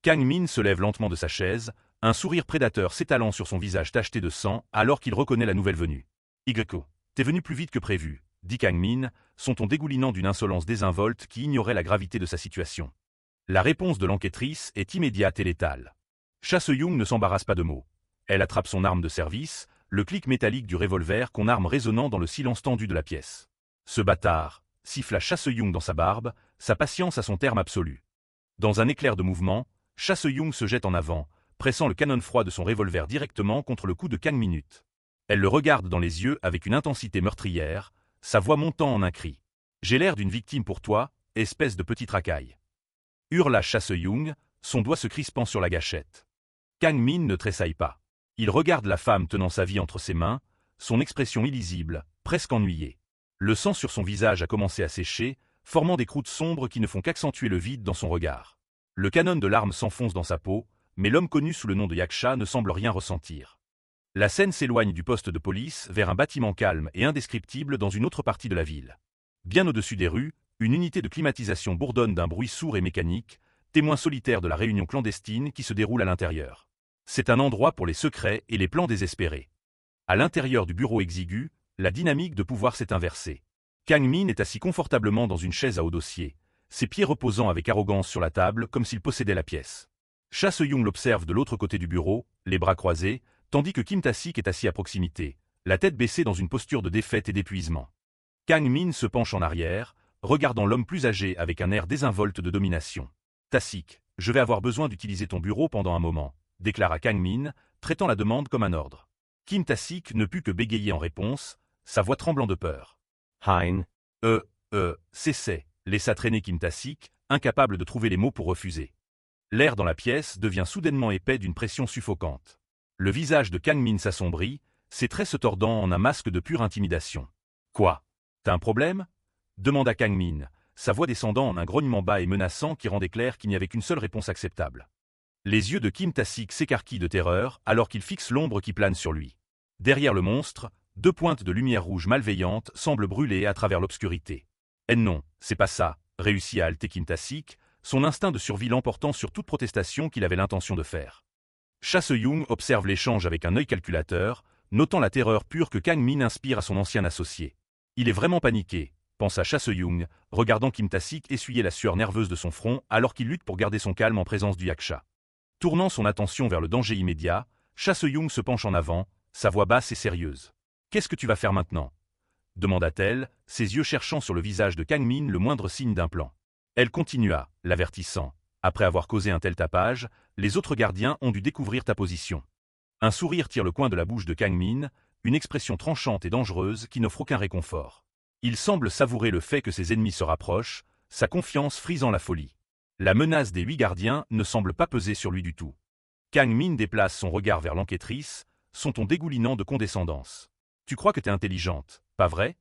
Speaker 1: Kang Min se lève lentement de sa chaise, un sourire prédateur s'étalant sur son visage tacheté de sang alors qu'il reconnaît la nouvelle venue. « Yko, t'es venu plus vite que prévu », dit Kang Min, son ton dégoulinant d'une insolence désinvolte qui ignorait la gravité de sa situation. La réponse de l'enquêtrice est immédiate et létale. Cha Se-young ne s'embarrasse pas de mots. Elle attrape son arme de service, le clic métallique du revolver qu'on arme résonnant dans le silence tendu de la pièce. Ce bâtard, siffla Cha Se-young dans sa barbe, sa patience à son terme absolu. Dans un éclair de mouvement, Cha Se-young se jette en avant, pressant le canon froid de son revolver directement contre le cou de Kang Min. Elle le regarde dans les yeux avec une intensité meurtrière, sa voix montant en un cri. « J'ai l'air d'une victime pour toi, espèce de petite racaille. » Hurla Cha Se-young, son doigt se crispant sur la gâchette. Kang Min ne tressaille pas. Il regarde la femme tenant sa vie entre ses mains, son expression illisible, presque ennuyée. Le sang sur son visage a commencé à sécher, formant des croûtes sombres qui ne font qu'accentuer le vide dans son regard. Le canon de l'arme s'enfonce dans sa peau, mais l'homme connu sous le nom de Yaksha ne semble rien ressentir. La scène s'éloigne du poste de police vers un bâtiment calme et indescriptible dans une autre partie de la ville. Bien au-dessus des rues, une unité de climatisation bourdonne d'un bruit sourd et mécanique, témoin solitaire de la réunion clandestine qui se déroule à l'intérieur. C'est un endroit pour les secrets et les plans désespérés. À l'intérieur du bureau exigu, la dynamique de pouvoir s'est inversée. Kang Min est assis confortablement dans une chaise à haut dossier, ses pieds reposant avec arrogance sur la table comme s'il possédait la pièce. Cha Se-young l'observe de l'autre côté du bureau, les bras croisés, tandis que Kim Ta-sik est assis à proximité, la tête baissée dans une posture de défaite et d'épuisement. Kang Min se penche en arrière, regardant l'homme plus âgé avec un air désinvolte de domination. « Ta-Sik, je vais avoir besoin d'utiliser ton bureau pendant un moment », déclara Kang Min, traitant la demande comme un ordre. Kim Ta-Sik ne put que bégayer en réponse, sa voix tremblant de peur.
Speaker 2: Hein.
Speaker 1: C'est, laissa traîner Kim Ta-Sik, incapable de trouver les mots pour refuser. L'air dans la pièce devient soudainement épais d'une pression suffocante. Le visage de Kang Min s'assombrit, ses traits se tordant en un masque de pure intimidation. « Quoi? T'as un problème ?» demanda Kang Min, sa voix descendant en un grognement bas et menaçant qui rendait clair qu'il n'y avait qu'une seule réponse acceptable. Les yeux de Kim Ta-Sik s'écarquillent de terreur alors qu'il fixe l'ombre qui plane sur lui. Derrière le monstre, 2 pointes de lumière rouge malveillante semblent brûler à travers l'obscurité. « Eh non, c'est pas ça », réussit à halter Kim Ta-Sik, son instinct de survie l'emportant sur toute protestation qu'il avait l'intention de faire. Cha Se-young observe l'échange avec un œil calculateur, notant la terreur pure que Kang Min inspire à son ancien associé. Il est vraiment paniqué, pensa Cha Se-young, regardant Kim Ta-Sik essuyer la sueur nerveuse de son front alors qu'il lutte pour garder son calme en présence du yaksha. Tournant son attention vers le danger immédiat, Cha Se-young se penche en avant, sa voix basse et sérieuse. « Qu'est-ce que tu vas faire maintenant ?» demanda-t-elle, ses yeux cherchant sur le visage de Kang Min le moindre signe d'un plan. Elle continua, l'avertissant. « Après avoir causé un tel tapage, les autres gardiens ont dû découvrir ta position. » Un sourire tire le coin de la bouche de Kang Min, une expression tranchante et dangereuse qui n'offre aucun réconfort. Il semble savourer le fait que ses ennemis se rapprochent, sa confiance frisant la folie. La menace des 8 gardiens ne semble pas peser sur lui du tout. Kang Min déplace son regard vers l'enquêtrice, son ton dégoulinant de condescendance. « Tu crois que t'es intelligente, pas vrai ?»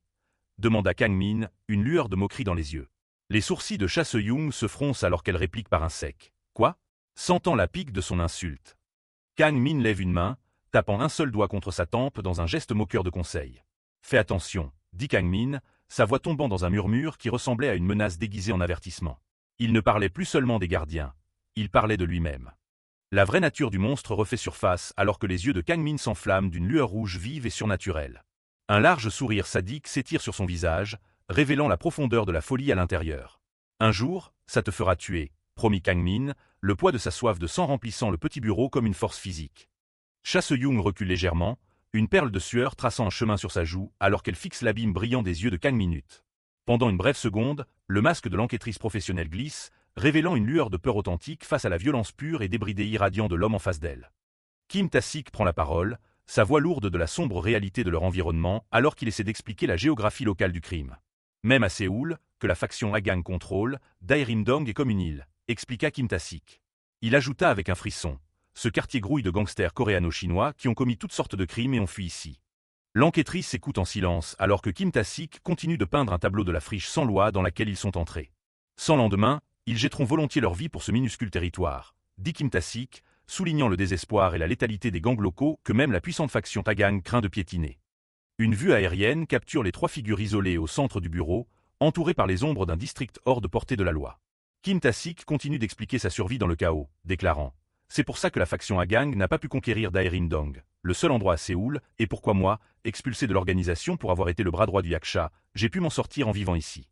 Speaker 1: demanda Kang Min, une lueur de moquerie dans les yeux. Les sourcils de Cha Se-young se froncent alors qu'elle réplique par un sec. « Quoi ?» sentant la pique de son insulte. Kang Min lève une main, tapant un seul doigt contre sa tempe dans un geste moqueur de conseil. « Fais attention », dit Kang Min, sa voix tombant dans un murmure qui ressemblait à une menace déguisée en avertissement. Il ne parlait plus seulement des gardiens, il parlait de lui-même. La vraie nature du monstre refait surface alors que les yeux de Kang Min s'enflamment d'une lueur rouge vive et surnaturelle. Un large sourire sadique s'étire sur son visage, révélant la profondeur de la folie à l'intérieur. « Un jour, ça te fera tuer », promit Kang Min, le poids de sa soif de sang remplissant le petit bureau comme une force physique. Cha Se-young recule légèrement, une perle de sueur traçant un chemin sur sa joue alors qu'elle fixe l'abîme brillant des yeux de Kang Min. Pendant une brève seconde, le masque de l'enquêtrice professionnelle glisse, révélant une lueur de peur authentique face à la violence pure et débridée irradiant de l'homme en face d'elle. Kim Ta-Sik prend la parole, sa voix lourde de la sombre réalité de leur environnement alors qu'il essaie d'expliquer la géographie locale du crime. Même à Séoul, que la faction Hagang contrôle, Daerim-dong est comme une île, expliqua Kim Ta-Sik. Il ajouta avec un frisson. Ce quartier grouille de gangsters coréano-chinois qui ont commis toutes sortes de crimes et ont fui ici. L'enquêtrice s'écoute en silence alors que Kim Ta-Sik continue de peindre un tableau de la friche sans loi dans laquelle ils sont entrés. Sans lendemain, ils jetteront volontiers leur vie pour ce minuscule territoire, dit Kim Ta-Sik, soulignant le désespoir et la létalité des gangs locaux que même la puissante faction Hagang craint de piétiner. Une vue aérienne capture les 3 figures isolées au centre du bureau, entourées par les ombres d'un district hors de portée de la loi. Kim Ta-Sik continue d'expliquer sa survie dans le chaos, déclarant « C'est pour ça que la faction Hagang n'a pas pu conquérir Daerim-dong, le seul endroit à Séoul, et pourquoi moi, expulsé de l'organisation pour avoir été le bras droit du yaksha, j'ai pu m'en sortir en vivant ici. »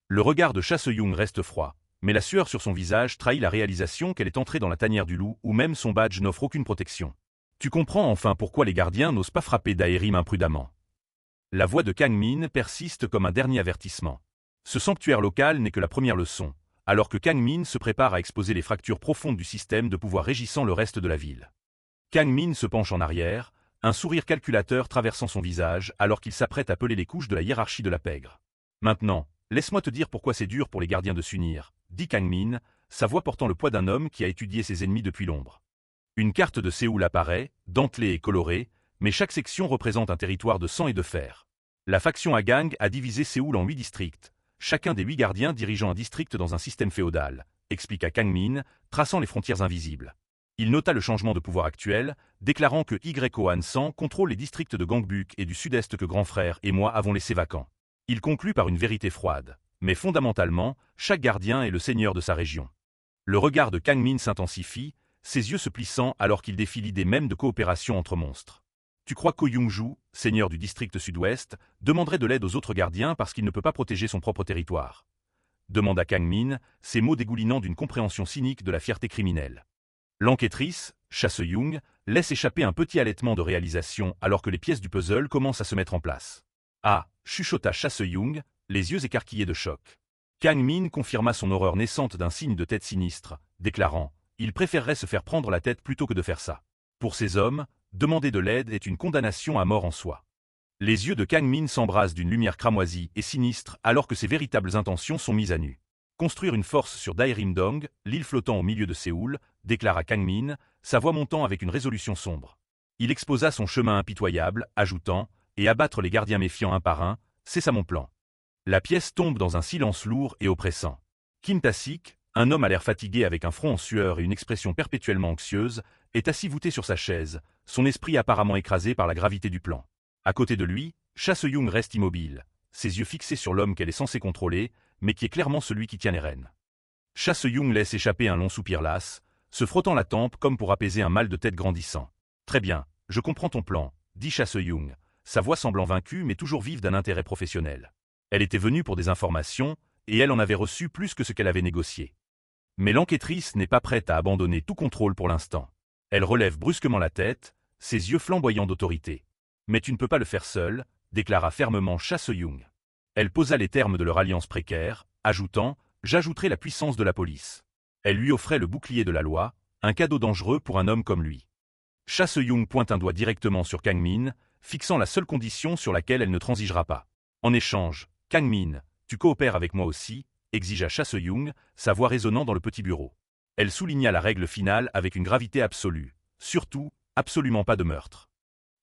Speaker 1: Le regard de Cha Se-young reste froid, mais la sueur sur son visage trahit la réalisation qu'elle est entrée dans la tanière du loup où même son badge n'offre aucune protection. Tu comprends enfin pourquoi les gardiens n'osent pas frapper Daerim imprudemment. La voix de Kang Min persiste comme un dernier avertissement. Ce sanctuaire local n'est que la première leçon, alors que Kang Min se prépare à exposer les fractures profondes du système de pouvoir régissant le reste de la ville. Kang Min se penche en arrière, un sourire calculateur traversant son visage alors qu'il s'apprête à peler les couches de la hiérarchie de la pègre. Maintenant, laisse-moi te dire pourquoi c'est dur pour les gardiens de s'unir, dit Kang Min, sa voix portant le poids d'un homme qui a étudié ses ennemis depuis l'ombre. Une carte de Séoul apparaît, dentelée et colorée, mais chaque section représente un territoire de sang et de fer. La faction Hagang a divisé Séoul en 8 districts, chacun des 8 gardiens dirigeant un district dans un système féodal, expliqua Kang Min, traçant les frontières invisibles. Il nota le changement de pouvoir actuel, déclarant que YO San contrôle les districts de Gangbuk et du sud-est que Grand Frère et moi avons laissé vacants. Il conclut par une vérité froide, mais fondamentalement, chaque gardien est le seigneur de sa région. Le regard de Kang Min s'intensifie, ses yeux se plissant alors qu'il défie l'idée même de coopération entre monstres. Tu crois qu'O Young-ju, seigneur du district sud-ouest, demanderait de l'aide aux autres gardiens parce qu'il ne peut pas protéger son propre territoire? Demanda Kang Min, ses mots dégoulinant d'une compréhension cynique de la fierté criminelle. L'enquêtrice, Cha Se-young, laisse échapper un petit halètement de réalisation alors que les pièces du puzzle commencent à se mettre en place. Ah, chuchota Cha Se-young, les yeux écarquillés de choc. Kang Min confirma son horreur naissante d'un signe de tête sinistre, déclarant « Il préférerait se faire prendre la tête plutôt que de faire ça. Pour ces hommes, demander de l'aide est une condamnation à mort en soi. » Les yeux de Kang Min s'embrasent d'une lumière cramoisie et sinistre alors que ses véritables intentions sont mises à nu. Construire une force sur Dairimdong, l'île flottant au milieu de Séoul, déclara Kang Min, sa voix montant avec une résolution sombre. Il exposa son chemin impitoyable, ajoutant « Et abattre les gardiens méfiants un par un, c'est ça mon plan. » La pièce tombe dans un silence lourd et oppressant. Kim Ta-sik, un homme à l'air fatigué avec un front en sueur et une expression perpétuellement anxieuse, est assis voûté sur sa chaise, son esprit apparemment écrasé par la gravité du plan. À côté de lui, Cha Se-young reste immobile, ses yeux fixés sur l'homme qu'elle est censée contrôler, mais qui est clairement celui qui tient les rênes. Cha Se-young laisse échapper un long soupir las, se frottant la tempe comme pour apaiser un mal de tête grandissant. « Très bien, je comprends ton plan, » dit Cha Se-young, sa voix semblant vaincue mais toujours vive d'un intérêt professionnel. Elle était venue pour des informations, et elle en avait reçu plus que ce qu'elle avait négocié. Mais l'enquêtrice n'est pas prête à abandonner tout contrôle pour l'instant. Elle relève brusquement la tête, ses yeux flamboyants d'autorité. « Mais tu ne peux pas le faire seule, » déclara fermement Cha Se-young. Elle posa les termes de leur alliance précaire, ajoutant « J'ajouterai la puissance de la police. » Elle lui offrait le bouclier de la loi, un cadeau dangereux pour un homme comme lui. Cha Se-young pointe un doigt directement sur Kang Min, fixant la seule condition sur laquelle elle ne transigera pas. En échange, Kang Min, tu coopères avec moi aussi, exigea Cha Se-young, sa voix résonnant dans le petit bureau. Elle souligna la règle finale avec une gravité absolue. Surtout, absolument pas de meurtre.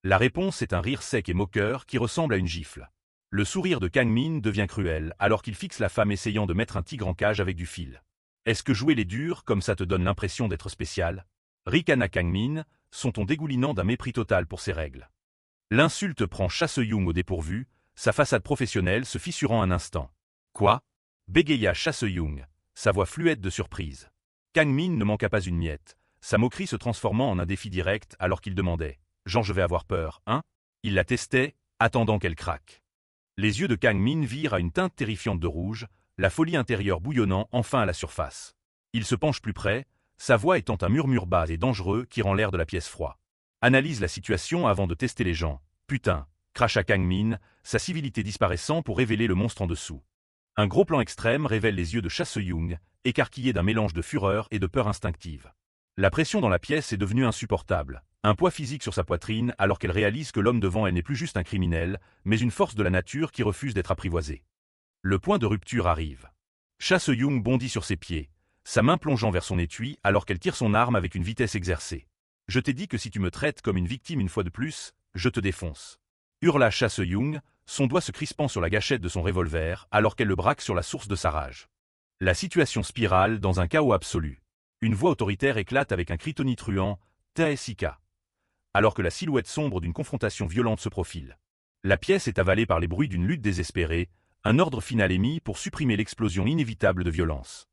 Speaker 1: La réponse est un rire sec et moqueur qui ressemble à une gifle. Le sourire de Kang Min devient cruel alors qu'il fixe la femme essayant de mettre un tigre en cage avec du fil. Est-ce que jouer les durs comme ça te donne l'impression d'être spécial? Ricana Kang Min, son ton dégoulinant d'un mépris total pour ses règles. L'insulte prend Cha Se-young au dépourvu, sa façade professionnelle se fissurant un instant. Quoi? Bégaya Cha Se-young, sa voix fluette de surprise. Kang Min ne manqua pas une miette, sa moquerie se transformant en un défi direct alors qu'il demandait « Jean, je vais avoir peur, hein ?» Il la testait, attendant qu'elle craque. Les yeux de Kang Min virent à une teinte terrifiante de rouge, la folie intérieure bouillonnant enfin à la surface. Il se penche plus près, sa voix étant un murmure bas et dangereux qui rend l'air de la pièce froid. Analyse la situation avant de tester les gens. Putain, cracha Kang Min, sa civilité disparaissant pour révéler le monstre en dessous. Un gros plan extrême révèle les yeux de Cha Se-young, écarquillés d'un mélange de fureur et de peur instinctive. La pression dans la pièce est devenue insupportable, un poids physique sur sa poitrine alors qu'elle réalise que l'homme devant elle n'est plus juste un criminel, mais une force de la nature qui refuse d'être apprivoisée. Le point de rupture arrive. Cha Se-young bondit sur ses pieds, sa main plongeant vers son étui alors qu'elle tire son arme avec une vitesse exercée. « Je t'ai dit que si tu me traites comme une victime une fois de plus, je te défonce. » Hurla Cha Se-young, son doigt se crispant sur la gâchette de son revolver alors qu'elle le braque sur la source de sa rage. La situation spirale dans un chaos absolu. Une voix autoritaire éclate avec un cri tonitruant « Taesika !» alors que la silhouette sombre d'une confrontation violente se profile. La pièce est avalée par les bruits d'une lutte désespérée, un ordre final est mis pour supprimer l'explosion inévitable de violence.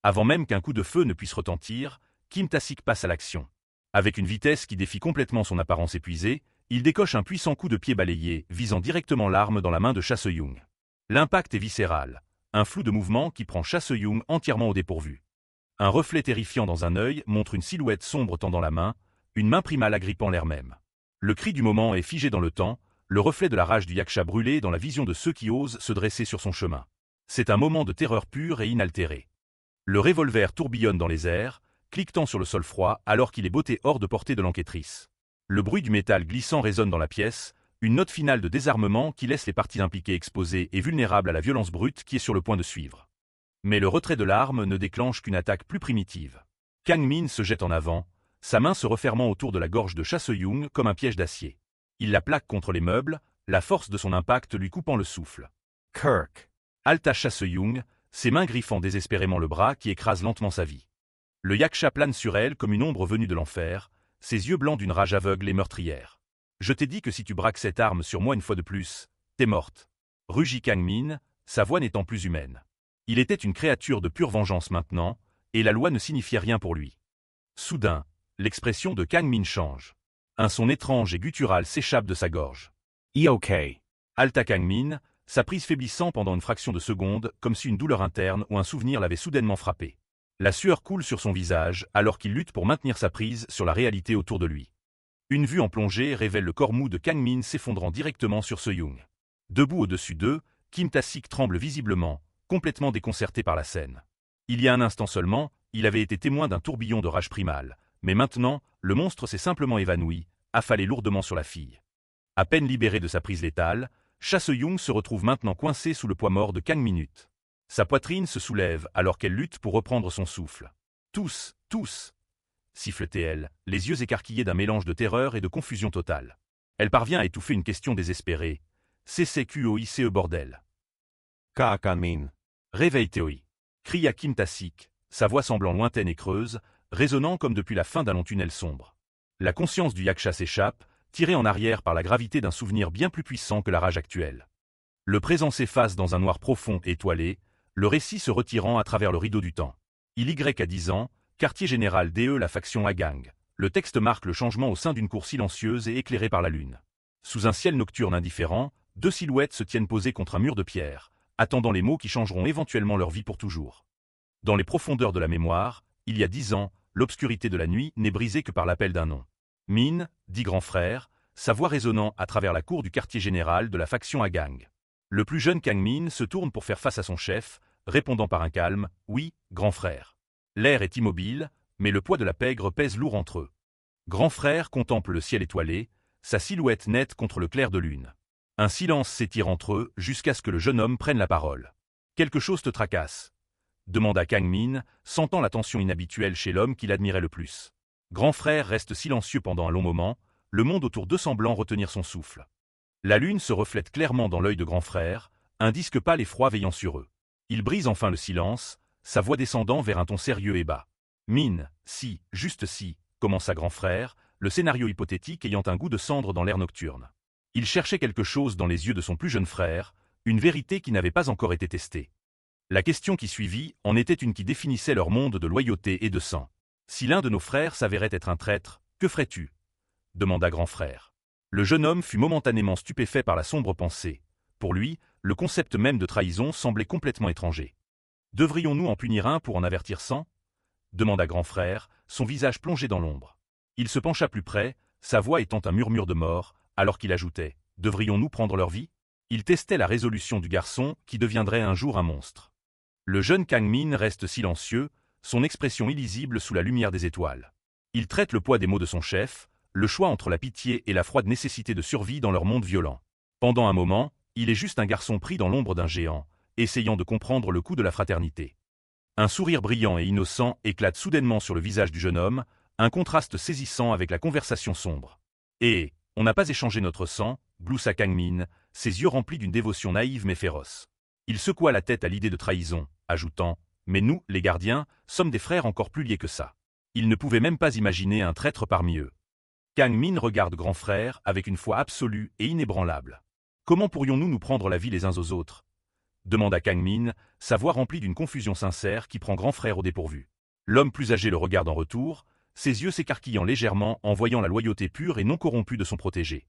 Speaker 1: Avant même qu'un coup de feu ne puisse retentir, Kim Ta-sik passe à l'action. Avec une vitesse qui défie complètement son apparence épuisée, il décoche un puissant coup de pied balayé, visant directement l'arme dans la main de Cha Se-young. L'impact est viscéral, un flou de mouvement qui prend Cha Se-young entièrement au dépourvu. Un reflet terrifiant dans un œil montre une silhouette sombre tendant la main, une main primale agrippant l'air même. Le cri du moment est figé dans le temps, le reflet de la rage du yaksha brûlé dans la vision de ceux qui osent se dresser sur son chemin. C'est un moment de terreur pure et inaltérée. Le revolver tourbillonne dans les airs, cliquetant sur le sol froid alors qu'il est botté hors de portée de l'enquêtrice. Le bruit du métal glissant résonne dans la pièce, une note finale de désarmement qui laisse les parties impliquées exposées et vulnérables à la violence brute qui est sur le point de suivre. Mais le retrait de l'arme ne déclenche qu'une attaque plus primitive. Kang Min se jette en avant, sa main se refermant autour de la gorge de Cha Se-young comme un piège d'acier. Il la plaque contre les meubles, la force de son impact lui coupant le souffle. Kirk! Halta Cha Se-young, ses mains griffant désespérément le bras qui écrase lentement sa vie. Le yaksha plane sur elle comme une ombre venue de l'enfer, ses yeux blancs d'une rage aveugle et meurtrière. « Je t'ai dit que si tu braques cette arme sur moi une fois de plus, t'es morte. » Rugit Kang Min, sa voix n'étant plus humaine. Il était une créature de pure vengeance maintenant, et la loi ne signifiait rien pour lui. Soudain, l'expression de Kang Min change. Un son étrange et guttural s'échappe de sa gorge. «
Speaker 2: Ok. »
Speaker 1: Halta Kang Min, sa prise faiblissant pendant une fraction de seconde, comme si une douleur interne ou un souvenir l'avait soudainement frappé. La sueur coule sur son visage alors qu'il lutte pour maintenir sa prise sur la réalité autour de lui. Une vue en plongée révèle le corps mou de Kang Min s'effondrant directement sur Se-young. Debout au-dessus d'eux, Kim Ta-sik tremble visiblement, complètement déconcerté par la scène. Il y a un instant seulement, il avait été témoin d'un tourbillon de rage primale, mais maintenant, le monstre s'est simplement évanoui, affalé lourdement sur la fille. À peine libéré de sa prise létale, Cha Se-young se retrouve maintenant coincé sous le poids mort de Kang Min-hut. Sa poitrine se soulève alors qu'elle lutte pour reprendre son souffle. « Tous, tous !» siffle-t-elle, les yeux écarquillés d'un mélange de terreur et de confusion totale. Elle parvient à étouffer une question désespérée. « CCQOICE bordel !»
Speaker 2: Ka Kang-min.
Speaker 1: Réveille Théoi, cria Kim Ta-sik, sa voix semblant lointaine et creuse, résonnant comme depuis la fin d'un long tunnel sombre. La conscience du yaksha s'échappe, tirée en arrière par la gravité d'un souvenir bien plus puissant que la rage actuelle. Le présent s'efface dans un noir profond et étoilé, le récit se retirant à travers le rideau du temps. Il y a 10 ans, quartier général DE la faction Agang. Le texte marque le changement au sein d'une cour silencieuse et éclairée par la lune. Sous un ciel nocturne indifférent, 2 silhouettes se tiennent posées contre un mur de pierre, attendant les mots qui changeront éventuellement leur vie pour toujours. Dans les profondeurs de la mémoire, il y a 10 ans, l'obscurité de la nuit n'est brisée que par l'appel d'un nom. Min, dit grand frère, sa voix résonnant à travers la cour du quartier général de la faction Agang. Le plus jeune Kang Min se tourne pour faire face à son chef, répondant par un calme « Oui, grand frère ». L'air est immobile, mais le poids de la pègre pèse lourd entre eux. Grand frère contemple le ciel étoilé, sa silhouette nette contre le clair de lune. Un silence s'étire entre eux jusqu'à ce que le jeune homme prenne la parole. « Quelque chose te tracasse ?» demanda Kang Min, sentant la tension inhabituelle chez l'homme qu'il admirait le plus. Grand frère reste silencieux pendant un long moment, le monde autour d'eux semblant retenir son souffle. La lune se reflète clairement dans l'œil de grand frère, un disque pâle et froid veillant sur eux. Il brise enfin le silence, sa voix descendant vers un ton sérieux et bas. « Min, si, juste si », commença grand frère, le scénario hypothétique ayant un goût de cendre dans l'air nocturne. Il cherchait quelque chose dans les yeux de son plus jeune frère, une vérité qui n'avait pas encore été testée. La question qui suivit en était une qui définissait leur monde de loyauté et de sang. « Si l'un de nos frères s'avérait être un traître, que ferais-tu » demanda grand frère. Le jeune homme fut momentanément stupéfait par la sombre pensée. Pour lui, le concept même de trahison semblait complètement étranger. « Devrions-nous en punir un pour en avertir 100 » demanda grand frère, son visage plongé dans l'ombre. Il se pencha plus près, sa voix étant un murmure de mort, alors qu'il ajoutait « Devrions-nous prendre leur vie ?» Il testait la résolution du garçon qui deviendrait un jour un monstre. Le jeune Kang Min reste silencieux, son expression illisible sous la lumière des étoiles. Il traite le poids des mots de son chef, le choix entre la pitié et la froide nécessité de survie dans leur monde violent. Pendant un moment, il est juste un garçon pris dans l'ombre d'un géant, essayant de comprendre le coût de la fraternité. Un sourire brillant et innocent éclate soudainement sur le visage du jeune homme, un contraste saisissant avec la conversation sombre. « Et, on n'a pas échangé notre sang » gloussa Kang Min, ses yeux remplis d'une dévotion naïve mais féroce. Il secoua la tête à l'idée de trahison, ajoutant « Mais nous, les gardiens, sommes des frères encore plus liés que ça. » Il ne pouvait même pas imaginer un traître parmi eux. Kang Min regarde grand frère avec une foi absolue et inébranlable. « Comment pourrions-nous nous prendre la vie les uns aux autres » demanda Kang Min, sa voix remplie d'une confusion sincère qui prend grand frère au dépourvu. L'homme plus âgé le regarde en retour, ses yeux s'écarquillant légèrement en voyant la loyauté pure et non corrompue de son protégé.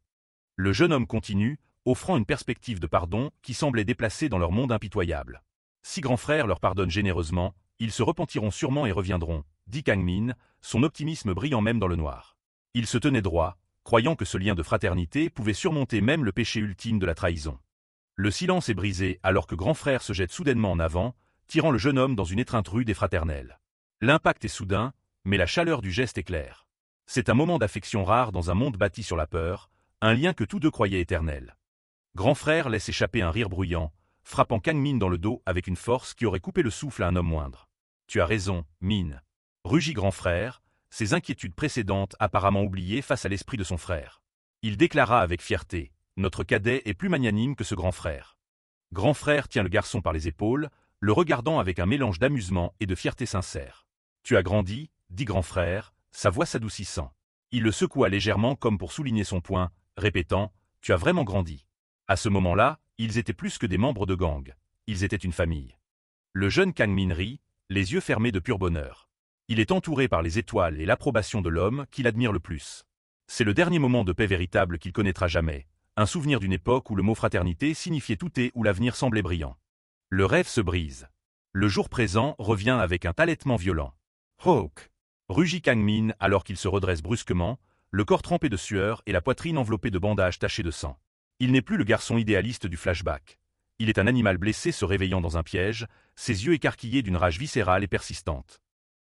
Speaker 1: Le jeune homme continue, offrant une perspective de pardon qui semblait déplacée dans leur monde impitoyable. Si grand frère leur pardonne généreusement, ils se repentiront sûrement et reviendront, dit Kang Min, son optimisme brillant même dans le noir. Il se tenait droit, croyant que ce lien de fraternité pouvait surmonter même le péché ultime de la trahison. Le silence est brisé alors que grand frère se jette soudainement en avant, tirant le jeune homme dans une étreinte rude et fraternelle. L'impact est soudain, mais la chaleur du geste est claire. C'est un moment d'affection rare dans un monde bâti sur la peur, un lien que tous deux croyaient éternel. Grand frère laisse échapper un rire bruyant, frappant Kang Min dans le dos avec une force qui aurait coupé le souffle à un homme moindre. « Tu as raison, Min. » Rugit grand frère, ses inquiétudes précédentes apparemment oubliées face à l'esprit de son frère. Il déclara avec fierté « Notre cadet est plus magnanime que ce grand frère. » Grand frère tient le garçon par les épaules, le regardant avec un mélange d'amusement et de fierté sincère. « Tu as grandi, dit grand frère, sa voix s'adoucissant. Il le secoua légèrement comme pour souligner son point, répétant « Tu as vraiment grandi. » À ce moment-là, ils étaient plus que des membres de gang. Ils étaient une famille. Le jeune Kang Min rit, les yeux fermés de pur bonheur. Il est entouré par les étoiles et l'approbation de l'homme qu'il admire le plus. C'est le dernier moment de paix véritable qu'il connaîtra jamais, un souvenir d'une époque où le mot fraternité signifiait tout et où l'avenir semblait brillant. Le rêve se brise. Le jour présent revient avec un halètement violent. « Hawk !» rugit Kang Min alors qu'il se redresse brusquement, le corps trempé de sueur et la poitrine enveloppée de bandages tachés de sang. Il n'est plus le garçon idéaliste du flashback. Il est un animal blessé se réveillant dans un piège, ses yeux écarquillés d'une rage viscérale et persistante.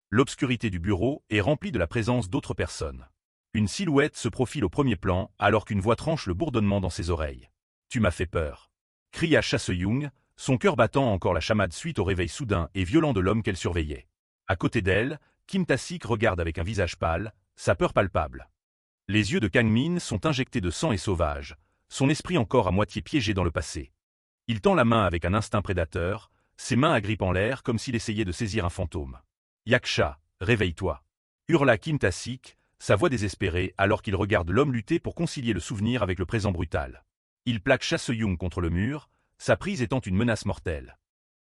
Speaker 1: L'obscurité du bureau est remplie de la présence d'autres personnes. Une silhouette se profile au premier plan alors qu'une voix tranche le bourdonnement dans ses oreilles. « Tu m'as fait peur !» cria Cha Seung, son cœur battant encore la chamade suite au réveil soudain et violent de l'homme qu'elle surveillait. À côté d'elle, Kim Ta-sik regarde avec un visage pâle, sa peur palpable. Les yeux de Kang Min sont injectés de sang et sauvage, son esprit encore à moitié piégé dans le passé. Il tend la main avec un instinct prédateur, ses mains agrippent en l'air comme s'il essayait de saisir un fantôme. « Yaksha, réveille-toi !» hurla Kim Ta-sik, sa voix désespérée alors qu'il regarde l'homme lutter pour concilier le souvenir avec le présent brutal. Il plaque Cha Seung contre le mur, sa prise étant une menace mortelle.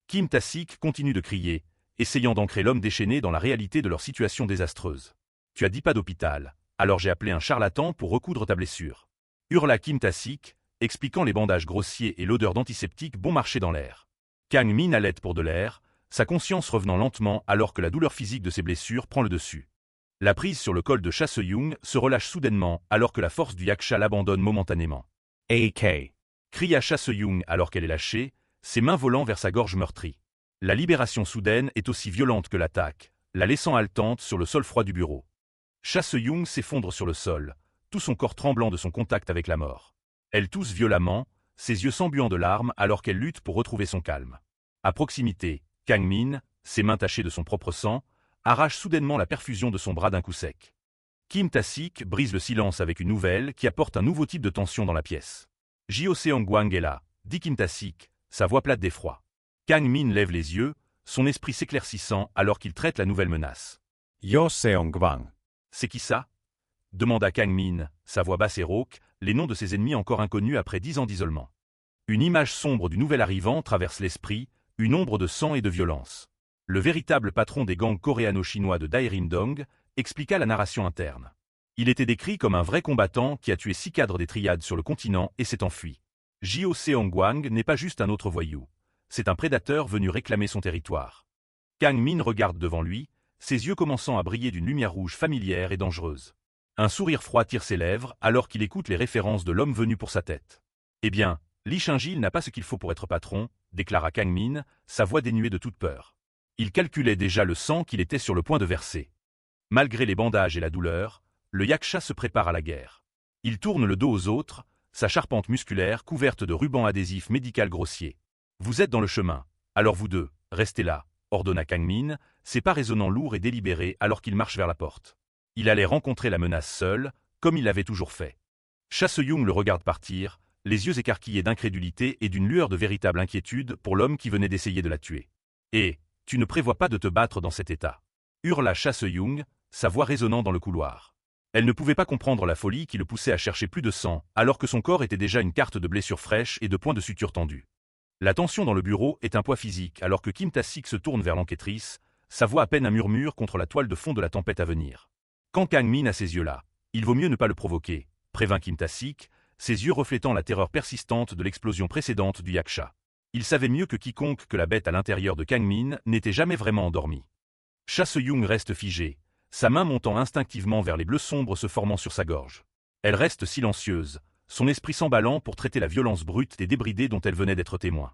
Speaker 1: Kim Ta-sik continue de crier, essayant d'ancrer l'homme déchaîné dans la réalité de leur situation désastreuse. « Tu as dit pas d'hôpital, alors j'ai appelé un charlatan pour recoudre ta blessure. » hurla Kim Ta-sik, expliquant les bandages grossiers et l'odeur d'antiseptique bon marché dans l'air. Kang Min halète pour de l'air, sa conscience revenant lentement alors que la douleur physique de ses blessures prend le dessus. La prise sur le col de Cha Seung se relâche soudainement alors que la force du Yaksha l'abandonne momentanément. « AK !» cria Cha Seung alors qu'elle est lâchée, ses mains volant vers sa gorge meurtrie. La libération soudaine est aussi violente que l'attaque, la laissant haletante sur le sol froid du bureau. Cha Seung s'effondre sur le sol, tout son corps tremblant de son contact avec la mort. Elle tousse violemment, ses yeux s'embuant de larmes alors qu'elle lutte pour retrouver son calme. À proximité, Kang Min, ses mains tachées de son propre sang, arrache soudainement la perfusion de son bras d'un coup sec. Kim Ta-sik brise le silence avec une nouvelle qui apporte un nouveau type de tension dans la pièce. « Jo Seong-hwang est là », dit Kim Ta-sik, sa voix plate d'effroi. Kang Min lève les yeux, son esprit s'éclaircissant alors qu'il traite la nouvelle menace.
Speaker 2: « Jo Seong-hwang. »«
Speaker 1: C'est qui ça ?» demanda Kang Min, sa voix basse et rauque, les noms de ses ennemis encore inconnus après 10 ans d'isolement. Une image sombre du nouvel arrivant traverse l'esprit, une ombre de sang et de violence. Le véritable patron des gangs coréano-chinois de Daerim-dong expliqua la narration interne. Il était décrit comme un vrai combattant qui a tué 6 cadres des triades sur le continent et s'est enfui. Jo Seong-hwang n'est pas juste un autre voyou. C'est un prédateur venu réclamer son territoire. Kang Min regarde devant lui, ses yeux commençant à briller d'une lumière rouge familière et dangereuse. Un sourire froid tire ses lèvres alors qu'il écoute les références de l'homme venu pour sa tête. « Eh bien, Lee Ching-il n'a pas ce qu'il faut pour être patron », déclara Kang Min, sa voix dénuée de toute peur. Il calculait déjà le sang qu'il était sur le point de verser. Malgré les bandages et la douleur, le Yaksha se prépare à la guerre. Il tourne le dos aux autres, sa charpente musculaire couverte de rubans adhésifs médical grossiers. « Vous êtes dans le chemin, alors vous deux, restez là », ordonna Kang Min, ses pas résonnant lourds et délibérés alors qu'il marche vers la porte. Il allait rencontrer la menace seul, comme il l'avait toujours fait. Cha Seung le regarde partir, les yeux écarquillés d'incrédulité et d'une lueur de véritable inquiétude pour l'homme qui venait d'essayer de la tuer. « Et, tu ne prévois pas de te battre dans cet état » hurla Cha Seung, sa voix résonnant dans le couloir. Elle ne pouvait pas comprendre la folie qui le poussait à chercher plus de sang, alors que son corps était déjà une carte de blessures fraîches et de points de suture tendus. La tension dans le bureau est un poids physique alors que Kim Ta-sik se tourne vers l'enquêtrice, sa voix à peine un murmure contre la toile de fond de la tempête à venir. Quand Kang Min a ces yeux-là, il vaut mieux ne pas le provoquer, prévint Kim Ta-sik, ses yeux reflétant la terreur persistante de l'explosion précédente du Yaksha. Il savait mieux que quiconque que la bête à l'intérieur de Kang Min n'était jamais vraiment endormie. Cha Seung reste figée, sa main montant instinctivement vers les bleus sombres se formant sur sa gorge. Elle reste silencieuse, son esprit s'emballant pour traiter la violence brute et débridée dont elle venait d'être témoin.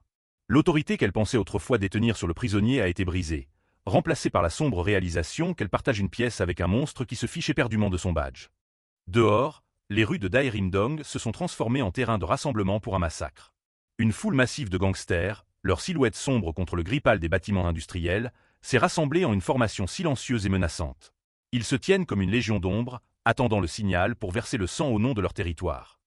Speaker 1: L'autorité qu'elle pensait autrefois détenir sur le prisonnier a été brisée, remplacée par la sombre réalisation qu'elle partage une pièce avec un monstre qui se fiche éperdument de son badge. Dehors, les rues de Daerim-dong se sont transformées en terrain de rassemblement pour un massacre. Une foule massive de gangsters, leurs silhouettes sombres contre le gris pâle des bâtiments industriels, s'est rassemblée en une formation silencieuse et menaçante. Ils se tiennent comme une légion d'ombre, attendant le signal pour verser le sang au nom de leur territoire.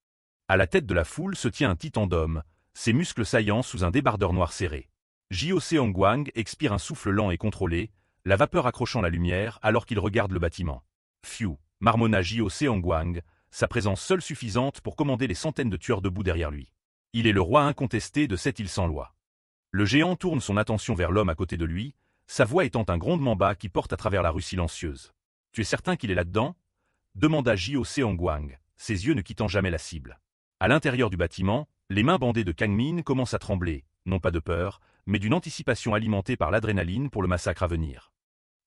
Speaker 1: À la tête de la foule se tient un titan d'homme, ses muscles saillants sous un débardeur noir serré. Jo Seong-hwang expire un souffle lent et contrôlé, la vapeur accrochant la lumière alors qu'il regarde le bâtiment. Phew, marmonna Jo Seong-hwang, sa présence seule suffisante pour commander les centaines de tueurs debout derrière lui. Il est le roi incontesté de cette île sans loi. Le géant tourne son attention vers l'homme à côté de lui, sa voix étant un grondement bas qui porte à travers la rue silencieuse. « Tu es certain qu'il est là-dedans » demanda Jo Seong-hwang, ses yeux ne quittant jamais la cible. À l'intérieur du bâtiment, les mains bandées de Kang Min commencent à trembler, non pas de peur, mais d'une anticipation alimentée par l'adrénaline pour le massacre à venir.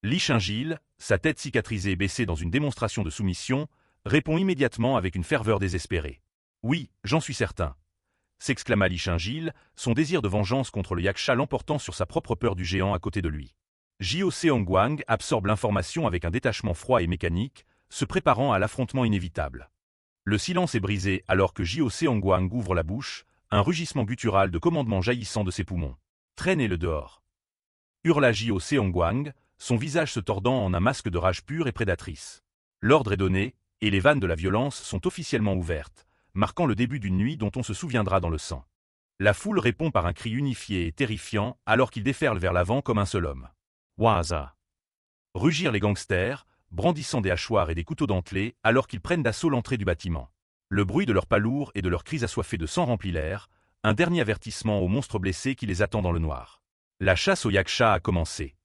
Speaker 1: Lee Ching-il, sa tête cicatrisée et baissée dans une démonstration de soumission, répond immédiatement avec une ferveur désespérée. « Oui, j'en suis certain. s'exclama Li Shingil, son désir de vengeance contre le Yaksha l'emportant sur sa propre peur du géant à côté de lui. Jiao Seongwang absorbe l'information avec un détachement froid et mécanique, se préparant à l'affrontement inévitable. Le silence est brisé alors que Jiao Seongwang ouvre la bouche, un rugissement guttural de commandement jaillissant de ses poumons. Traînez-le dehors. Hurla Jiao Seongwang, son visage se tordant en un masque de rage pure et prédatrice. L'ordre est donné, et les vannes de la violence sont officiellement ouvertes, marquant le début d'une nuit dont on se souviendra dans le sang. La foule répond par un cri unifié et terrifiant alors qu'ils déferlent vers l'avant comme un seul homme.
Speaker 3: Waza.
Speaker 1: Rugirent les gangsters, brandissant des hachoirs et des couteaux dentelés alors qu'ils prennent d'assaut l'entrée du bâtiment. Le bruit de leurs pas lourds et de leurs cris assoiffés de sang remplit l'air, un dernier avertissement aux monstres blessés qui les attend dans le noir. La chasse aux Yaksha a commencé.